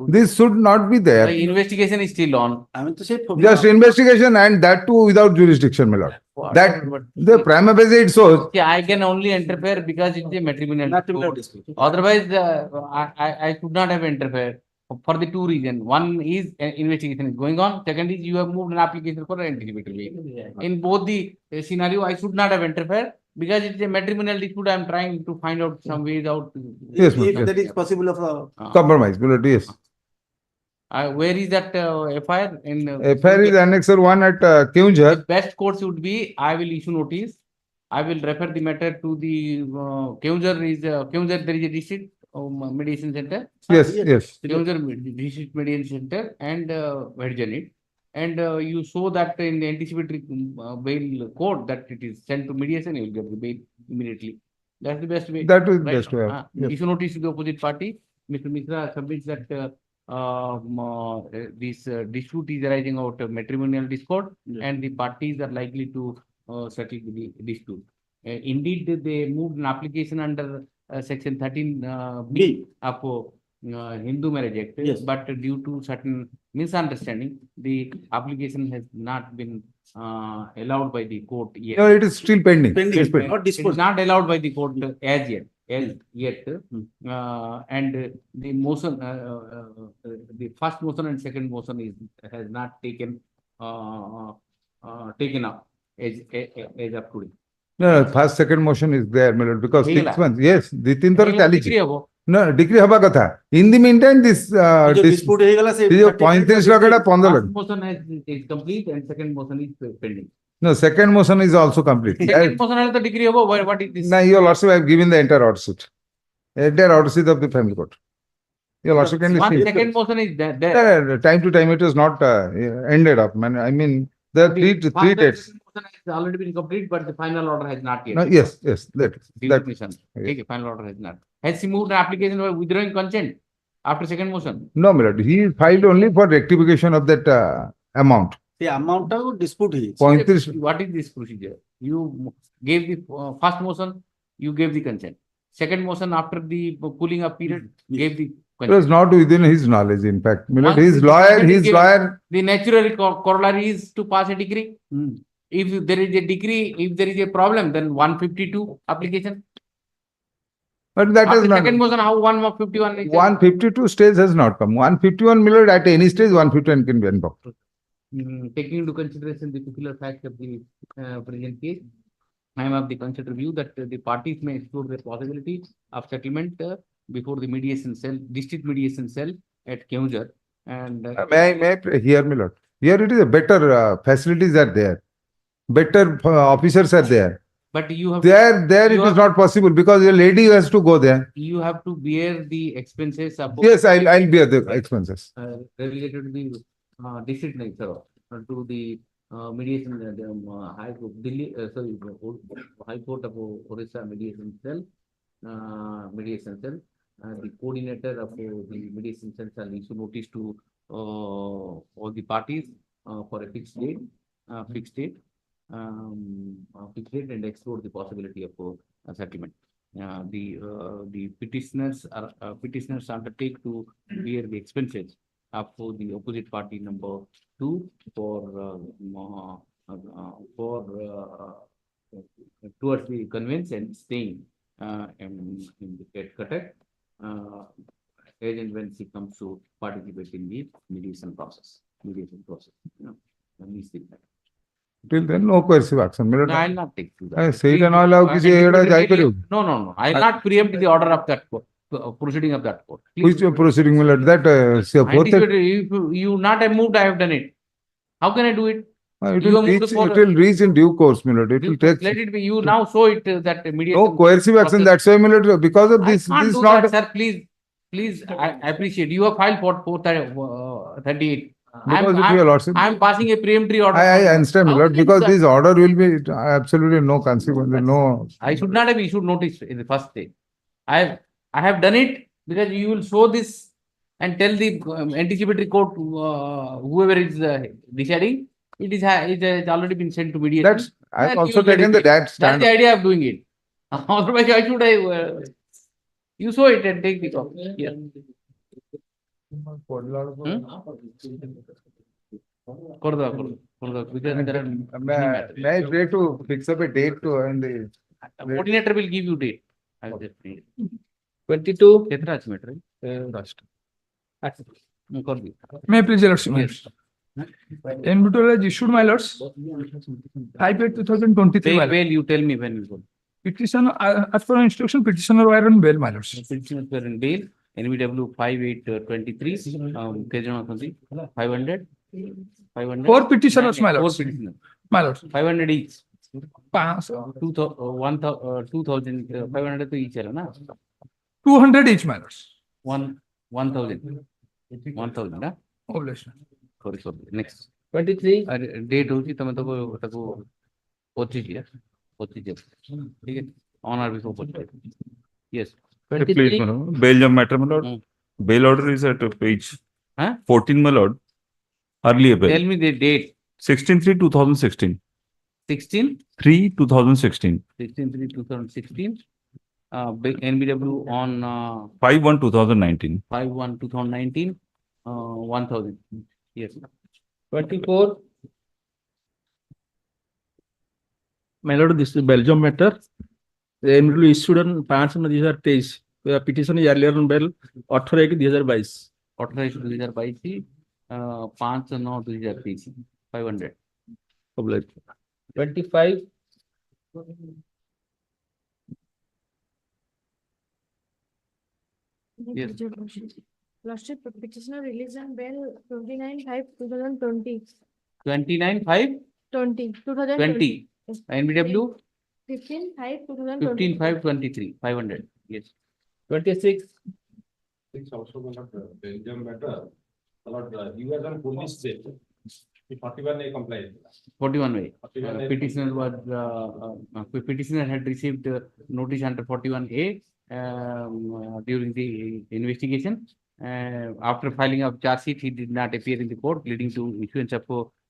This should not be there. The investigation is still on. I mean to say. Just investigation and that too without jurisdiction, my lord. The prima facie it shows. Yeah, I can only interfere because it's a matrimonial dispute. Otherwise, I should not have interfered for the two reasons. One is investigation is going on. Second is you have moved an application for anticipatory bail. In both the scenario, I should not have interfered because it's a matrimonial dispute. I am trying to find out some ways out. Yes, if that is possible of compromise, my lord, yes. Where is that FIR? FIR is Annexure 1 at Keonjhar. The best course would be I will issue notice. I will refer the matter to the Keonjhar. There is a district mediation center. Yes. Keonjhar district mediation center and adjourn it. And you show that in the anticipatory bail court that it is sent to mediation, you will get the bail immediately. That's the best way. That is the best way. Issue notice to the opposite party. Mr. Mishra submits that this dispute is arising out of matrimonial discord and the parties are likely to settle the dispute. Indeed, they moved an application under section 13B of Hindu Marriage Act, but due to certain misunderstanding, the application has not been allowed by the court yet. No, it is still pending. It is not allowed by the court as yet. And the motion, the first motion and second motion has not taken taken up as of today. No, first second motion is there, my lord, because 6 months. Yes, the तीन तरह चालीस. No, decree हवा कथा. In the meantime, this dispute है गला से 35 लाख का 15 lakh. Motion is complete and second motion is pending. No, second motion is also complete. Second motion has the degree above. What is this? Now, your lordship, I have given the entire order sheet. Entire order sheet of the family court. Your lordship can One see. second motion is there. Yeah, time to time it is not ended up. I mean, there are three dates. Motion has already been complete, but the final order has not yet. No, yes, that. Designation. Okay, final order has not. Has he moved an application for withdrawing consent after second motion? No, my lord. He filed only for rectification of that amount. The amount of dispute. What is this procedure? You gave the first motion, you gave the consent. Second motion after the cooling up period, gave the It was not within his knowledge, in fact. My lord, Once his the lawyer, consent is his given, lawyer. The natural corollary is to pass a decree. If there is a decree, if there is a problem, then 152 application. But that After is not. second motion, how 151 is there? 152 stage has not come. 151, my lord, at any stage, 151 can be invoked. Taking into consideration the particular facts of the present case, I am of the considered view that the parties may explore the possibility of settlement before the mediation cell, district mediation cell at Keonjhar. And May I hear, my lord? Here it is a better facilities are there. Better officers are there. but you have There it is not possible because a lady has to go there. you have to bear the expenses of Yes, I'll bear the expenses. related to the district nature to the mediation High Court Delhi High Court of Orissa mediation cell the coordinator of the mediation cell shall issue notice to all the parties for a fixed date and explore the possibility of a settlement. The petitioners undertake to bear the expenses of the opposite party number 2 towards the conveyance and staying in the Cuttack as and when she comes to participate in the mediation process. You know, and these things. Till then, no coercive action. No, I will not take to that. I say it and all out. No. I will not preempt the order of that court, proceeding of that court. Which proceeding will that If you not have moved, I have done it. How can I do it? it will reach in due course, my lord. It will take. Let it be. You now show it that mediation. No coercive action. That's why, my lord, because of this, I can't this do is not. that, sir. Please, I appreciate. You have filed for 438. Because of your lordship. I am passing a preemptory order. I understand, my How lord, can you do because that? this order will be absolutely no consequence, no. I should not have issued notice in the first day. I have done it because you will show this and tell the anticipatory court, whoever is deciding, it has already been sent to mediation. I've also taken that That's stand. the idea of doing it. Otherwise, why should I? You show it and take the copy. Yeah. May I try to fix up a date to and the Coordinator will give you date. 22. May I please, your lordship? Yes. NBTL has issued, my lords, 5/8/2023. my lord. Bail, you tell me when you go. Petition, as per instruction, petitioner were on bail, my lords. Petitioners were in bail. NBW 5823. Kejanathansi 500. 500. 4 petitioners, my 4 lords. petitioners. My lords. 500 each. 200 500 to each, na? 200 each, my lords. 1,000. 1,000, na? Obligation. Sorry. Next. 23. Date होगी तो मैं तो को 25 ठीक है on or before 25. Yes. Please, my lord. Bail of matter, my lord. Bail order is at page 14, my lord. Earlier bail. Tell me the date. 16/3/2016. 16/3/2016. 16/3/2016. NBW on 5/1/2019. 5/1/2019. 1,000. Yes. 24. My lord, this is Belgium matter. The NBW issued on 5/9/2023. The petition is earlier on bail 18/1/2022. 18/1/2022. 5/9/2023. 500. 25. Yes. Lordship, petitioner released on bail 29/5/2020. 29/5? 20. NBW 15/5/2023. 15/5/23, 500. Yes. 26. It's also one of the Belgium matter. You are on police state. The 41A compliant. 41A. 41A Petitioner had received notice under 41A during the investigation. After filing of charge sheet, he did not appear in the court, leading to issuance of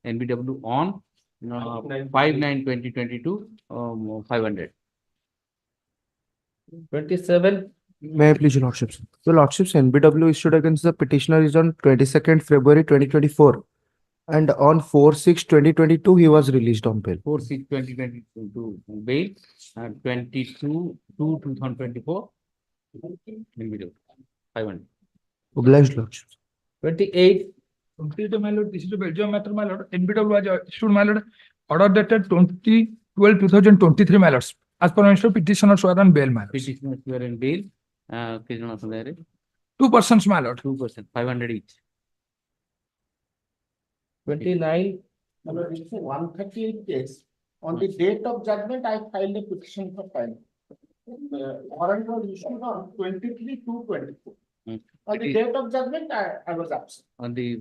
NBW on 5/9/2022, 500. 27. May I please, Your Lordships? Your Lordships, NBW issued against the petitioner is on 22nd February 2024. And on 4/6/2022, he was released on bail. 4/6/2022 bail, 22/2/2024, NBW, 500. Obliged, Lordships. 28. My lord, this is a Belgium matter, my lord. NBW was issued, my lord, order dated 20/12/2023, my lords. As per instruction, petitioners were on bail, my lords. Petitioners were in bail. 2 persons, my lord. 2%, 500 each. 29. My lord, it's a 138 case. On the date of judgment, I filed a petition for filing. Warrant was issued on 23/2/24. On the date of judgment, I was absent. On the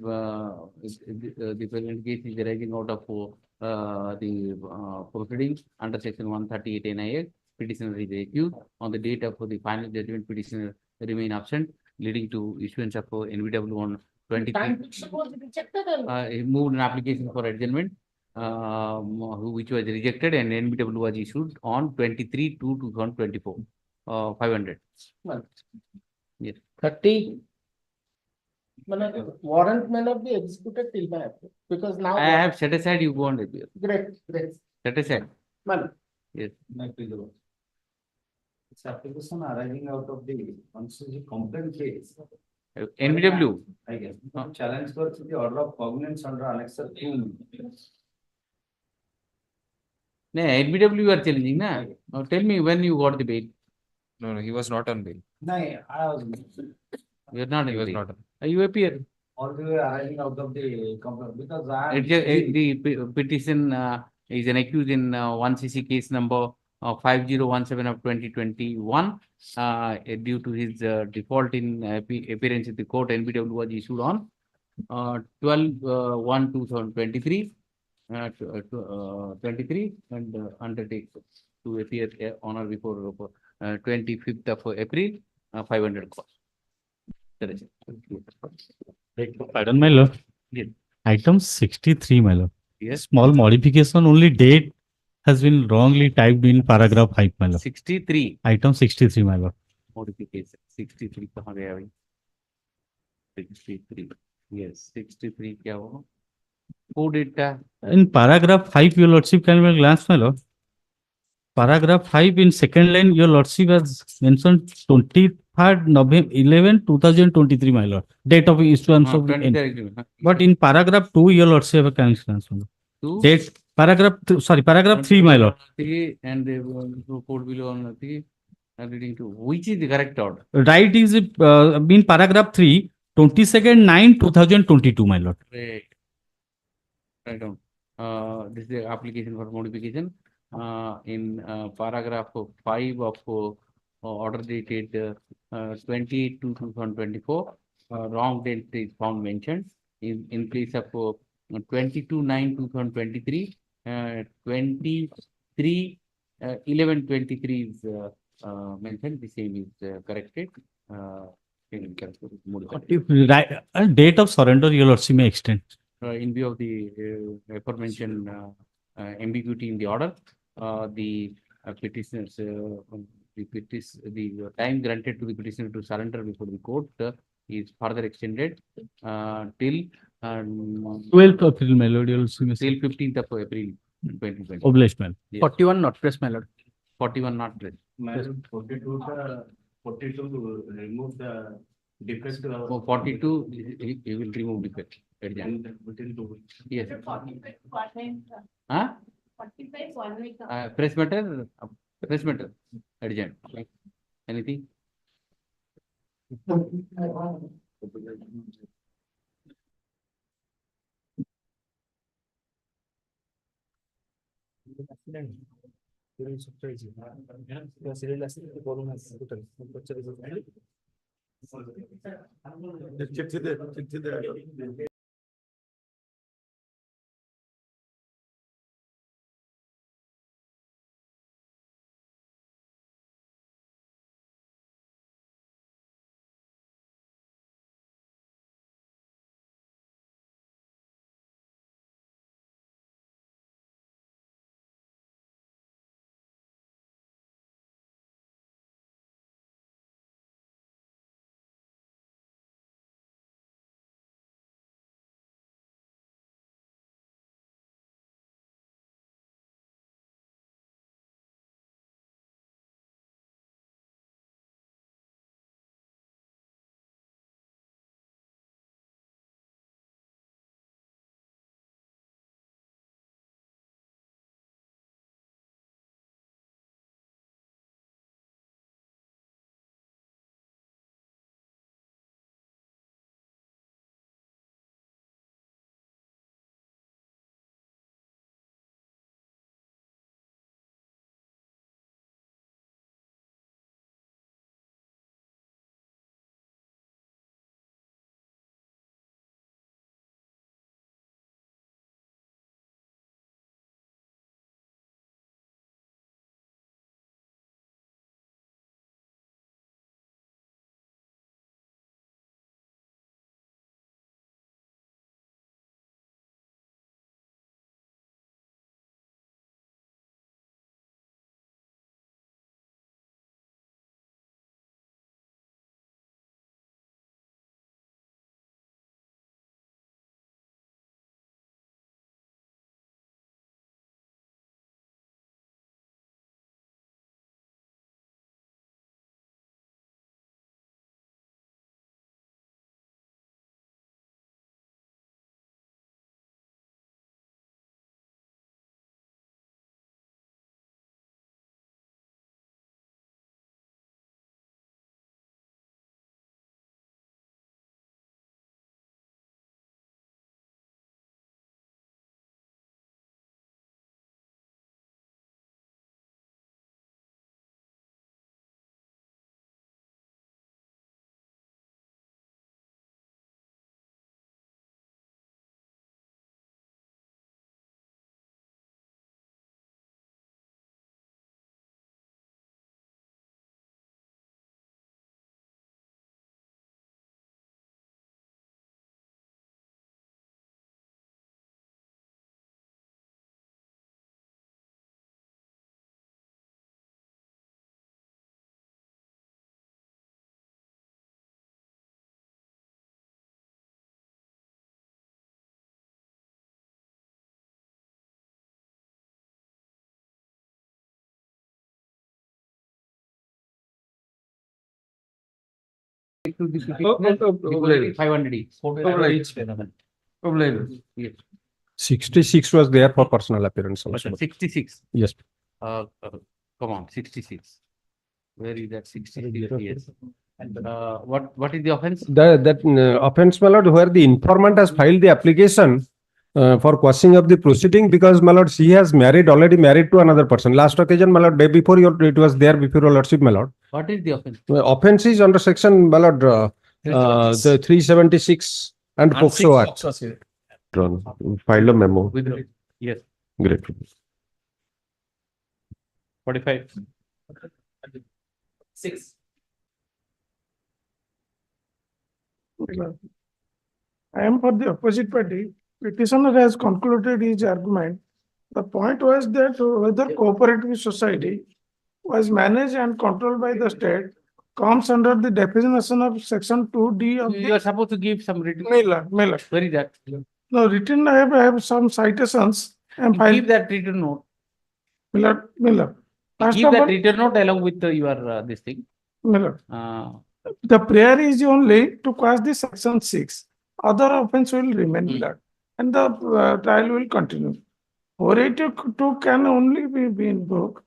present case is arising out of the proceedings under section 138 NIA. Petitioner is accused. On the date of the final judgment, petitioner remain absent, leading to issuance of NBW on 23. Time fixation was rejected and He moved an application for adjournment, which was rejected, and NBW was issued on 23/2/2024, 500. well, Yes. 30. Warrant may not be executed till my appeal, because now. I have set aside, you go on appeal. Great. Set aside. Well, Yes. It's application arising out of the complaint case. NBW. I guess. Challenge to the order of cognizance under Annex 2. No, NBW you are challenging, na? Now tell me when you got the bail. No, he was not on bail. No, I was. You are not He in was bail. not on. You appear. All the way arising out of the complaint, because I. The petition is an accused in 1CC case number 5017 of 2021. Due to his default in appearance in the court, NBW was issued on 12/1/2023. 23 and undertake to appear on or before 25th of April, 500 cost. Pardon, my lord. Yes. Item 63, my lord. Yes. Small modification, only date has been wrongly typed in paragraph 5, my lord. 63. Item 63, my lord. Modification. 63 कहाँ गया भाई? 63. Yes. 63 क्या हुआ? Code data. In paragraph 5, your lordship, can we glance, my lord? Paragraph 5 in second line, your lordship has mentioned 23rd November 11/2023, my lord. Date of issuance of. But in paragraph 2, your lordship can glance, my lord. Date, paragraph, paragraph 3, my lord. And the code below on the reading to which is the correct order? Right is in paragraph 3, 22nd 9/2022, my lord. Right. Write down. This is the application for modification. In paragraph 5 of order dated 20/2/2024, wrong date is found mentioned in place of 22/9/2023, 23/11/23 is mentioned. The same is corrected. Right, date of surrender, your lordship may extend. In view of the aforementioned ambiguity in the order, the petitioners, the time granted to the petitioner to surrender before the court is further extended till 12th of April, my lord. You'll see me. Till 15th of April 2020. Obliged, my lord. Yes. 41 not press, my lord. 41 not press. 42 to remove the defect. 42, he will remove defect. Within 2 weeks. Yes. 45 1 week. Huh? 45 1 week. Press matter, urgent. Anything? During surprise. The serial accident, the problem has total. To the petitioner, 500 each. 500 each. 66 was there for personal appearance also. 66. Yes. Come on, 66. Where is that 66? Yes. And what is the offense? That offense, my lord, where the informant has filed the application for quashing of the proceeding, because, my lord, she has already married to another person. Last occasion, my lord, day before it was there before your lordship, my lord. What is the offense? Offense is under section, my lord, the 376 and POCSO Act. File a memo. Yes. Great. 45. 6. I am for the opposite party. Petitioner has concluded his argument. The point was that whether cooperative society was managed and controlled by the state comes under the definition of section 2D of You are supposed to give some written. Miller. Where is that? No, written, I have some citations and Give that written note. Miller. First Give of that all, written note along with your this thing. Miller. The prayer is only to quash the section 6. Other offense will remain, Miller, and the trial will continue. 482 can only be invoked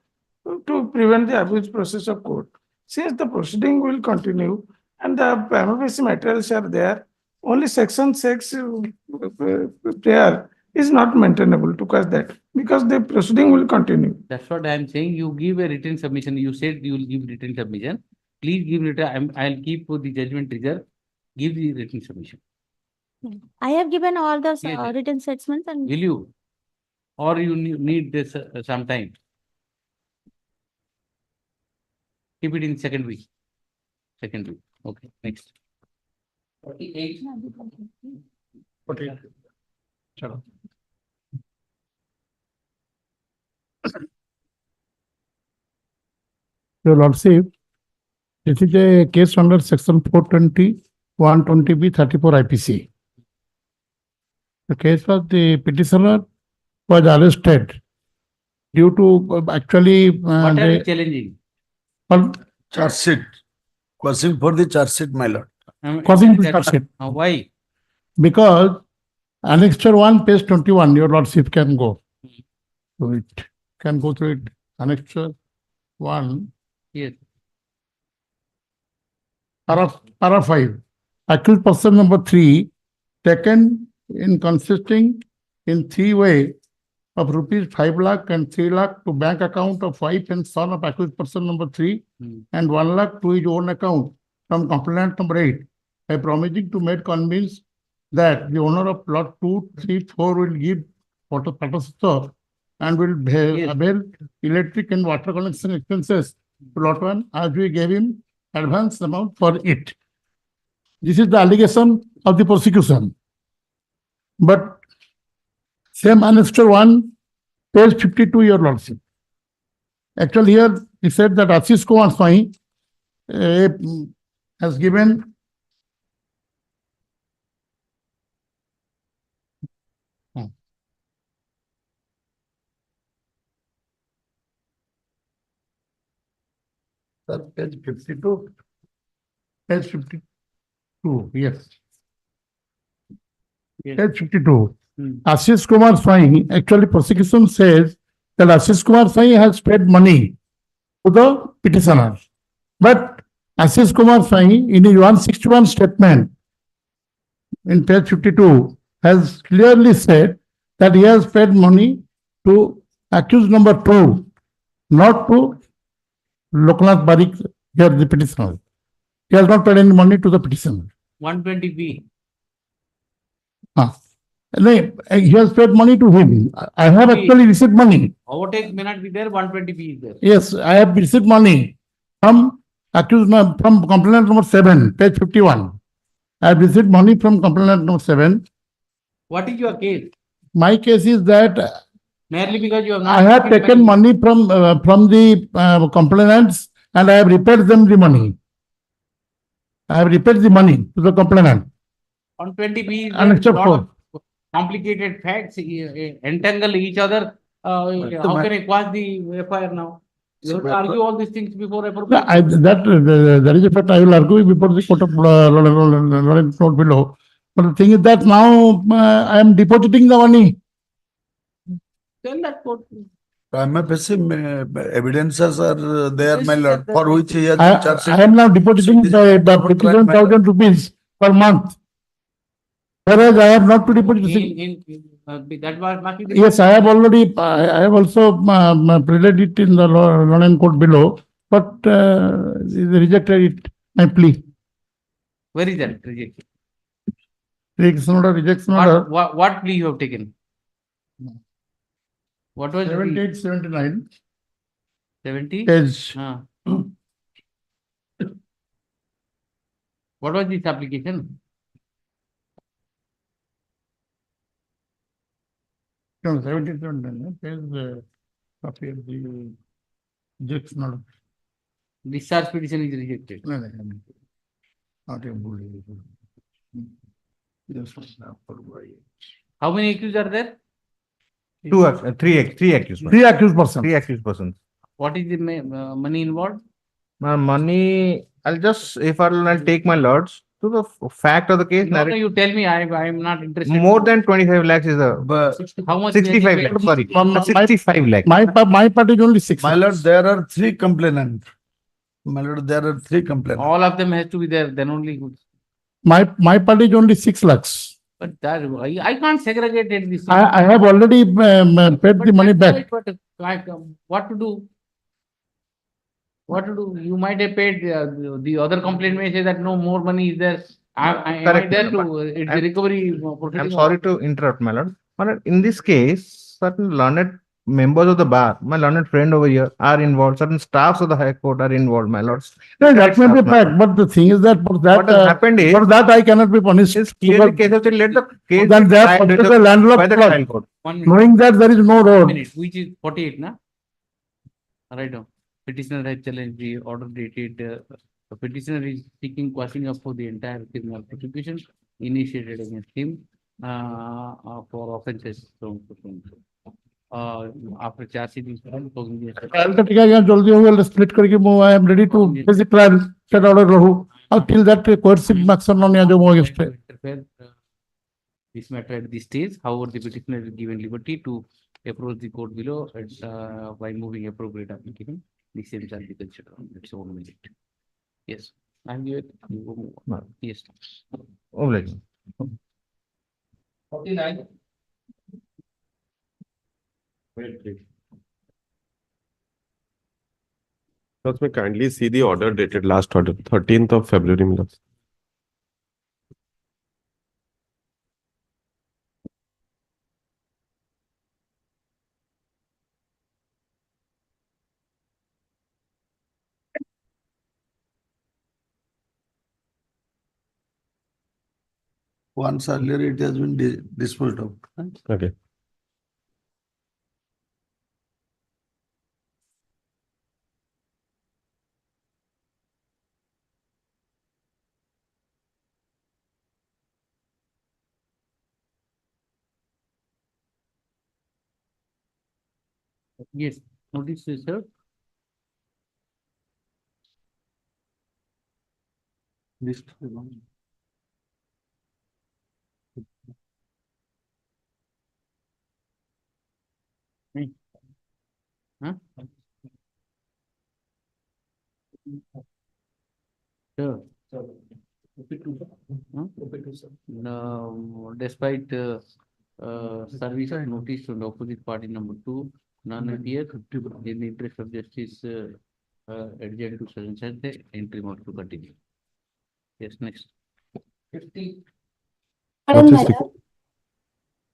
to prevent the abuse process of court. Since the proceeding will continue and the prima facie materials are there, only section 6 prayer is not maintainable to quash that because the proceeding will continue. That's what I am saying. You give a written submission. You said you will give written submission. Please give written. I'll keep the judgment reserve. Give the written submission. I have given all the Yes. written statements and. Will you? Or you need this some time? Keep it in second week. Second week. Okay. Next. 48. 48. Chalo. Your Lordship, this is a case under section 420, 120B, 34 IPC. The case was the petitioner was arrested due to actually. What are you challenging? Charge sheet. Question for the charge sheet, my lord. Causing the charge sheet. Why? Because Annexure 1, page 21, your Lordship can go through it. Can go through it. Annexure 1. Yes. Para 5. Accused person number 3 taken in consisting in 3 ways of rupees 5 lakh and 3 lakh to bank account of wife and son of accused person number 3 and 1 lakh to his own account from complainant number 8 by promising to make convince that the owner of plot 2, 3, 4 will give water partition and will avail electric and water connection expenses to lot 1 as we gave him advance amount for it. This is the allegation of the prosecution. But same Annexure 1, page 52, your Lordship. Actually, here he said that Ashish Kumar Swami has given page 52. Page 52, yes. Page 52. Ashish Kumar Swami, actually prosecution says that Ashish Kumar Swami has paid money to the petitioner. But Ashish Kumar Swami in his 161 statement in page 52 has clearly said that he has paid money to accused number 2, not to Loknath Barik, here the petitioner. He has not paid any money to the petitioner. 120B. He has paid money to him. I have actually received money. Overtake may not be there, 120B is there. Yes, I have received money from accused from complainant number 7, page 51. I have received money from complainant number 7. What is your case? My case is that Merely because you have not. I have taken money from the complainants and I have repaid them the money. I have repaid the money to the complainant. On 20B, Annexure lot 4. of complicated facts entangle each other. How can I quash the FIR now? You have to argue all these things before appropriate. That is a fact I will argue before the court of Lawrence note below. But the thing is that now I am depositing the money. Tell that court. Prima facie evidences are there, my lord, for which he has I charged. am now depositing the 57,000 rupees per month. Whereas I have not to deposit. That was must be the. Yes, I have already, I have also pleaded it in the Lawrence court below, but they rejected it, my plea. Where is that rejection? Rejection order. What plea you have taken? What was 78, 79. 70? Page. What was this application? No, 70, 79. Page copy of the rejection order. Discharge petition is rejected. No, not a bully. How many accused are there? Three accused. Three accused persons. Three accused persons. What is the money involved? Money, if I'll take my lords to the fact of the case. No, you tell me, I am not interested. More than 25 lakhs is the. How much? 65 lakhs, sorry. 65 lakhs. My part is only 6. My lord, there are 3 complainants. My lord, there are 3 complainants. All of them has to be there, then only good. My part is only 6 lakhs. But that, I can't segregate it this. I have already paid the money back. But like, what to do? What to do? You might have paid, the other complaint may say that no more money is there. Am I Correct, there but to, it's the I'm- recovery. I'm proceeding sorry to interrupt, my lord. My lord, in this case, certain learned members of the bar, my learned friend over here, are involved. Certain staffs of the High Court are involved, my lords. No, that may be Staff, my fact, but the thing is that for that, What has happened is- for that I cannot be punished. Is clearly because case of let the case. Then be they have tried purchased with a landlocked by the plot. trial court. 1 minute. Knowing that there is no 1 road. minute, which is 48, na? Right now, petitioner has challenged the order dated, the petitioner is seeking quashing up for the entire criminal prosecution initiated against him, for offences. After charge sheet is filed, Cognizance. Trial का टिका गया जल्दी होगा split करके मैं I am ready to face the trial set order रहूँ. Until that coercive action non या जो वो against है. Interfere, this matter at this stage, however, the petitioner is given liberty to approach the court below by moving appropriate application. The same shall be considered on its own merit. Yes, I'm here. You go move on. Yes. Obliged. 49. Let me kindly see the order dated last order, 13th of February. my lords. Once earlier it has been disposed of. Okay. Yes, notice is served. This. Huh? Sure. No, despite service of notice to the opposite party number 2, non-appear in the interest of justice, adjourned to such and such, entry mode to continue. Yes, next. 50. Pardon, my lord.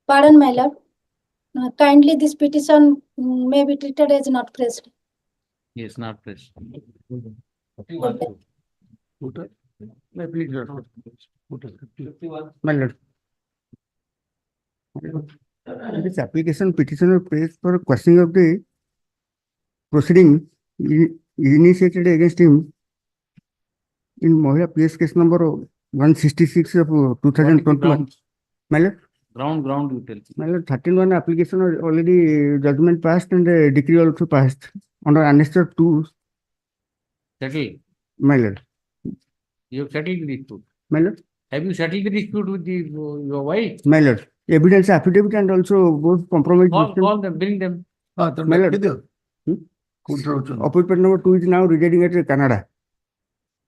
Pardon, my lord. Kindly, this petition may be treated as not pressed. Yes, not pressed. My lord. This application petitioner pays for questioning of the proceeding initiated against him in Mahila PS case number 166 of 2021. My lord. Ground, you tell. My lord, 13-1 application already judgment passed and a decree also passed under annexure 2. Settle. My lord. You have settled the dispute. My lord. Have you settled the dispute with your wife? My lord. Evidence affidavit and also both compromise. Call them, bring them. My lord. Appointment number 2 is now residing at Canada.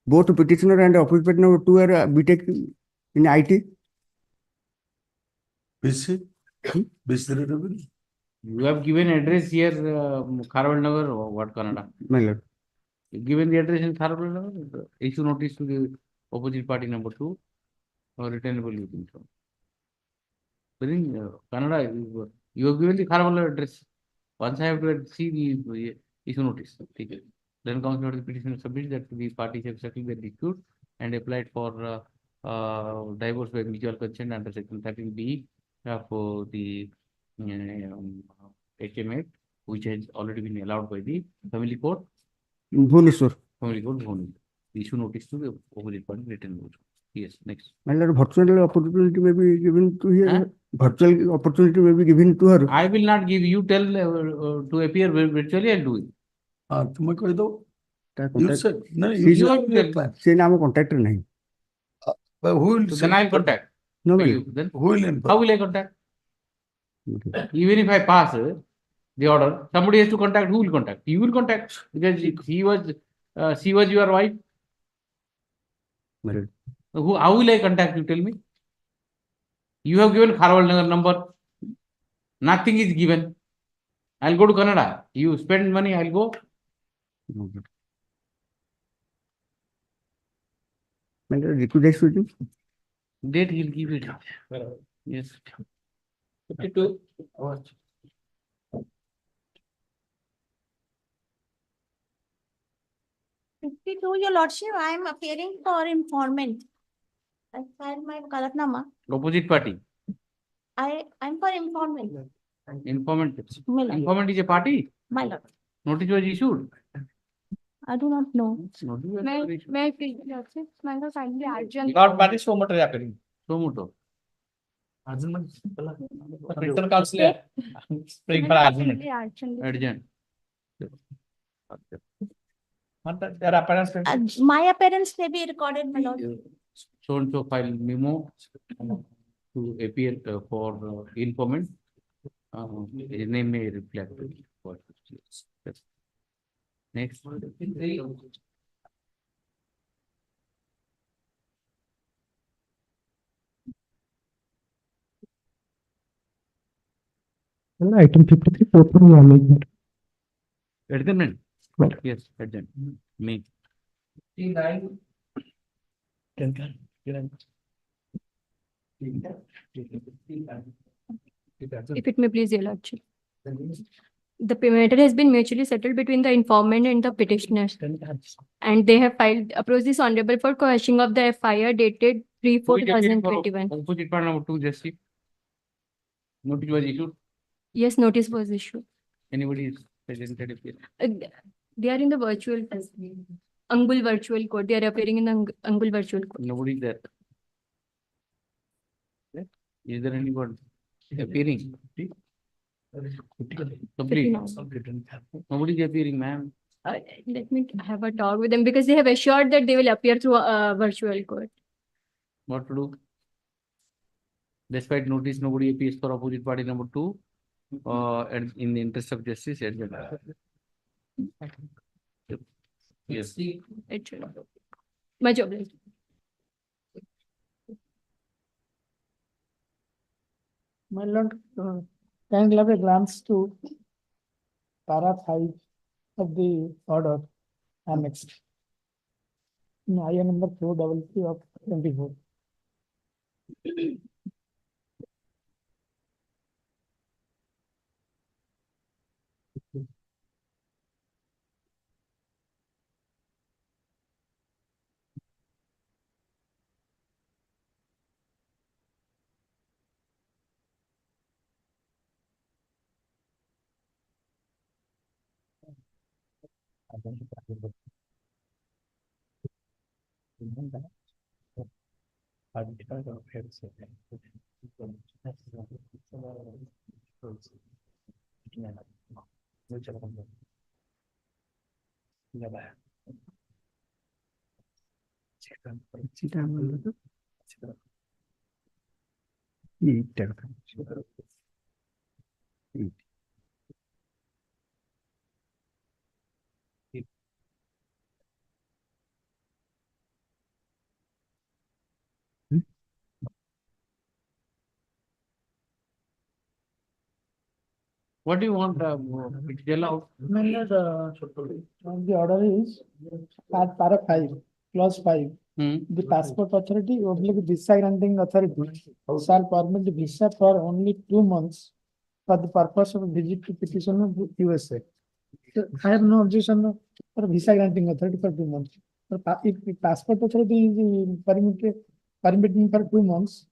Both petitioner and appointment number 2 are BTech in IT. You have given address here, Kharwal Nagar, or what Canada? My lord. You given the address in Kharwal Nagar, issue notice to the opposite party number 2, or returnable you think so. Bring Canada, you have given the Kharwal address. Once I have to see the issue notice, then comes out the petition submit that the parties have settled their dispute and applied for divorce by mutual consent under section 13B for the HMA, which has already been allowed by the family court. Bhubaneswar. Family court, Bhubaneswar. Issue notice to the opposite party written note. Yes, next. My lord, virtual opportunity may be given to her. Virtual opportunity may be given to her. I will not give you tell to appear virtually and do it. तुम्हें कह दो. You said no. You have say नाम contactor नहीं. But who will? So then I will contact. No, Then who will? How will I contact? Even if I pass the order, somebody has to contact. Who will contact? You will contact because she was your wife. How will I contact you? Tell me. You have given Kharwal number. Nothing is given. I'll go to Canada. You spend money, I'll go. Date he'll give it. Yes. 52. 52, your lordship, I am appearing for informant. I filed my Galatnama. Opposite party. I'm for informant. Informant. My lord. Informant is a party. My lord. Notice was issued. I do not know. Notice was issued. May I please, lordship, my lord, kindly urgent. Not party, so much happening. So much. Written counsel है. Spring for argument. Urgent. Their appearance. My appearance may be recorded, my lord. So and so file memo to appear for informant. His name may reflect. Yes. Next. Item 53, proposal amendment. Adjournment. Right. Yes, adjournment. Me. If it may please your lordship. The matter has been mutually settled between the informant and the petitioners. And they have approached this honorable for quashing of the FIR dated 3/4/2021. Opposite part number 2, Justice. Notice was issued. Yes, notice was issued. Anybody is presented here. They are in the virtual, Angle virtual court. They are appearing in the Angle virtual court. Nobody is there. Is there anyone appearing? Complete. Nobody is appearing, ma'am. Let me have a talk with them because they have assured that they will appear through a virtual court. What to do? Despite notice, nobody appears for opposite party number 2. And in the interest of justice, adjourned. Yes. Much obliged. My lord, kindly have a glance to para 5 of the order annexed. In IN number 433 of 24. What do you want? Tell out. The order is at para 5, clause 5. The passport authority, oblique visa granting authority, shall permit the visa for only 2 months for the purpose of visit to petition of USA. So I have no objection for visa granting authority for 2 months. If the passport authority is permitting for 2 months,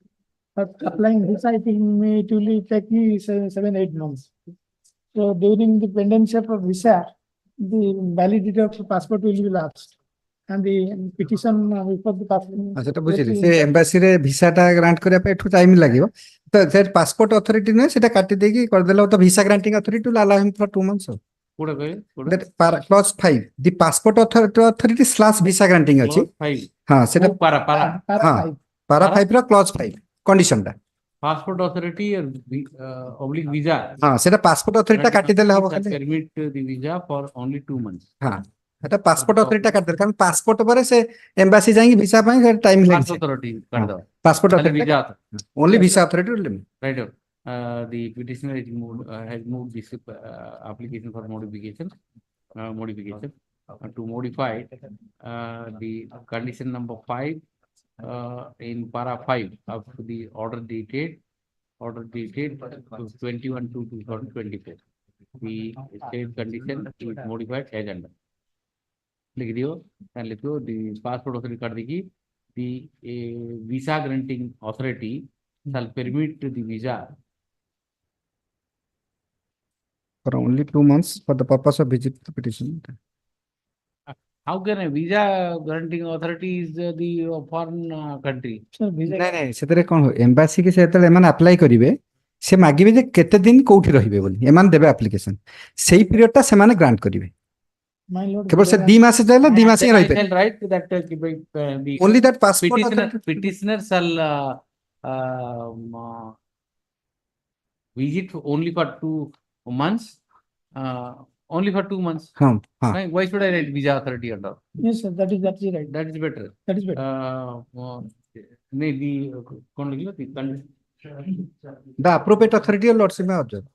but applying visa, I think it will take me 7-8 months. So during the pendency of a visa, the validity of the passport will be lapsed. And the petition before the passport. সেটা বুঝিলি সে এম্বাসিরে ভিসাটা grant করিয়া পাই একটু time লাগিব তো সে passport authority নয় সেটা কাটি ଦେଇକି କରିଦେଲେ তো visa granting authority will allow him for 2 months Coda কই that clause 5 the passport authority / visa granting ଅଛି हां সেটা para हां para 5 ର clause 5 কন্ডিশনটা passport authority oblique visa हां সেটা passport authority টা কাটি দেলে হবে permit the visa for only 2 months. हां এটা পাসপোর্ট অথরিটি কাটবে কারণ পাসপোর্ট পরে সে এমবাসি যাই ভিসা পাই টাইম লাগছে authority cut the পাসপোর্ট তাহলে authority visa only visa authority will limit. right out. The petitioner has moved this application for modification to modify the condition number 5 in para 5 of the order dated 21/2/2024. The same condition is modified as under. लिख दियो लिख दो the passport authority कर देगी the visa granting authority shall permit the visa For only 2 months for the purpose of visit the petition. how can a visa granting authority is the foreign country ନାଇଁ ନାଇଁ ସେଥିରେ କଣ embassy କି ସେ ଯେତେବେଳେ ଏମାନେ ଆପ୍ଲାଏ କରିବେ ସେ ମାଗିବେ ଯେ କେତେ ଦିନ କୋଉଠି ରହିବେ ବୋଲି ଏମାନେ ଦେବେ ଆପ୍ଲିକେସନ ସେଇ ପିରିୟଡ ଟା ସେମାନେ ଗ୍ରାଣ୍ଟ କରିବେ କେବଳ ସେ 2 ମାସ ଯାଏଲେ 2 ମାସ ହିଁ I ରହିବେ shall write that the only that passport petitioner shall visit only for 2 months only for 2 months हाँ हाँ why should I write visa authority under Yes, sir, that is right. that is better That is better. नहीं the कौन लिख लो the appropriate authority or lordship may observe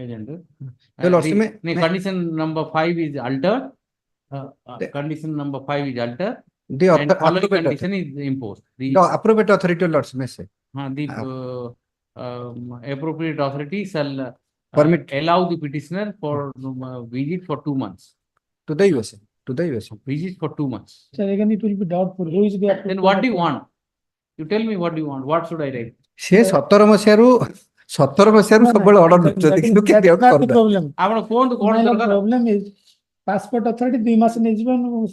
agent The lordship may condition number 5 is altered condition number 5 is altered the and following appropriate condition is imposed the appropriate authority or lordship may say the appropriate authority shall Permit. allow the petitioner for visit for 2 months to the USA visit for 2 months Sir, again it will be doubtful. Who is the then what do you want you tell me what do you want what should I write ସେ 17 ମସିହାରୁ ସବୁବେଳେ order ଦଉଛନ୍ତି କିନ୍ତୁ କେମିତି out କରୁନାହାନ୍ତି। problem. ଆପଣ କୁହନ୍ତୁ କଣ My ଦରକାର problem is passport authority 2 ମାସ ନେଇଯିବ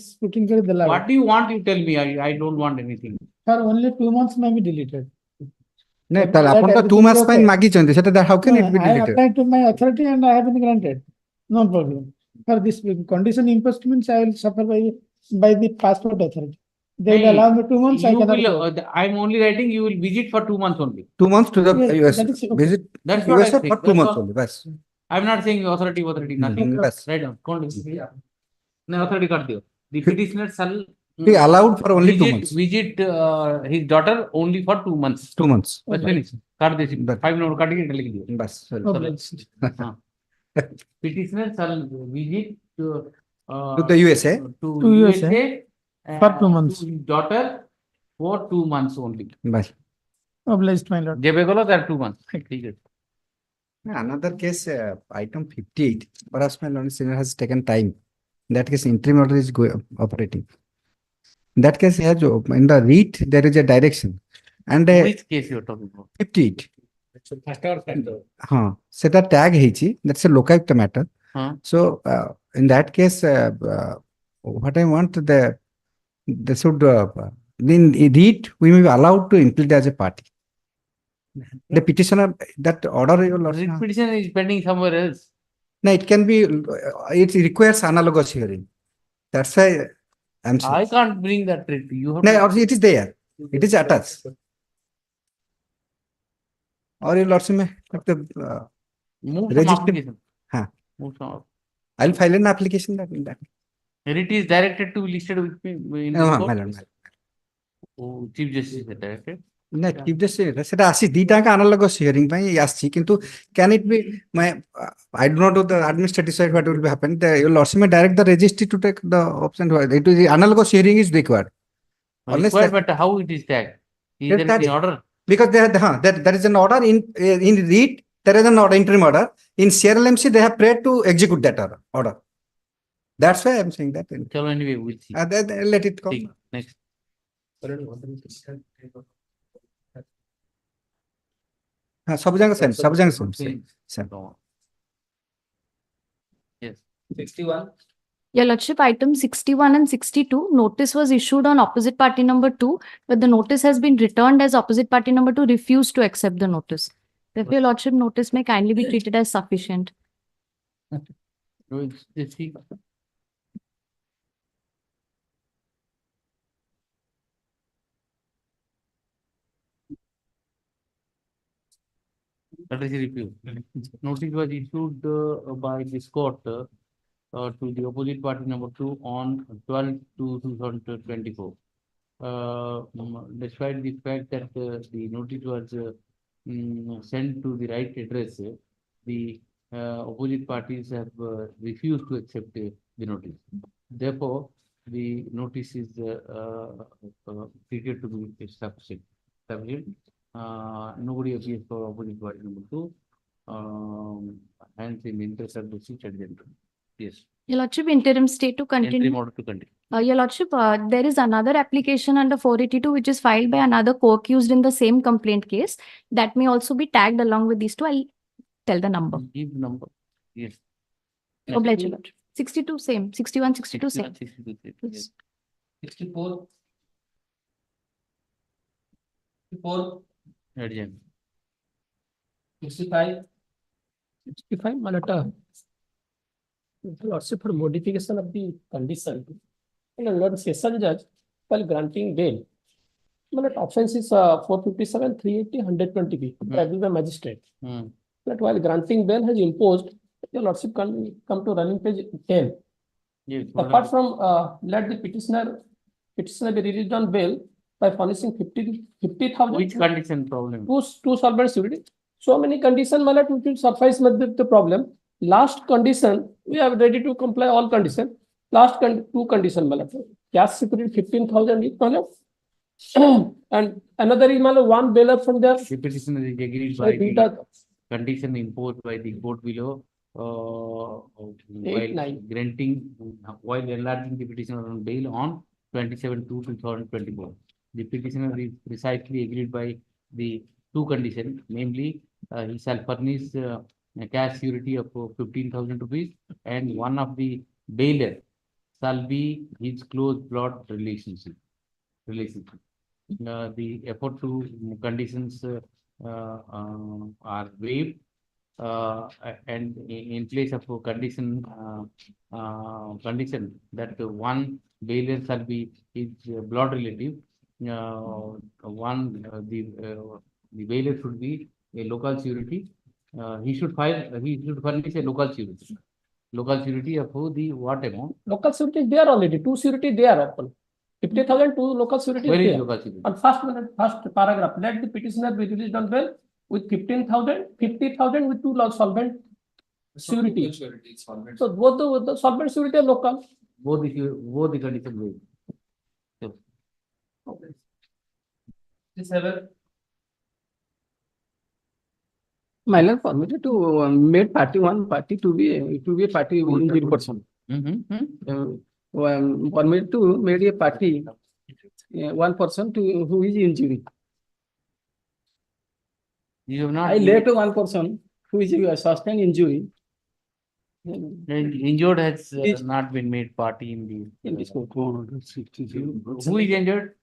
scrutiny କରି ଦେଲା what do you want you tell me I don't want anything Sir, only 2 months may be deleted. ନାଇଁ ତାହେଲେ ଆପଣ ତ 2 ମାସ ପାଇଁ ମାଗିଛନ୍ତି ସେଟା how can it be I deleted applied to my authority and I have been granted. No problem. For this condition imposed means I will suffer by the passport authority. They will Hey, allow me 2 months. I you cannot will, go. I'm only writing you will visit for 2 months only 2 months to the Yes, US that is okay. visit that's what I USA think for 2 that's months all. only bas I'm not saying authority nothing bas right down no authority कर दियो the petitioner shall be allowed for only 2 months visit his daughter only for 2 months 2 months बस finish काट दे 5 number काट के लिख दियो बस हाँ petitioner shall visit to the USA to USA for 2 months. to his daughter for 2 months only bas Obliged, my lord. जेबे गलो that 2 months ठीक है another case item 58 perhaps my lord senior has taken time in that case interim order is operating in that case here in the read there is a direction and which case you are talking about 58 first or second हाँ सेटा tag ହେଇଛି that's a local matter so in that case what I want they should in read we may be allowed to include as a party the petitioner that order your lordship petition is pending somewhere else no it can be it requires analogous hearing that's why I'm saying I can't bring that writ you have no it is there it is attached or your lordship may like the move some register application हाँ move some I'll file an application that in that writ is directed to be listed with me in no this my court. lord Oh, chief justice is directed না chief justice সেটা আসি দুইটাকে analogous hearing ପାଇଁ আসছি কিন্তু can it be my I do not know the administrative side what will be happen the your lordship may direct the registry to take the option it is the analogous hearing is required unless required but how it is tagged is there any order because there is an order in read there is an order interim order in CRLMC they have prayed to execute that order that's why I'm saying that chalo anyway we'll see let it come next हाँ सब जगह same yes 61 Your Lordship, item 61 and 62, notice was issued on opposite party number 2, but the notice has been returned as opposite party number 2 refused to accept the notice. Therefore, Your Lordship, notice may kindly be treated as sufficient. Let us review. Notice was issued by this court to the opposite party number 2 on 12/2/2024. Despite the fact that the notice was sent to the right address, the opposite parties have refused to accept the notice. Therefore, the notice is treated to be sufficient. Nobody appears for opposite party number 2. Hence, in the interest of the seat adjourned. Yes. Your Lordship, interim stay to continue. Interim order to continue. Your Lordship, there is another application under 482 which is filed by another co-accused in the same complaint case. That may also be tagged along with these two. I'll tell the number. Give number. Yes. Oblige, Your Lordship. 62 same, 61, 62 same. 62, Yes. 64. 64. Adjourned. 65. 65, my letter. Lordship, for modification of the condition. And Lord Session Judge, while granting bail, my offense is 457, 380, 120B, tried by magistrate. But while granting bail has imposed, your Lordship can come to running page 10. Yes. Apart from let the petitioner be released on bail by punishing 50,000. Which condition problem? Two solvent security. So many conditions, my lord, which will suffice with the problem. Last condition, we are ready to comply all conditions. Last two conditions, my lord. Cash security 15,000 each, my lord. And another is, my lord, one bailer from there. The petitioner is agreed by the condition imposed by the court below. While granting, while enlarging the petitioner on bail on 27/2/2024. The petitioner is precisely agreed by the two conditions, namely, he shall furnish a cash security of 15,000 rupees, and one of the bailer shall be his close blood relationship. The effort to conditions are waived, and in place of a condition that one bailer shall be his blood relative, the bailer should be a local surety. He should furnish a local surety. Local surety of the what amount? Local surety is there already. Two surety they are open. 50,000 to local surety. Where is there. local surety? On first paragraph, let the petitioner be released on bail with 15,000, 50,000 with two solvent surety. So both the solvent surety are local. Both the conditions waived. Okay. 67. My lord permitted to made party one, party to be a party injured person. Permitted to made a party one person to who is injury. You have not. I left one person who is sustained injury. Injured has not been made party in this court. Who is injured?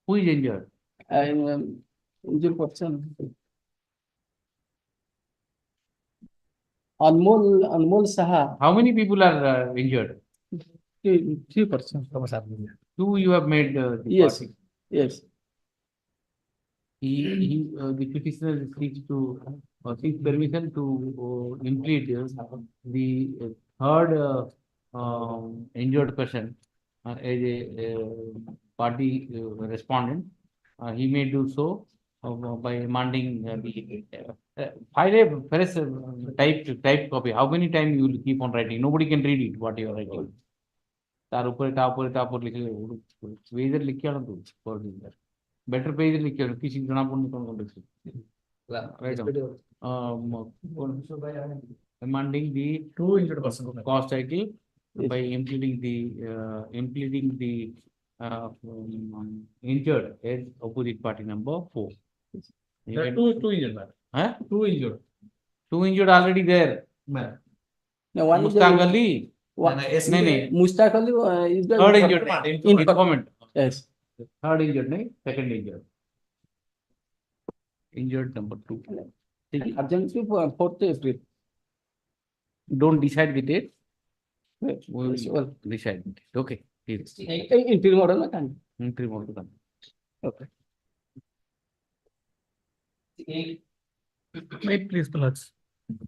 Who is injured? I am injured person. Anmol Saha. How many people are injured? 3%. Two you have made the Yes. party. Yes. The petitioner seeks permission to implead the third injured person as a party respondent. He may do so by demanding file a press type copy. How many times you will keep on writing? Nobody can read it what you are writing. Whether better page demanding the two injured person cost title by impleading the injured as opposite party number 4. There are two injured, man. Huh? Two injured. Two injured already there. Man. No, one Mustaq Ali. Mustaq Ali is the Third injured. Informant. Yes. Third injured, second injured. Injured number 2. Urgently for 4th April. Don't decide the date. We will decide the date. Okay. Interim order. Interim order. Okay. Wait, please, Malats.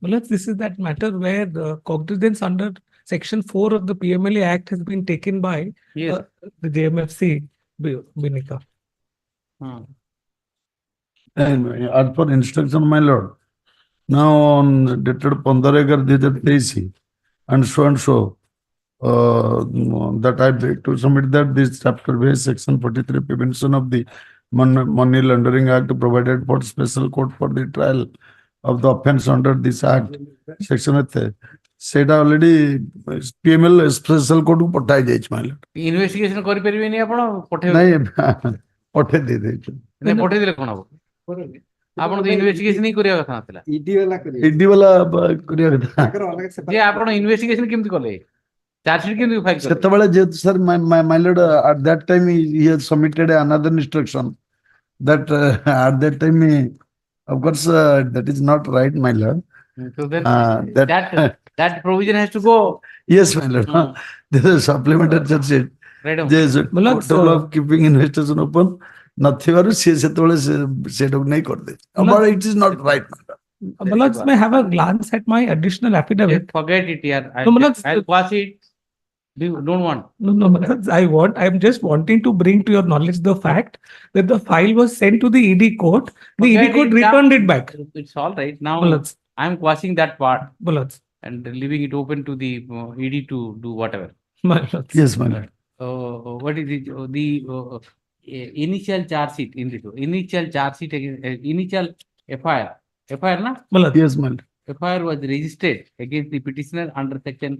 Malats, this is that matter where the cognizance under Section 4 of the PMLA Act has been taken by Yes. the JMFC, Binika. And as per instruction, my lord, now on dated 15/2023 and so, that I beg to submit that this chapter base section 43 prevention of the money laundering act provided for special court for the trial of the offense under this act section ସେଇଟା already PML special court କୁ ପଠାଇ ଯାଇଛି my lord. Investigation କରିପାରିବେନି ଆପଣ ପଠେଇବେ ନାଇଁ ପଠେଇ ଦେଇଛୁ। ନାଇଁ ପଠେଇଦେଲେ କଣ ହବ ଆପଣ ତ ଇନଭେଷ୍ଟିଗେସନ ହିଁ କରିବା କଥା ନଥିଲା ଇଡି ବାଲା କରିବା କଥା। ଯେ ଆପଣ ଇନଭେଷ୍ଟିଗେସନ କେମିତି କଲେ ଚାର୍ଜସିଟ୍ କେମିତି ଫାଇଲ କଲେ ସେତେବେଳେ ଯେହେତୁ sir my lord at that time he has submitted another instruction that at that time of course that is not right my lord. So then that provision has to go. Yes, my lord. There is supplementary charge sheet. Right. There is a total of keeping investigation open. ନଥିବାରୁ ସିଏ ସେତେବେଳେ ସେଟାକୁ ନେଇ କରିଦେ but it is not right. Malats, may have a glance at my additional affidavit. Forget it here. I'll quash it. Don't want. No, Malats, I'm just wanting to bring to your knowledge the fact that the file was sent to the ED court. The ED court returned it back. It's all right. Now Malats. I'm quashing that part. Malats. And leaving it open to the ED to do whatever. Malats. Yes, my lord. What is it? The initial charge sheet in this initial charge sheet initial FIR na? Malats. Yes, my lord. FIR was registered against the petitioner under section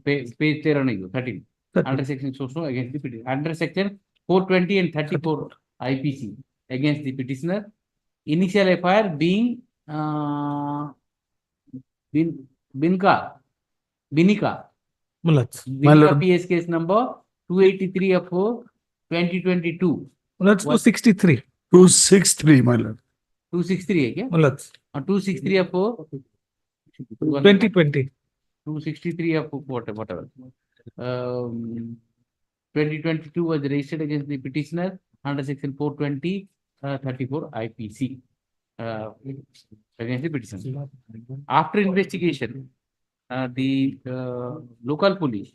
page 13 under section so against the petitioner under section 420 and 34 IPC against the petitioner. Initial FIR being Binika Malats. PS case number 283 of 2022. Malats, 263. 263, my lord. 263 है क्या? Malats. 263 of 2020. 263 of whatever. 2022 was registered against the petitioner under section 420 34 IPC against the petitioner. After investigation, the local police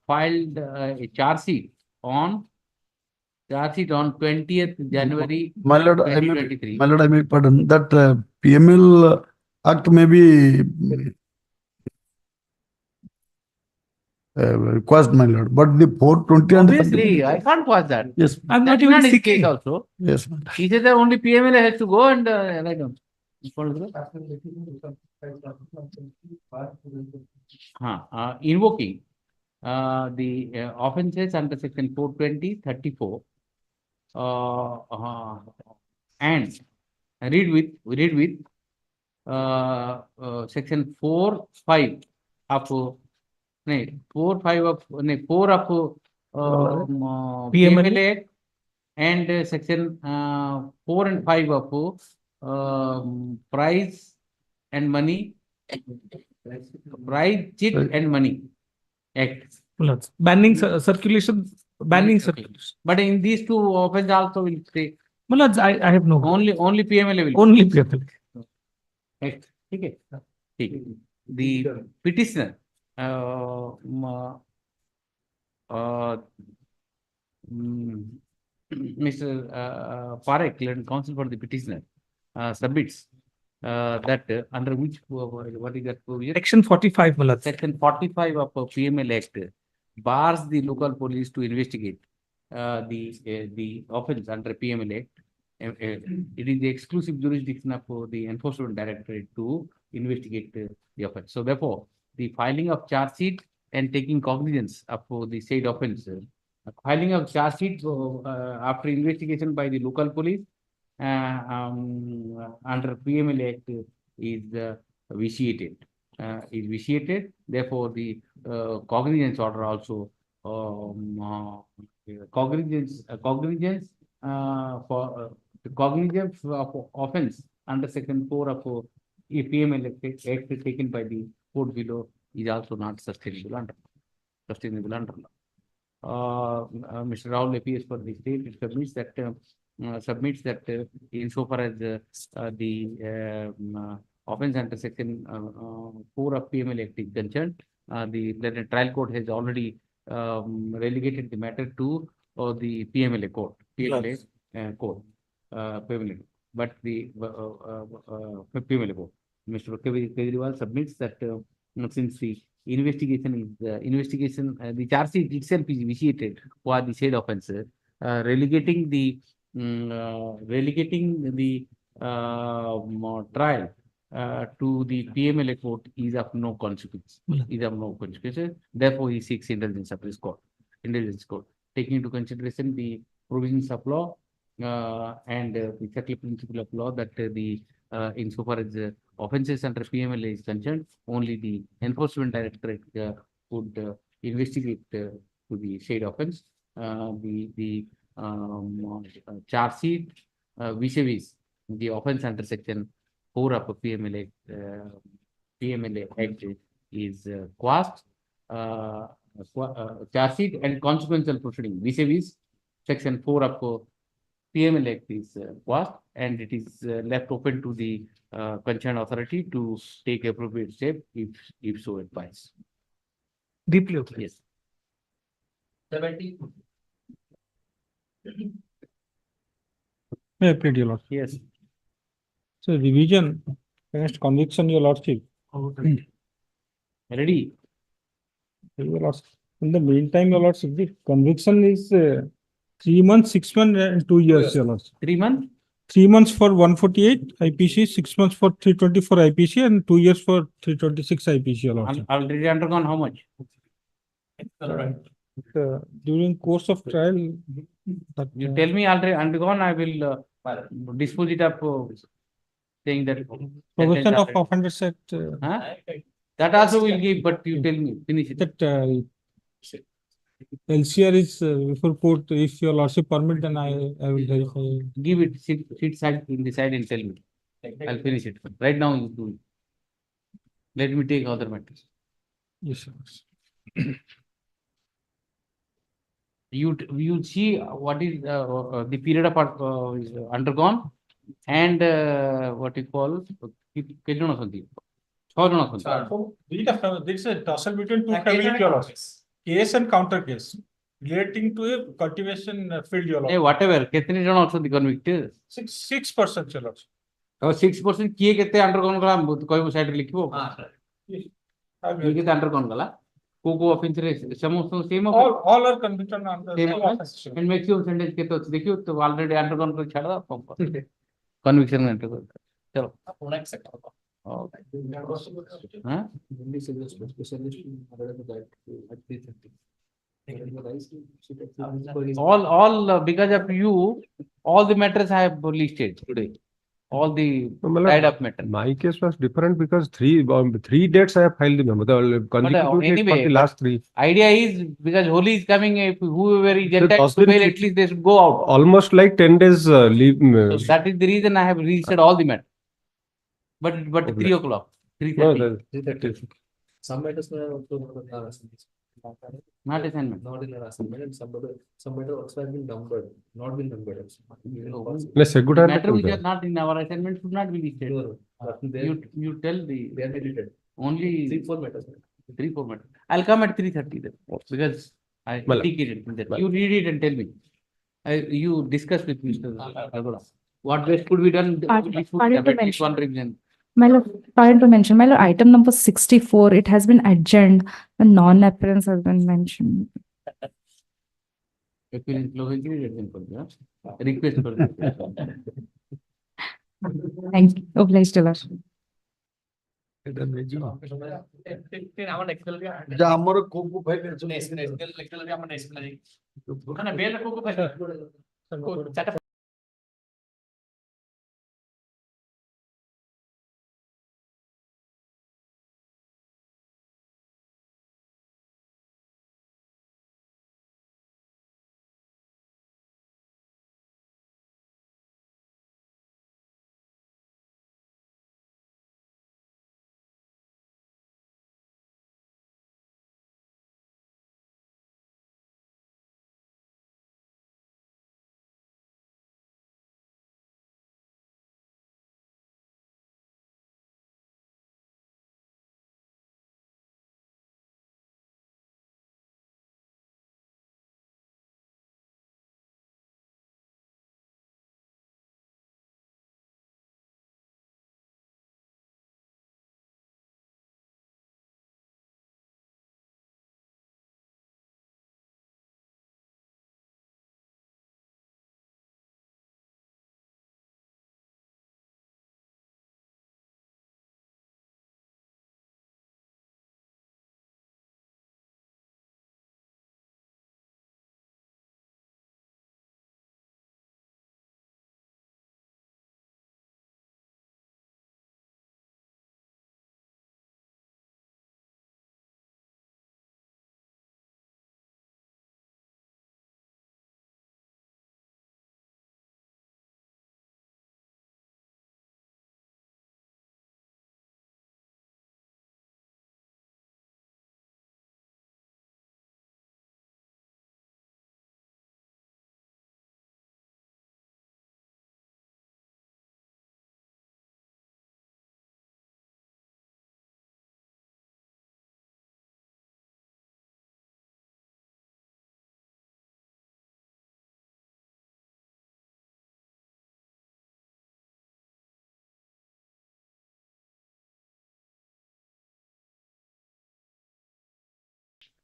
filed a charge sheet on 20th January my lord, 2023. my lord, I may pardon that PML act may be request, my lord, but the 420 and obviously I can't quash that. Yes, I'm not That's even his seeking. case also. Yes, He said that only PMLA has to go and write down. Invoking the offenses under section 420 34 and read with section 4/5 of 4/5 of 4 of PMLA and section 4 and 5 of price and money, price, chit and money act. Banning circulation. But in these two offenses also will say. Malats, I have no. Only PMLA will. Only PMLA. Okay. The petitioner, Mr. Parekh, counsel for the petitioner, submits that under which what is that provision? Section 45, Malats. Section 45 of PML Act bars the local police to investigate the offense under PML Act. It is the exclusive jurisdiction of the enforcement directorate to investigate the offense. So therefore, the filing of charge sheet and taking cognizance of the said offense, filing of charge sheet after investigation by the local police under PML Act is vitiated. Therefore, the cognizance order also cognizance of offense under section 4 of PML Act taken by the court below is also not sustainable under law. Mr. Rahul appears for the state. It submits that submits that insofar as the offense under section 4 of PMLA Act is concerned, the trial court has already relegated the matter to the PMLA court, court, PMLA. But the PMLA court, Mr. Kejriwal submits that since the investigation is the charge sheet itself is initiated for the said offence, relegating the trial to the PMLA court is of no consequence. Therefore, he seeks indulgence of this court. Taking into consideration the provisions of law and the settled principle of law that insofar as offences under PMLA is concerned, only the enforcement directorate would investigate to the said offence. The charge sheet vis-a-vis the offence under section 4 of PMLA Act is quashed. Charge sheet and consequential proceeding vis-a-vis section 4 of PMLA Act is quashed, and it is left open to the concerned authority to take appropriate step if so advised. Deeply okay. Yes. 70. May I plead, your lordship? Yes. So revision against conviction, your lordship. Ready. Your lordship. In the meantime, your lordship, the conviction is 3 months, 6 months, and 2 years, your lordship. 3 months? 3 months for 148 IPC, 6 months for 324 IPC, and 2 years for 326 IPC, your lordship. Already undergone how much? During course of trial. You tell me already undergone, I will dispose it up, saying that. Probation of offenders at. That also will give, but you tell me, finish it. That LCR is before court. If your lordship permit, then I will verify. Give it, sit side in the side and tell me. I'll finish it. Right now you do it. Let me take other matters. Yes, sir. You see what is the period of is undergone and what you call This is a tussle between two family, your lordship. Case and counter case relating to a cultivation field, your lordship. Whatever, कितने जन also the convicted? 6%, your lordship. 6% किए कितने undergone गला कोई side लिखियो? ये कितने undergone गला? को offense रे समस्त same all are convicted under same offense and maximum sentence के तो देखियो तो already undergone कर छाड़ा था conviction में undergone चलो all because of you, all the matters I have listed today. All the tied up matter. My case was different because three dates I have filed the memo. The consecutive dates for the last 3. Idea is because Holi is coming, if whoever is entitled to bail, at least they should go out. Almost like 10 days leave. So that is the reason I have registered all the matter. But 3 o'clock, 3:30. Some matters Not assignment. Not in our assignment, and some matter also have been numbered, not been numbered. Let's say good. Matter which are not in our assignment should not be listed. You tell the they are deleted. Only 3-4 matters. 3-4 matters. I'll come at 3:30 then because I indicated that. You read it and tell me. You discuss with Mr. Argola. What best could be done? One revision. My lord, pardon to mention, my lord, item number 64, it has been adjourned. The non-appearance has been mentioned. Request for Thank you. Obliged, your lordship. ଆମର କୋଉ କୋଉ file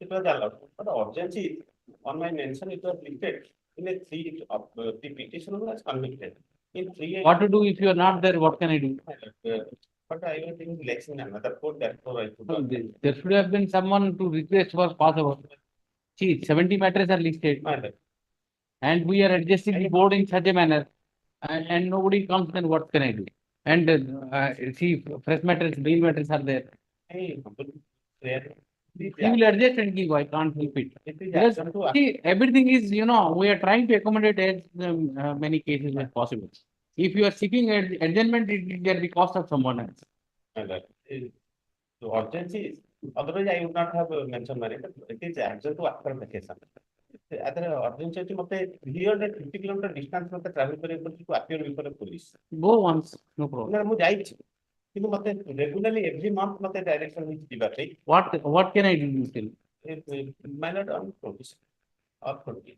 it was allowed. But the urgency on my mention, it was listed in a three of the petitioner was convicted. In three. What to do if you are not there? What can I do? But I was in election another court, therefore I could. There should have been someone to request for possible. See, 70 matters are listed. And we are adjusting the board in such a manner. And nobody comes, then what can I do? And see, fresh matters, bail matters are there. Hey, You will adjust and give, I can't help it. Because, see, everything is, we are trying to accommodate as many cases as possible. If you are seeking adjournment, it will get the cost of someone else. So urgency is, otherwise I would not have mentioned my name, but it is urgent to after the case. Other urgency, 350 kilometer distance travel to appear before the police. Go once, no problem. Regularly every month direction is What can I do still? Minor on provision or provision.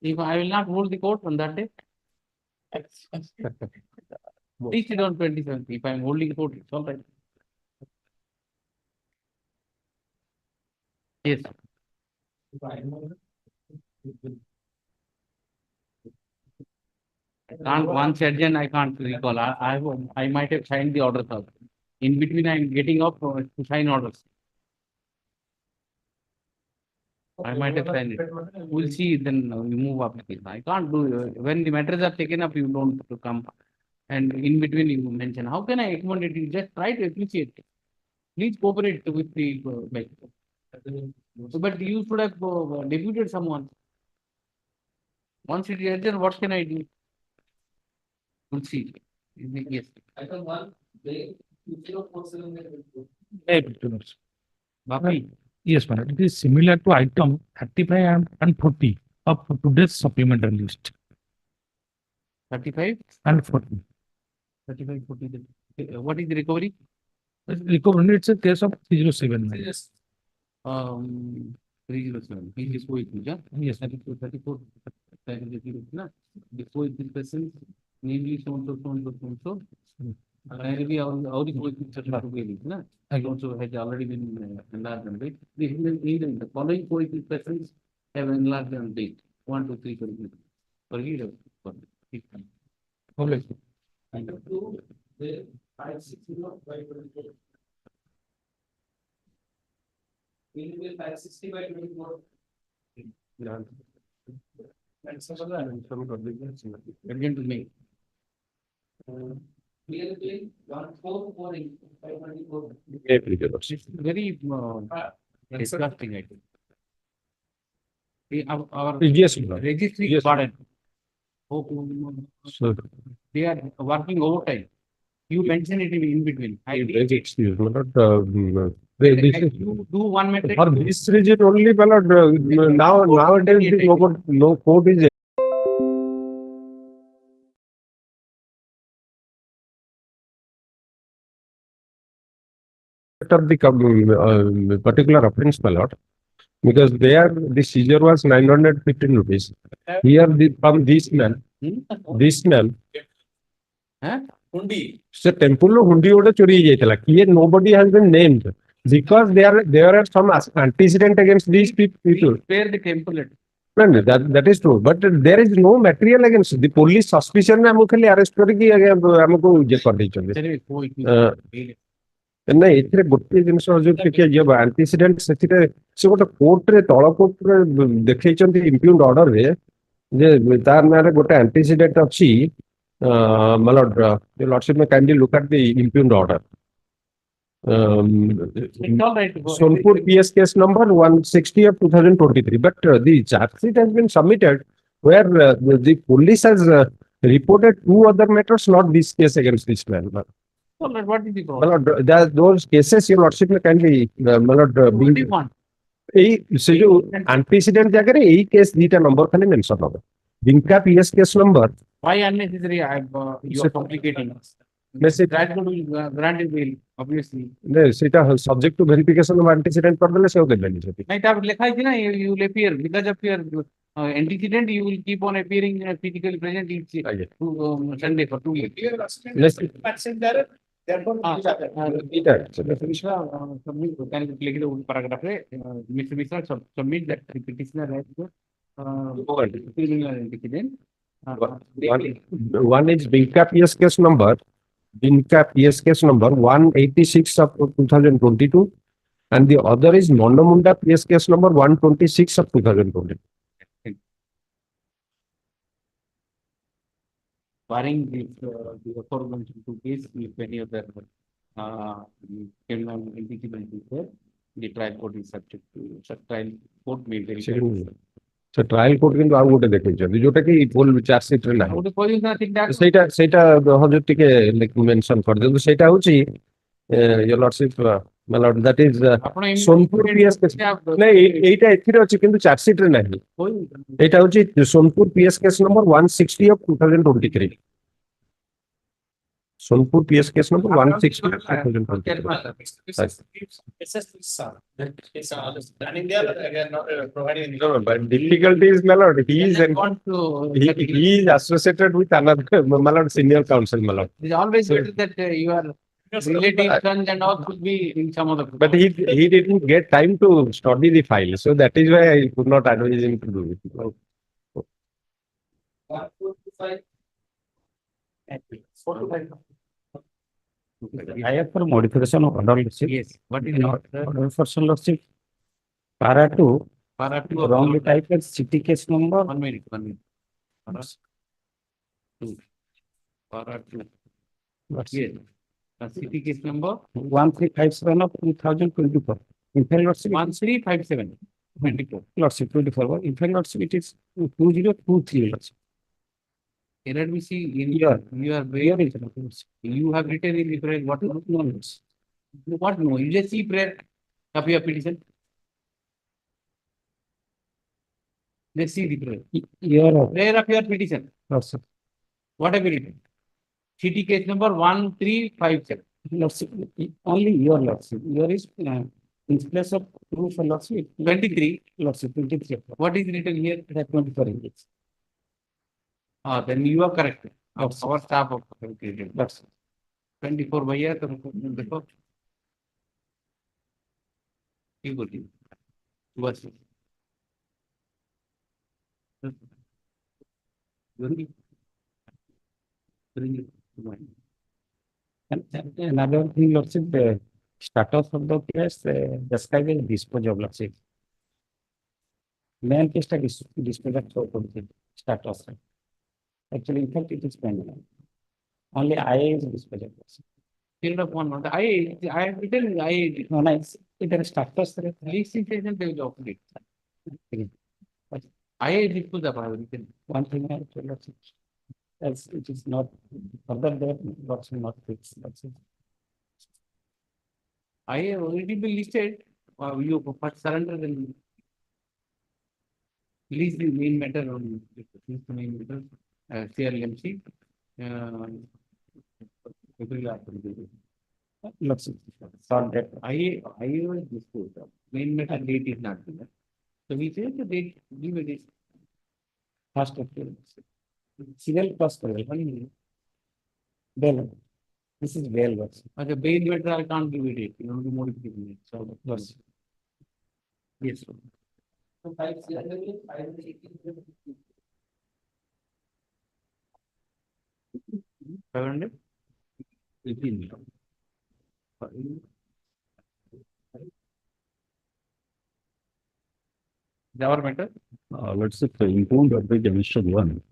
If I will not hold the court on that day, please sit on 27th. If I am holding the court, it's all right. Yes. I can't once adjourn, I can't recall. I might have signed the orders also. In between, I am getting up to sign orders. I might have signed it. We'll see, then we move up. I can't do, when the matters are taken up, you don't come. And in between, you mention, how can I accommodate you? Just try to appreciate. Please cooperate with the, but you should have deputed someone. Once it is adjourned, what can I do? We'll see. Yes. Item 1, they 2047. Yes, madam. It is similar to item 35 and 40 of today's supplementary list. 35 and 40. 35, 40. What is the recovery? Recovery, it's a case of 307. 307. Yes, 34, 34. Before this person, namely so. Also has already been enlarged on date. The following persons have enlarged on date. 1, 2, 3, 4. Item 2, the 560 by 24. Will be 560 by 24. And some other urgent to make. Clearly, 144 by 24. It's very disgusting, I think. Our Yes, registry yes. pardon. So, They are working overtime. You mention it in between. excuse me, not, You do one metric. for this region only, nowadays, no code is of the particular offense, my lord, because there the seizure was 915 rupees. Here, from this man, so temple hundi order chori jaytala. Here nobody has been named because there are some antecedent against these people. Spare the template. No, that is true, but there is no material against the police suspicion. I am खाली arrest करके हमको ये कर दी ना एथिरे गोटे जिनस जो देखिए जब एंटीसीडेंट सेथिरे से गोटे कोर्ट रे तळ कोर्ट रे देखैचंती इम्प्यून्ड ऑर्डर रे जे तार नारे गोटे एंटीसीडेंट अछि मतलब द लॉर्डशिप में kindly look at the इम्प्यून्ड order Sonpur PS case number 160 of 2023, but the charge sheet has been submitted where the police has reported 2 other matters, not this case against this man. What is the problem? Those cases, your lordship may kindly, What do you want? से जो antecedent जाकर यही case दीटा number खाली mention होगा. Vinca PS case number. Why unnecessary? You are complicating. Try to grant it bail, obviously. नहीं, सीटा subject to verification of antecedent कर देले से हो गई नहीं सकती. नहीं, तब लिखा है ना, you will appear because of your antecedent. You will keep on appearing physically present each Sunday for 2 years. Therefore, Mr. Mishra, submit, can you click the paragraph, Mr. Mishra, submit that the petitioner has, criminal antecedent. One is Binka PS case number, Binka PS case number 186 of 2022, and the other is Monomunda PS case number 126 of 2022. Barring this, the aforementioned two cases, if any other criminal antecedent is there, the trial court is subject to, such trial court may verify. So trial court কিন্তু ଆଉ ଗୋଟେ ଦେଖେଇଛନ୍ତି ଯୋଉଟା କି full charge sheet ରେ ନାହିଁ। ଗୋଟେ କହିଲି ନା ଠିକ ଠାକ। ସେଇଟା ହଜୁର ଟିକେ ମେନସନ କରିଦିଅନ୍ତୁ। ସେଇଟା ହଉଛି your lordship my lord, that is Sonepur PS case। ନାଇଁ ଏଇଟା ଏଥିରେ ଅଛି କିନ୍ତୁ ଚାର୍ଜ sheet ରେ ନାହିଁ। ଏଇଟା ହଉଛି Sonepur PS case number 160 of 2023। Sonpur PS case number 160 of 2023। But difficulty is my lord, he is associated with another my lord senior counsel my lord. It is always better that you are relative sons and all should be in some of the. But he didn't get time to study the file, so that is why I could not advise him to do it. I have for modification of order lordship. Yes, what is order for lordship? Para 2, wrongly typed as city case number. 1 minute. Para 2. Para 2. Yes. City case number 1357 of 2024. In fact, lordship 1357. 24. Lordship 24. In fact, lordship it is 2023 lordship. Error we see in you are very you have written in the prayer what no. What no? You just see prayer of your petition. Let's see the prayer. Prayer of your petition. Lordship. What have you written? City case number 1357. Lordship. Only your lordship. Your is in place of proof of lordship. 23. Lordship 23. What is written here? 24 inches. Then you are correct. Our staff of created. That's 24 by year. देखो ठीक होती है बस another thing, lordship, the status of the case described in dispose of lordship. Main case dispose of status. Actually, in fact, it is pending. Only IA is disposed of. Period of 1 month. I have written I. No, nice. It is status. Least situation they will operate. I disposed of. I have written. One thing I tell us, as it is not further there, what's not fixed. That's it. I have already been listed. You first surrender and release the main matter on the main matter. CRLMC. Let's see. I was disposed of. Main matter date is not given. So we say the date, give a date. First of all, serial plus bail. This is bail works. The bail matter I can't give a date. You have to modify it. So yes. Yes. So 500? 18. Our matter? Let's say informed by Mr. 1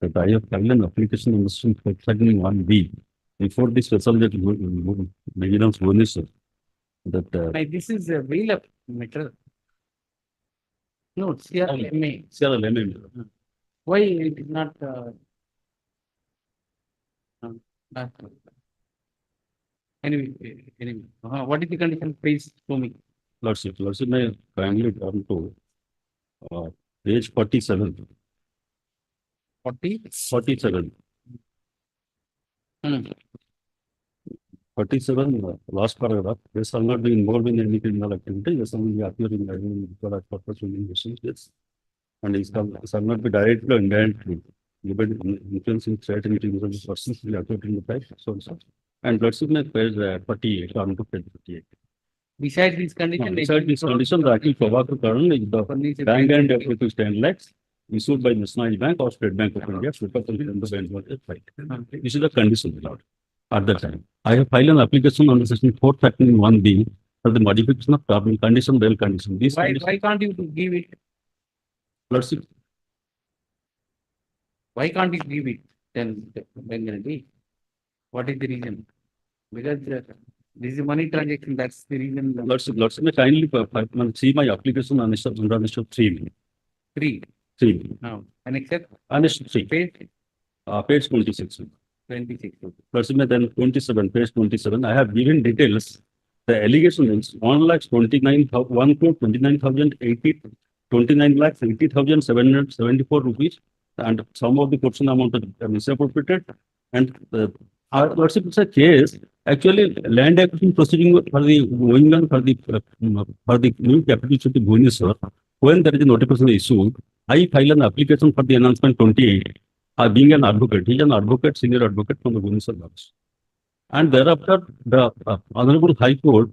that I have filed an application on the 1B before the special vigilance bonus that This is a bail up matter. No, CRLMA. CRLMA. Why it is not? Anyway, what is the condition? Please show me. Lordship, may kindly turn to page 47. 47. 47, last paragraph. They shall not be involved in any criminal activity. They shall be appear in the purpose of investigations. And it shall not be directly or indirectly given influence in threat and intimidation of persons will appear in the fact. So And Lordship may page 48, on to page 48. Besides this condition. Beside this condition, the Akil Prabhakar Karan is the bank and equity 10 lakhs issued by National Bank or State Bank of India. This is the condition allowed at that time. I have filed an application under section 431(1)(b) for the modification of term condition, bail condition. This Why can't you give it? Lordship, Why can't you give it then bank guarantee? What is the reason? Because this is a money transaction, that's the reason. Lordship, may kindly see my application on issue 3. 3. 3. Now, and except Issue 3. page Page 26. 26. Lordship, then 27, page 27. I have given details. The allegation is 1,29,080, 29,80,774 rupees, and some of the question amount is misappropriated. And Lordship, it's a case. Actually, land acquisition proceeding for the going on for the new capital city Bhubaneswar. When there is a notification issued, I file an application for the announcement 28. Being an advocate, he is an advocate, senior advocate from the Bhubaneswar branch. And thereafter, the Honorable High Court,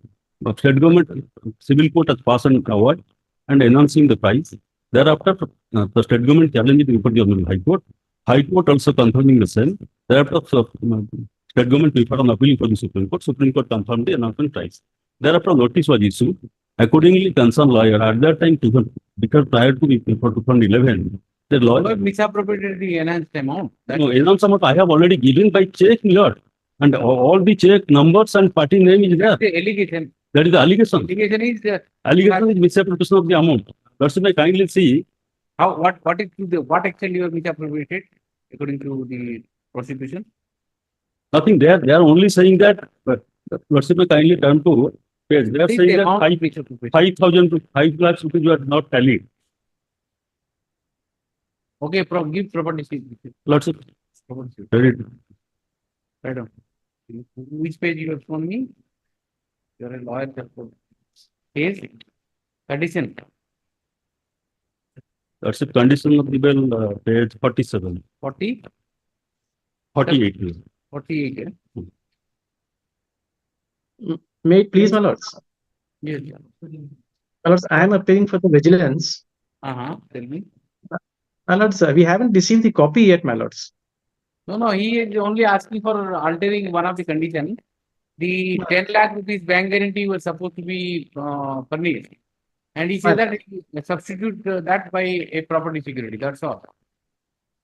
State Government Civil Court has passed an award and announcing the price. Thereafter, the State Government challenged before the Honorable High Court. High Court also confirming the same. Thereafter, State Government preferred an appeal for the Supreme Court. Supreme Court confirmed the announcement price. Thereafter, notice was issued. Accordingly, concerned lawyer at that time, because prior to the 2011, the lawyer misappropriated the enhanced amount. No, enhanced amount I have already given by check, Lord. And all the check numbers and party name is there. The allegation. That is the allegation. Allegation is Allegation is misappropriation of the amount. That's why kindly see. what actually you have misappropriated according to the prosecution? Nothing there. They are only saying that. But let's say kindly turn to page. They are saying that 5,000 to 5 lakhs rupees you are not tallied. Okay, give property. Lots of Right on. Which page you have shown me? You are a lawyer. Page condition. That's a condition of the bill, page 47. 40? 48. 48. Yeah? May it please, my lords? Yes. My lords, I am appealing for the vigilance. Tell me. My lords, we haven't received the copy yet, my lords. No, he is only asking for altering one of the conditions. The 10 lakh rupees bank guarantee was supposed to be furnished. And he said that he substitute that by a property security. That's all.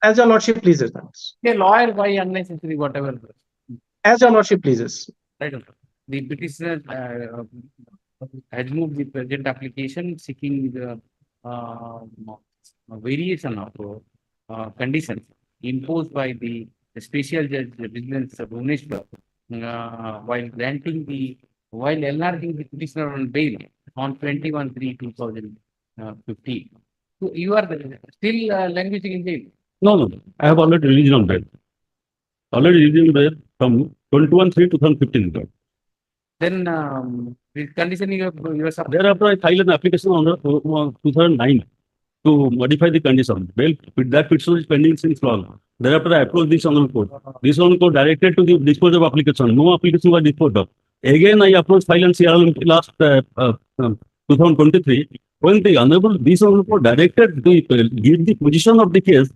As your lordship pleases, my lords. A lawyer by unnecessary whatever. As your lordship pleases. Right. The petitioner has moved the present application seeking the variation of conditions imposed by the special judge vigilance of Bhubaneswar while enlarging the petitioner on bail on 21/3/2015. So you are still languishing in jail? No. I have already released on bail. Already released on bail from 21/3/2015. Then the condition you have thereafter I filed an application on 2009 to modify the condition. Well, that petition is pending since long. Thereafter, I approached this honorable court. This honorable court directed to the dispose of application. No application was disposed of. Again, I approached file and CRL last 2023. When the this honorable court directed to give the position of the case,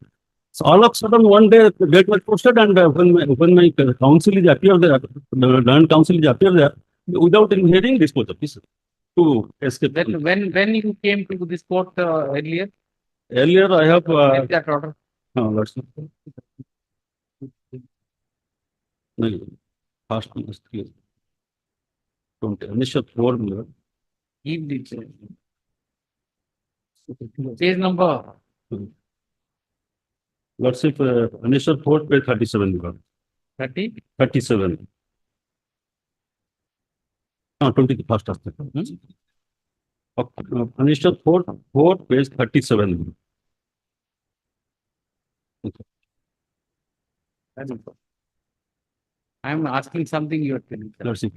so all of a sudden one day the date was posted, and when my counsel is appeared there, the learned counsel is appeared there, without hearing dispose of this to escape. Then when you came to this court earlier? Earlier, I have that order. No, that's not. No, past is clear. Don't initial 4 million. Give the page number. Let's say initial 4 page 37. 30? 37. No, 20 first after. Initial 4 page 37. Okay. I am asking something you are telling. Let's see.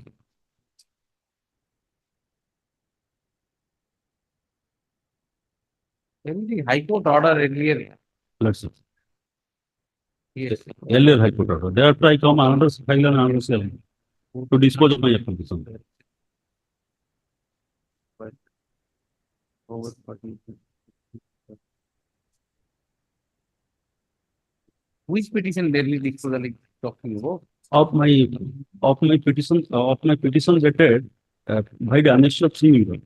The High Court order earlier. Let's see. Yes. Earlier High Court order. Thereafter I come another file and another cell. to dispose of my application. Which petition really disposal is talking about? Of my petition dated by the annexure of Sri.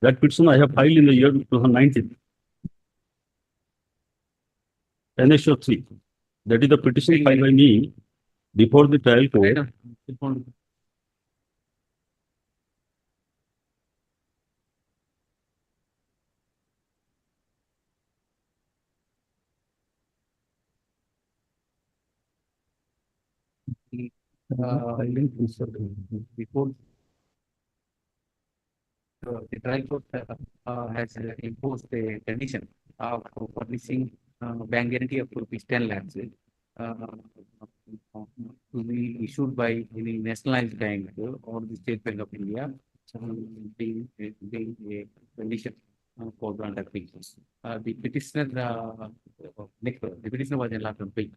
That petition I have filed in the year 2019. Annexure 3. That is the petition filed by me before the trial court. Before the trial court has imposed a condition of publishing bank guarantee of ₹10 lakhs to be issued by any nationalized bank or the State Bank of India, being a condition for the undertaking. The petitioner, the petitioner was allowed to pay.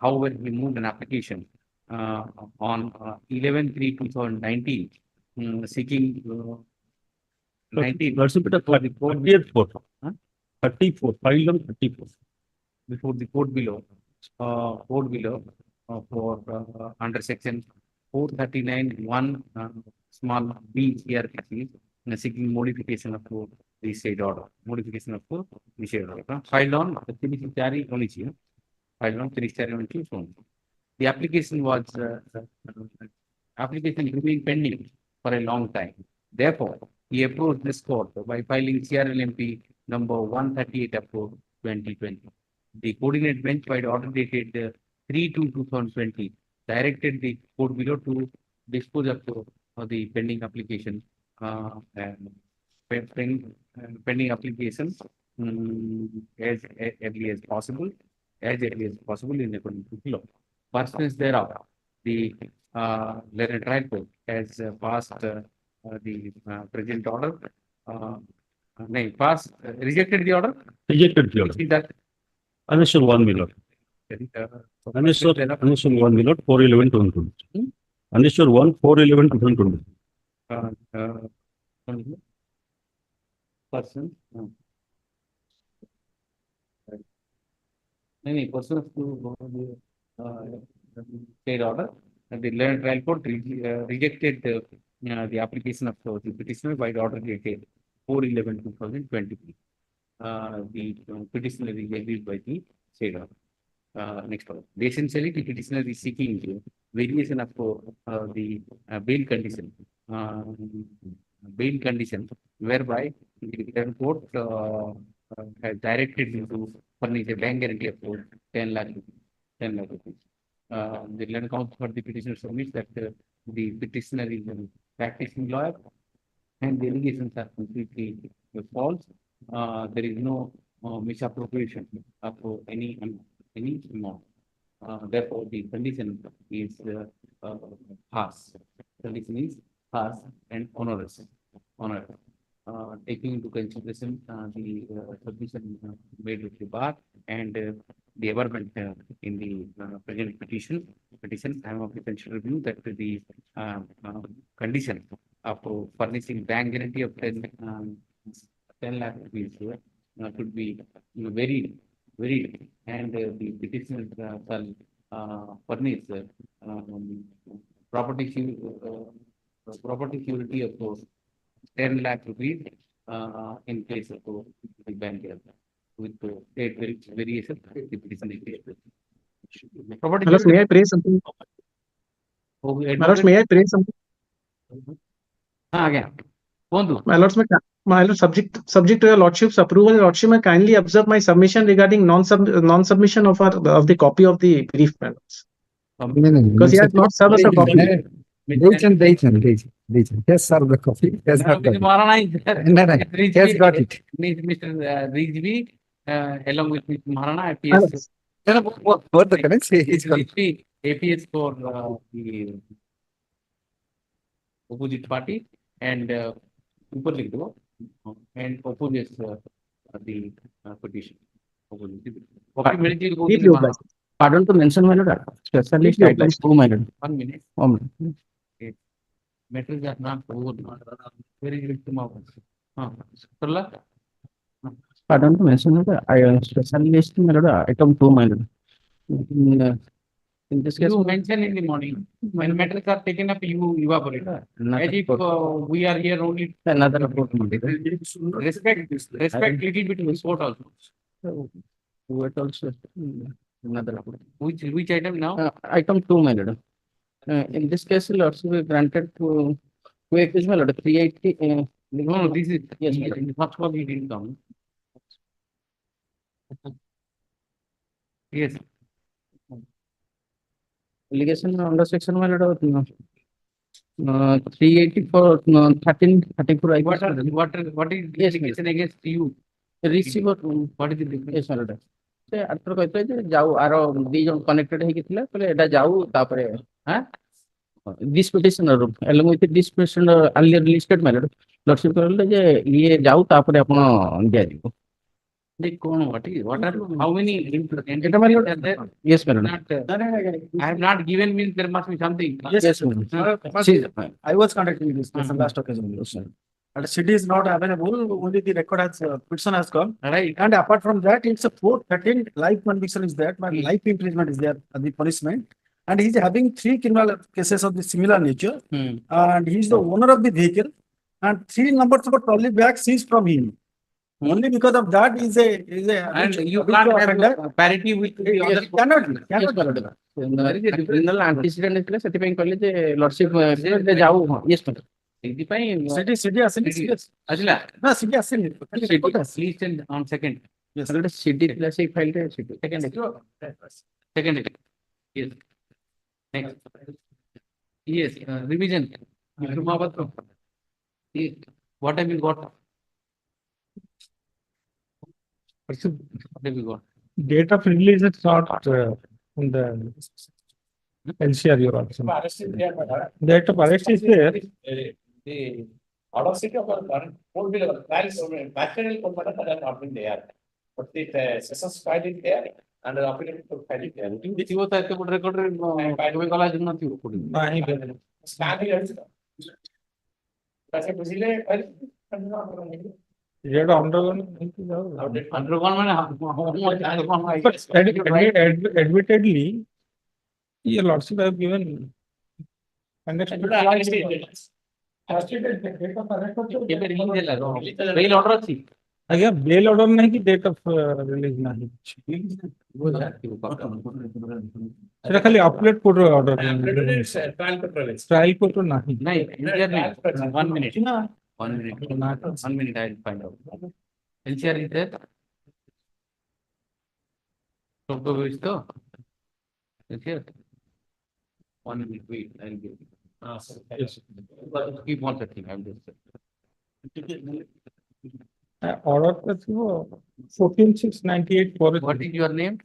However, we moved an application on 11/3/2019, seeking 19 That's a bit of 34. 34, filed on 34. Before the court below, for under section 439(1) small b CRPC, seeking modification of the said order. Modification of the said order. Filed on 3 filed on 3 The application was application remained pending for a long time. Therefore, he approached this court by filing CRLMP number 138 of 2020. The coordinate bench by order dated 3/2/2020 directed the court below to dispose of the pending application pending applications as early as possible in accordance with law. Pursuant thereof, the Learned Trial Court has passed the present order. Rejected the order? Rejected the order. That Annexure 1 Miller. Annexure 1 Miller 4/11/2020. Annexure 1 4/11/2020. Person. Any person to state order. The Learned Trial Court rejected the application of the petitioner by the order dated 4/11/2023. The petitioner is agreed by the state order. Next order. Essentially, the petitioner is seeking variation of the bail condition. Bail condition whereby the Learned Court has directed him to furnish a bank guarantee of 10 lakh rupees. The Learned Counsel for the petitioner submits that the petitioner is a practicing lawyer and the allegations are completely false. There is no misappropriation of any amount. Therefore, the condition is harsh. Condition is harsh and onerous. Taking into consideration the submission made with the bar and the averment in the present petition, I am of the potential review that the condition of furnishing bank guarantee of 10 lakh rupees should be very, and the petitioner shall furnish property security of 10 lakh rupees in case of the bank guarantee with state variation. Malas, may I pray something? Malas, may I pray something? Again. My lord, subject to your lordship's approval, lordship may kindly observe my submission regarding non-submission of the copy of the brief, my lords. Because he has not served us a copy. Yes, sir, the copy. Yes, Has got it. Mr. Rijvi, along with Mr. Maharana, APS. What the correct say? APS for the opposite party and and opposes the petition. Pardon to mention, my lord, specialist items 2 minutes. 1 minute. matters are not over. Very victim of. Sarla? Pardon to mention that I special list item 2, my lord. In this case, You mentioned in the morning, when matters are taken up, you evaporate. As if we are here only. another report. Respect little bit to report also. What also? Another report. Which item now? Item 2, my lord. In this case, will also be granted to accused, my lord, 380. No, this is, Yes, my in the first one, he didn't come. Yes. Allegation under section, my lord, 380 for 1334. What is the allegation against you? Receiver. What is the Yes, my lord. ସେ Arthur କହିଥିଲେ ଯେ ଯାଉ ଆର ଦି ଜଣ connected ହେଇକି ଥିଲା କହିଲେ ଏଟା ଯାଉ ତାପରେ this petitioner along with this petitioner earlier listed my lord lordship କହିଲେ ଯେ ଇଏ ଯାଉ ତାପରେ ଆପଣ ଦିଆଯିବ। What are how many? Yes, my lord. I have not given means there must be something. Yes, ma'am. I was conducting this case on last occasion. And CD is not available, only the record has, petition has come. Right. And apart from that, it's a 413 life conviction is there, but life imprisonment is there, the punishment. And he's having 3 criminal cases of the similar nature. And he's the owner of the vehicle. And 3 numbers of a trolley bag seized from him. Only because of that is a And you can't have parity with the Yes, other. cannot. Criminal antecedent is ସେଥିପାଇଁ କହିଲେ ଯେ lordship ଯାଉ yes madam ସେଇଥିପାଇଁ CD ଆସିନି, ଆସିଲା ନା CD ଆସିନି, please send on second. Yes. CD ଥିଲା ସେଇ file ରେ CD Second. Yes. Next. Yes, revision. Yes. What have you got? What have you got? Date of release is not in the LCR, your option. Date of arrest is there. The out of city of won't be the material component that not been there. But the sessions file is there and the operating file is there. Sibo Sankar record କେବେ ଗଲା ଦିନ ନଥିବ କୋଉଠି? ନାହିଁ। Scan is that's a Brazilian file. Date undergone Undergone ମାନେ but admittedly, your lordship have given କେବେ release ହେଲା? Bail order ଅଛି? ଆଜ୍ଞା ବେଲ୍ ଅର୍ଡର ନାହିଁ କି ଡେଟ୍ ଅଫ ରିଲିଜ ନାହିଁ ସେଟା ଖାଲି ଆପଲେଟ୍ କୋର୍ଟ ର ଅର୍ଡର ଟ୍ରାଏଲ କୋର୍ଟ ର ନାହିଁ ନାଇଁ NCR ନାହିଁ 1 minute 1 minute I will find out. NCR is there? Photo is to NCR 1 minute wait I will give. Yes. Keep on searching I will just order ଥିବ 14698 ପରେ What is your name?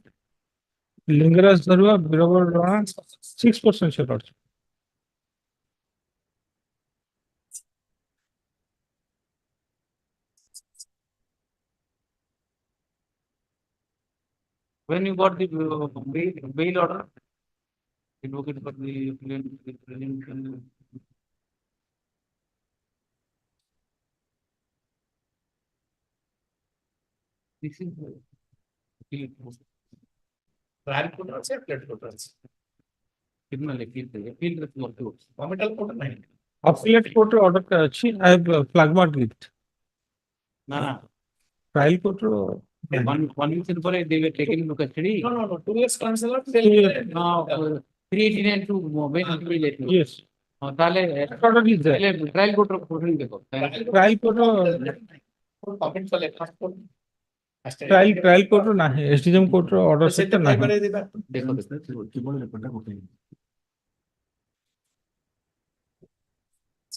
Lingaraj Dharua Birabar Rana 6% share ଅଛି When you got the bail order, advocate for the claim. This is Trial court আছে plate court আছে criminal appeal committal court নাই ଆପଲେଟ୍ court ର order ଅଛି I have flag mark ଇଟ୍ ନା ନା trial court ର conviction ପରେ they were taken into custody. no 2 years counsel 389 to bail immediately. yes ତାହେଲେ order is there trial court ର proceeding ଦେଖ ଟ୍ରାଏଲ କୋର୍ଟ ର comment କଲେ first court ଟ୍ରାଏଲ କୋର୍ଟ ର ନାହିଁ ଏସଡିଏମ କୋର୍ଟ ର ଅର୍ଡର ସେଟା ନାହିଁ ଦେଖ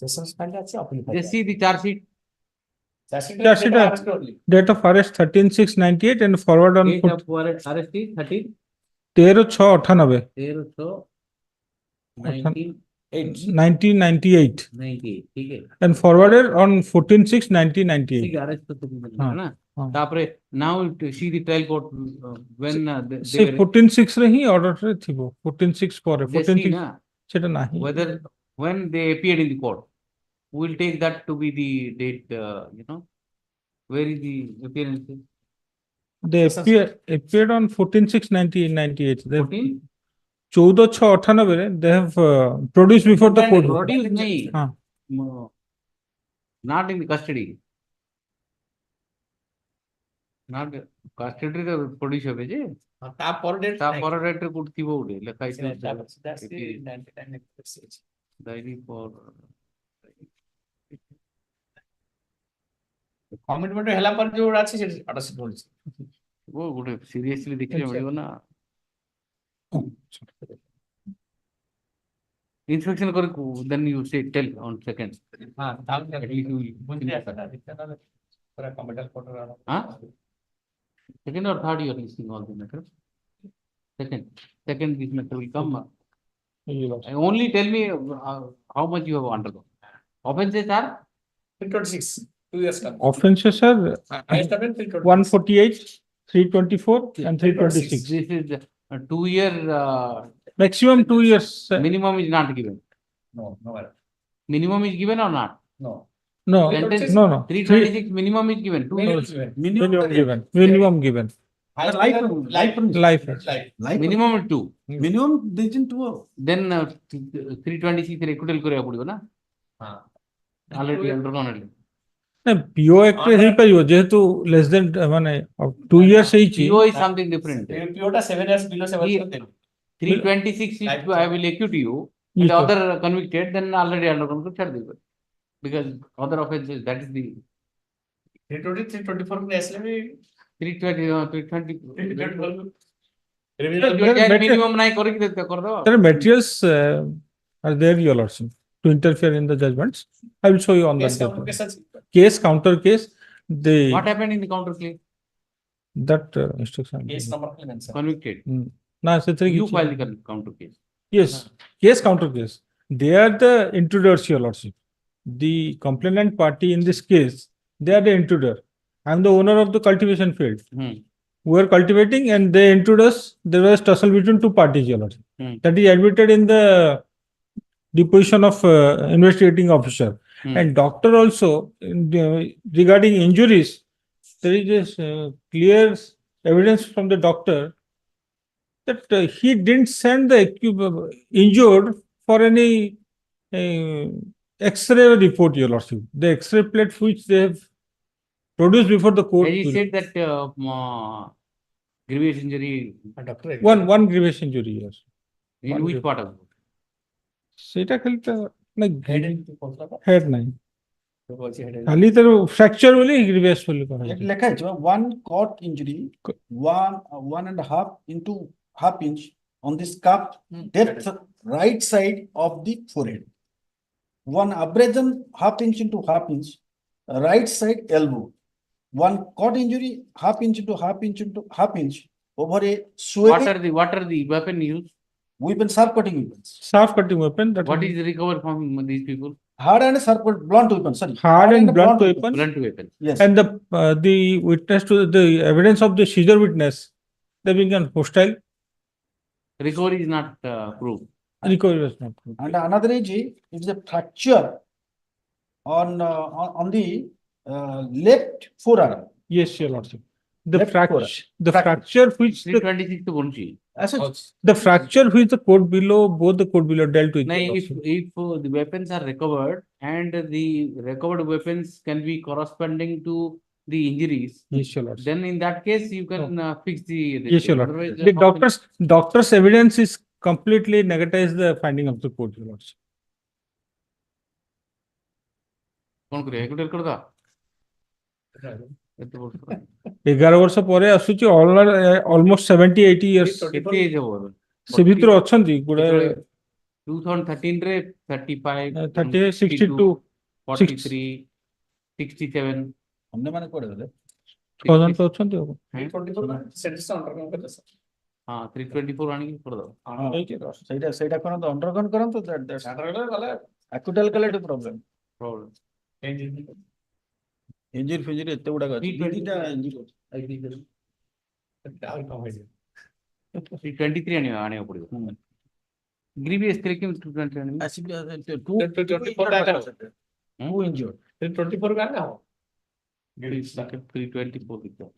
sessions file আছে appeal they see the charge sheet. Charge sheet date of arrest 13698 and forward on Date of arrest is 13 13/6/98 1998 ठीक है and forwarded on 14/6/1998 ठीक है arrest तो मिला ना तापरे now to see the trial court when they से 14/6 रे ही ऑर्डर रे थिबो 14/6 पर they see 14/6 ना सेटा नाही whether when they appeared in the court. We'll take that to be the date, where is the appearance? They appeared on 14/6/1998. They 14? 14/6/98 they have produced before the court. Produced nahi. हाँ. Not in the custody. Not custody रे produce होबे जे. ତା ପର date ତା ପର date ରେ କୋଉଠି ଥିବ ଗୋଟେ ଲେଖା ହେଇଥିବ. That's the 99 stage. Diary for Commitment ହେଲା ପରେ ଯୋଉ ଅଛି ସେଟା ଅଟସି ପଡୁଛି. वो ଗୋଟେ seriously ଦେଖିଲେ ମିଳିବ ନା. Inspection କରି then you say tell on second. ହଁ ତାହେଲେ At least you will- ବୁଝି ଆସିଲା ପୁରା କମିଟଲ କୋର୍ଟର. Huh? Second or third you are listing all the matters? Second this matter will come. Only tell me how much you have undergone. Offenses are 326. 2 years term. Offenses are Highest have been 326. 148, 324 and 326. This is a 2 year. Maximum 2 years. Minimum is not given. No. Minimum is given or not? No. No. Sentence, No. 326 minimum is given. 2 years. Minimum given. Minimum given. Life. Minimum is 2. Minimum ଦେଇଛନ୍ତି 2. Then 326 ରେ equitable କରିବାକୁ ପଡିବ ନା. Already undergone already. PO Act ରେ ହେଇପାରିବ ଯେହେତୁ less than ମାନେ 2 years ହେଇଛି. PO is something different. PO ଟା 7 years below 7 years. 326 if I will acute you and the other convicted, then already undergone to छाड़ देगा. Because other offenses, that is the 323, 324 में ऐसे भी 320 Revision. minimum नहीं करेगी तो कर दो. There are materials are there, your lordship, to interfere in the judgments. I will show you on that. Case, counter case. What happened in the counter case? That instruction. Case number Convicted. No, You file the counter case. Yes, case, counter case. They are the intruders, your lordship. The complainant party in this case, they are the intruder. I am the owner of the cultivation field. We are cultivating and they intrude us. There was tussle between two parties, your lordship. That is admitted in the deposition of investigating officer. And doctor also, regarding injuries, there is a clear evidence from the doctor that he didn't send the injured for any X-ray report, your lordship. The X-ray plate which they have produced before the court. He said that grievous injury. One grievous injury, yes. In which part of it? সেটা খালি তো না head নাই খালি তো fracture বলে grievous বলে করা হয় লেখা আছে one caught injury 1.5 into half inch on the scalp depth right side of the forehead, one abrasion half inch into half inch right side elbow, one caught injury half inch into half inch into half inch over a swelling. What are the weapon used? Weapon, sharp cutting weapons. Sharp cutting weapon. That what is recovered from these people? Hard and sharp blunt weapon. Sorry. Hard and blunt weapon. Blunt weapon. Yes. And the witness to the evidence of the seizure witness, they being hostile. Recovery is not proved. Recovery was not proved. And another is a fracture on the left forearm. Yes, your lordship. The fracture which the 326 to 1. The fracture which the court below, both the court below dealt with. Now, if the weapons are recovered and the recovered weapons can be corresponding to the injuries, yes, your lordship. Then in that case you can fix the. Yes, your lordship. The doctor's evidence is completely negatives the finding of the court, your lordship. कौन करे एकुटेल कर दा 11 ବର୍ଷ ପରେ ଆସୁଛି almost 70-80 years କେତେ age ହବ ସେ ଭିତରେ ଅଛନ୍ତି ଗୁଡା 2013 ରେ 35 30 62 43 67 ଅନ୍ୟ ମାନେ କୋଡେ ଗଲେ 6 ଜଣ ତ ଅଛନ୍ତି ଆଉ ହଁ 324 ଆଣିକି କରିଦବ ସେଇଟା କରନ୍ତୁ ଅଣ୍ଡରଗନ୍ କରନ୍ତୁ ଆକ୍ୟୁଟାଲ କଲେ ଏଠି ପ୍ରୋବ୍ଲେମ इंजुरी फिंजुरी एते गुडा गछ दीटा इंजुरी 323 आने पड़िबो Grievous killing 220. Who injured? 24 का ना हो. 324 with that.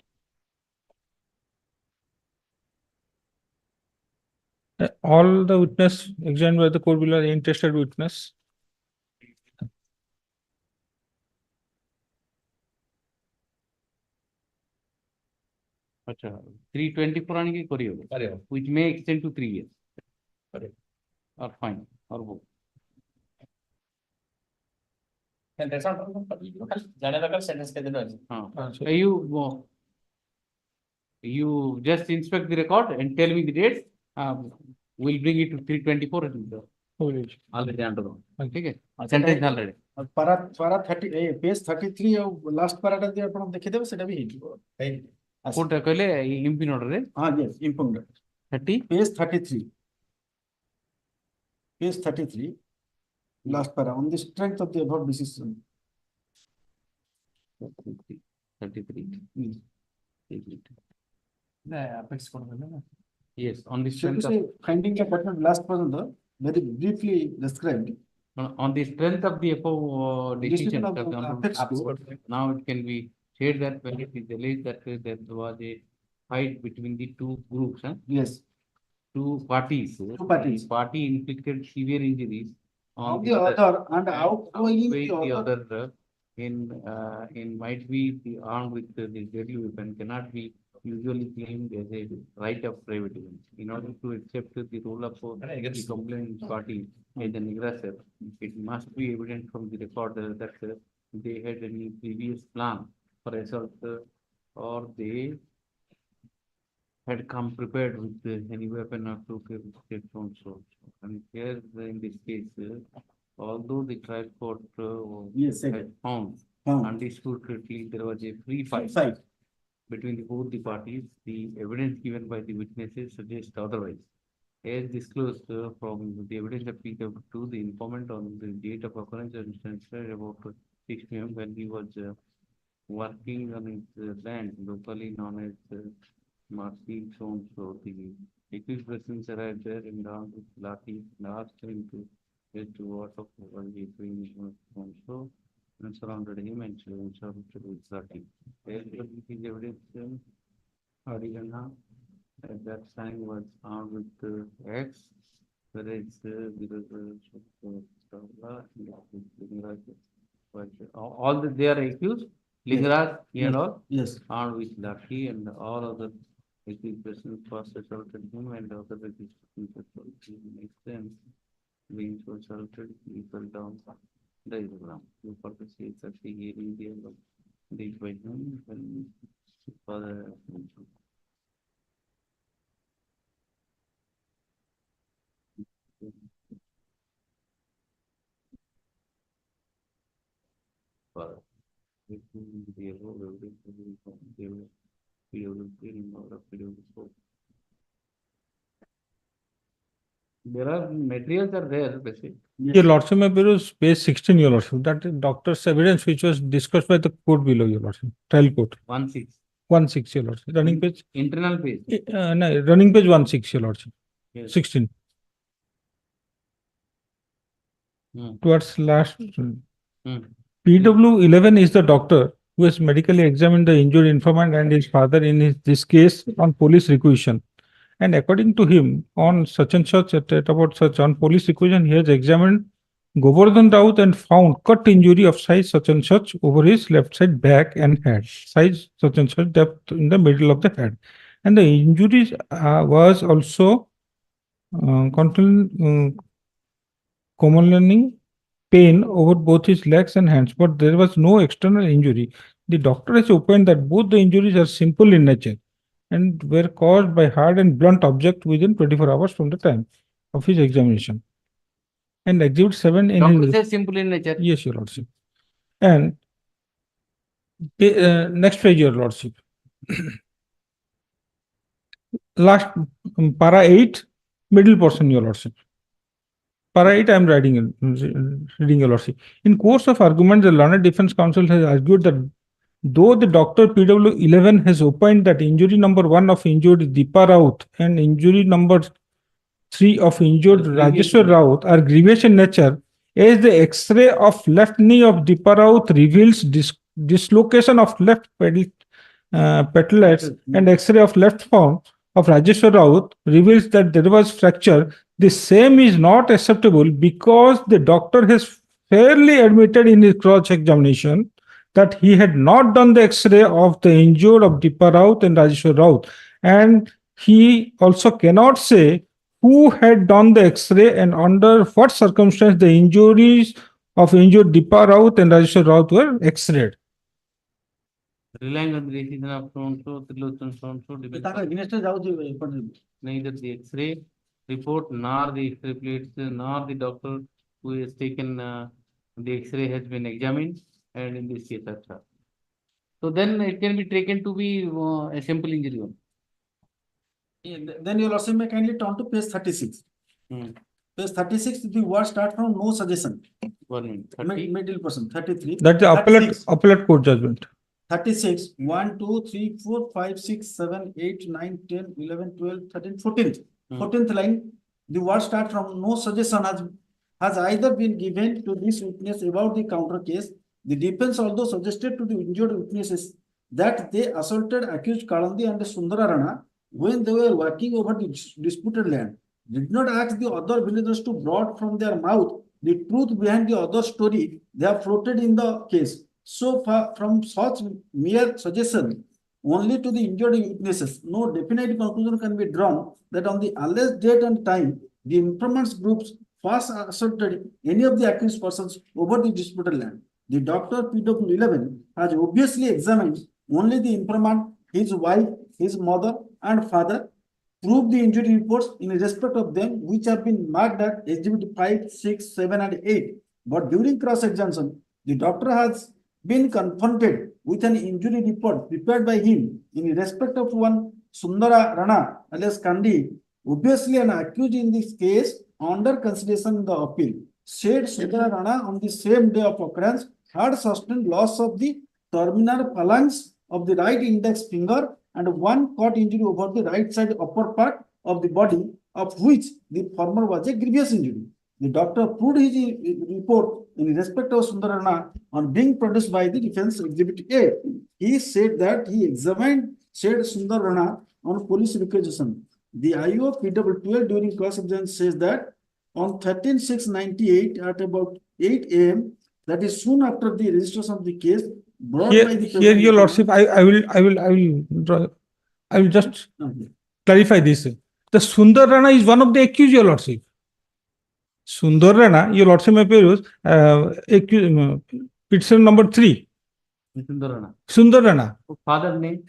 All the witness examined by the court below are interested witness. अच्छा 324 आने की करियो which may extend to 3 years or fine or both. And that's not जाने तक sentence के दिन हाँ you just inspect the record and tell me the dates. We'll bring it to 324 and already under the ठीक है sentence already. पारा 30 page 33 और last पाराटा जे आपण देखि देबे सेटा भी हेजिबो कोटा कहले इम्पिन ऑर्डर रे हां yes impugned 30 page 33 page 33 last para on the strength of the above decision 33 ना अपेक्स कोन ना yes on the strength of finding the pattern last paranda very briefly described on the strength of the above decision now it can be said that when it is alleged that there was a fight between the two groups yes two parties party inflicted severe injuries on the other and outgoing the other in might be armed with the deadly weapon cannot be usually claimed as a right of private event. In order to accept the role of the complainant party as an aggressor, it must be evident from the record that they had any previous plan for assault or they had come prepared with any weapon or to get on so. And here in this case, although the trial court had found undisputedly there was a free fight between both the parties, the evidence given by the witnesses suggests otherwise. As disclosed from the evidence applicable to the informant on the date of occurrence and transferred about 6 p.m. when he was working on his land locally known as Marcy Zone. So the accused persons arrived there and armed with lathi and asked him to get to what of was doing so and surrounded him and surrounded with lathi. His evidence at that time was armed with X, whereas all the they are accused, Lingaraj and all, yes, armed with lathi and all other accused persons first assaulted him and other accused persons assaulted him. Next time, being so assaulted, he fell down diagram. You for the sake of the hearing the by him and further there are materials are there basically. Your Lordship, may be page 16, Your Lordship, that is doctor's evidence which was discussed by the court below, Your Lordship, trial court. 16. 16, Your Lordship. Running page? Internal page. No, running page 16, Your Lordship. Yes. 16. Towards last. PW 11 is the doctor who has medically examined the injured informant and his father in this case on police requisition. And according to him, on such and such, at about such on police requisition, he has examined Govardhan Raut and found cut injury of size such and such over his left side back and head, size such and such depth in the middle of the head. And the injuries was also commonly pain over both his legs and hands, but there was no external injury. The doctor has opined that both the injuries are simple in nature and were caused by hard and blunt object within 24 hours from the time of his examination. And Exhibit 7 in doctor says simple in nature. Yes, Your Lordship. And next page, Your Lordship. Last para 8, middle portion, Your Lordship. Para 8, I am reading, Your Lordship. In course of argument, the learned defense counsel has argued that though the doctor PW 11 has opined that injury number 1 of injured Deepa Raut and injury number 3 of injured Rajeshwar Raut are grievous in nature, as the X-ray of left knee of Deepa Raut reveals dislocation of left petellets, and X-ray of left form of Rajeshwar Raut reveals that there was fracture. The same is not acceptable because the doctor has fairly admitted in his cross-examination that he had not done the X-ray of the injured of Deepa Raut and Rajeshwar Raut, and he also cannot say who had done the X-ray and under what circumstance the injuries of injured Deepa Raut and Rajeshwar Raut were X-rayed. Relying on the decision of so-and-so, so-and-so, neither the X-ray report nor the X-ray plates nor the doctor who has taken the X-ray has been examined, and in this case, etc. So then it can be taken to be a simple injury one. Then your lordship may kindly turn to page 36. Page 36, the word start from no suggestion. 1 Middle person, 33. That's the appellate court judgment. 36, 1, 2, 3, 4, 5, 6, 7, 8, 9, 10, 11, 12, 13, 14th. 14th line, the word start from no suggestion has either been given to this witness about the counter case. The defense although suggested to the injured witnesses that they assaulted accused Kalandi and Sundara Rana when they were working over the disputed land, did not ask the other villagers to brought from their mouth the truth behind the other story they have floated in the case. So far from such mere suggestion only to the injured witnesses, no definite conclusion can be drawn that on the alleged date and time the informants groups first assaulted any of the accused persons over the disputed land. The doctor PW11 has obviously examined only the informant, his wife, his mother and father, proved the injury reports in respect of them which have been marked at exhibit 5, 6, 7 and 8. But during cross-examination, the doctor has been confronted with an injury report prepared by him in respect of one Sundara Rana alias Kandi, obviously an accused in this case under consideration in the appeal. Said Sundara Rana on the same day of occurrence had sustained loss of the terminal phalanx of the right index finger and one cut injury over the right side upper part of the body, of which the former was a grievous injury. The doctor proved his report in respect of Sundara Rana on being produced by the defense exhibit A. He said that he examined said Sundara Rana on police requisition. The IO PW12 during cross-examination says that on 13/6/98 at about 8 a.m., that is soon after the registration of the case, brought by the Here, your lordship, I will just clarify this. The Sundar Rana is one of the accused, your lordship. Sundar Rana, your lordship may peruse, petition number 3. Sundar Rana. Sundar Rana. Father name?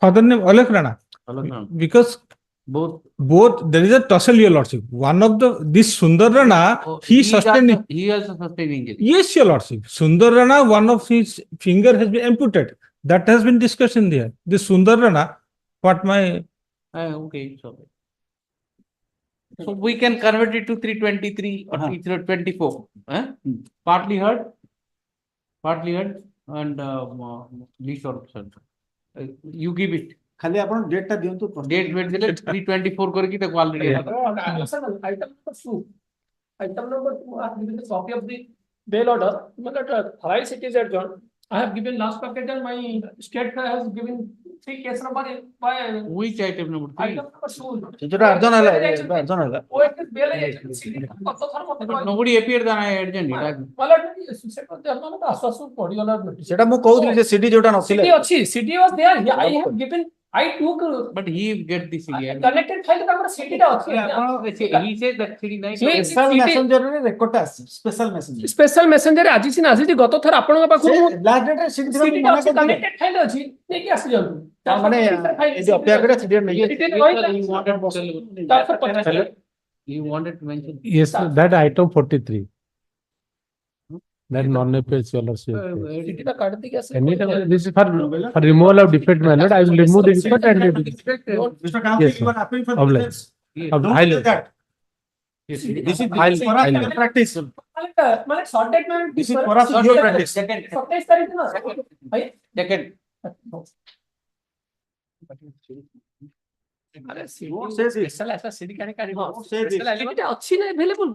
Father name Alek Rana. Alek Rana. Because both there is a tussle, your lordship. One of this Sundar Rana, he sustained. He also sustained injury. Yes, your lordship. Sundar Rana, one of his finger has been amputated. That has been discussed in there. This Sundar Rana, what my. Okay, so we can convert it to 323 or 324. Partly heard, and least or you give it. खाली आपण date टा दियंतु date wait दिले 324 करके तक already Item number 2, I have given the copy of the bail order. Thrice it is adjourned. I have given last packet and my state has given 3 case number by which item number 3? Item number 2. যেটা আর্জন হলা nobody appeared then I urgent সেটা মু কହୁଥିଲି যে CD যেটা নছিলে CD ଅଛି CD was there. I have given, I took, but he get this again connected file ତାଙ୍କର CD ଟା ଅଛି. he said that CD ନାହିଁ ସ୍ପେଶାଲ ମେସେଞ୍ଜର ରେ ରେକର୍ଡ ଅଛି ସ୍ପେଶାଲ ମେସେଞ୍ଜର ଆଜି ସିନା ଆସିଛି ଗତ ଥର ଆପଣଙ୍କ ପାଖରୁ ଲାଷ୍ଟ ଡେଟ୍ ସିଡି ଥିଲା ମନା କରିଥିଲି କନେକ୍ଟେଡ ଫାଇଲ ଅଛି ନେଇକି ଆସି ଯାଆନ୍ତୁ. ମାନେ ଏ ଯେ ଅପେକ୍ଷା କରି ସିଡି ନେଇ you wanted to mention Yes, that item 43. That non-appeals, your lordship. Anytime, this is for removal of defect, my lord. I will remove the defect and Mr. Kanti, you are appealing for defense. Don't do that. This is for our practice. মানে short date মানে This is for our your practice. 27 তারিখ না ভাই second ଆରେ ସେ ଦି- special ଆସିଲା ସିଡି କାଢି କାଢି ସେ ଦି- ଅଛି ନା available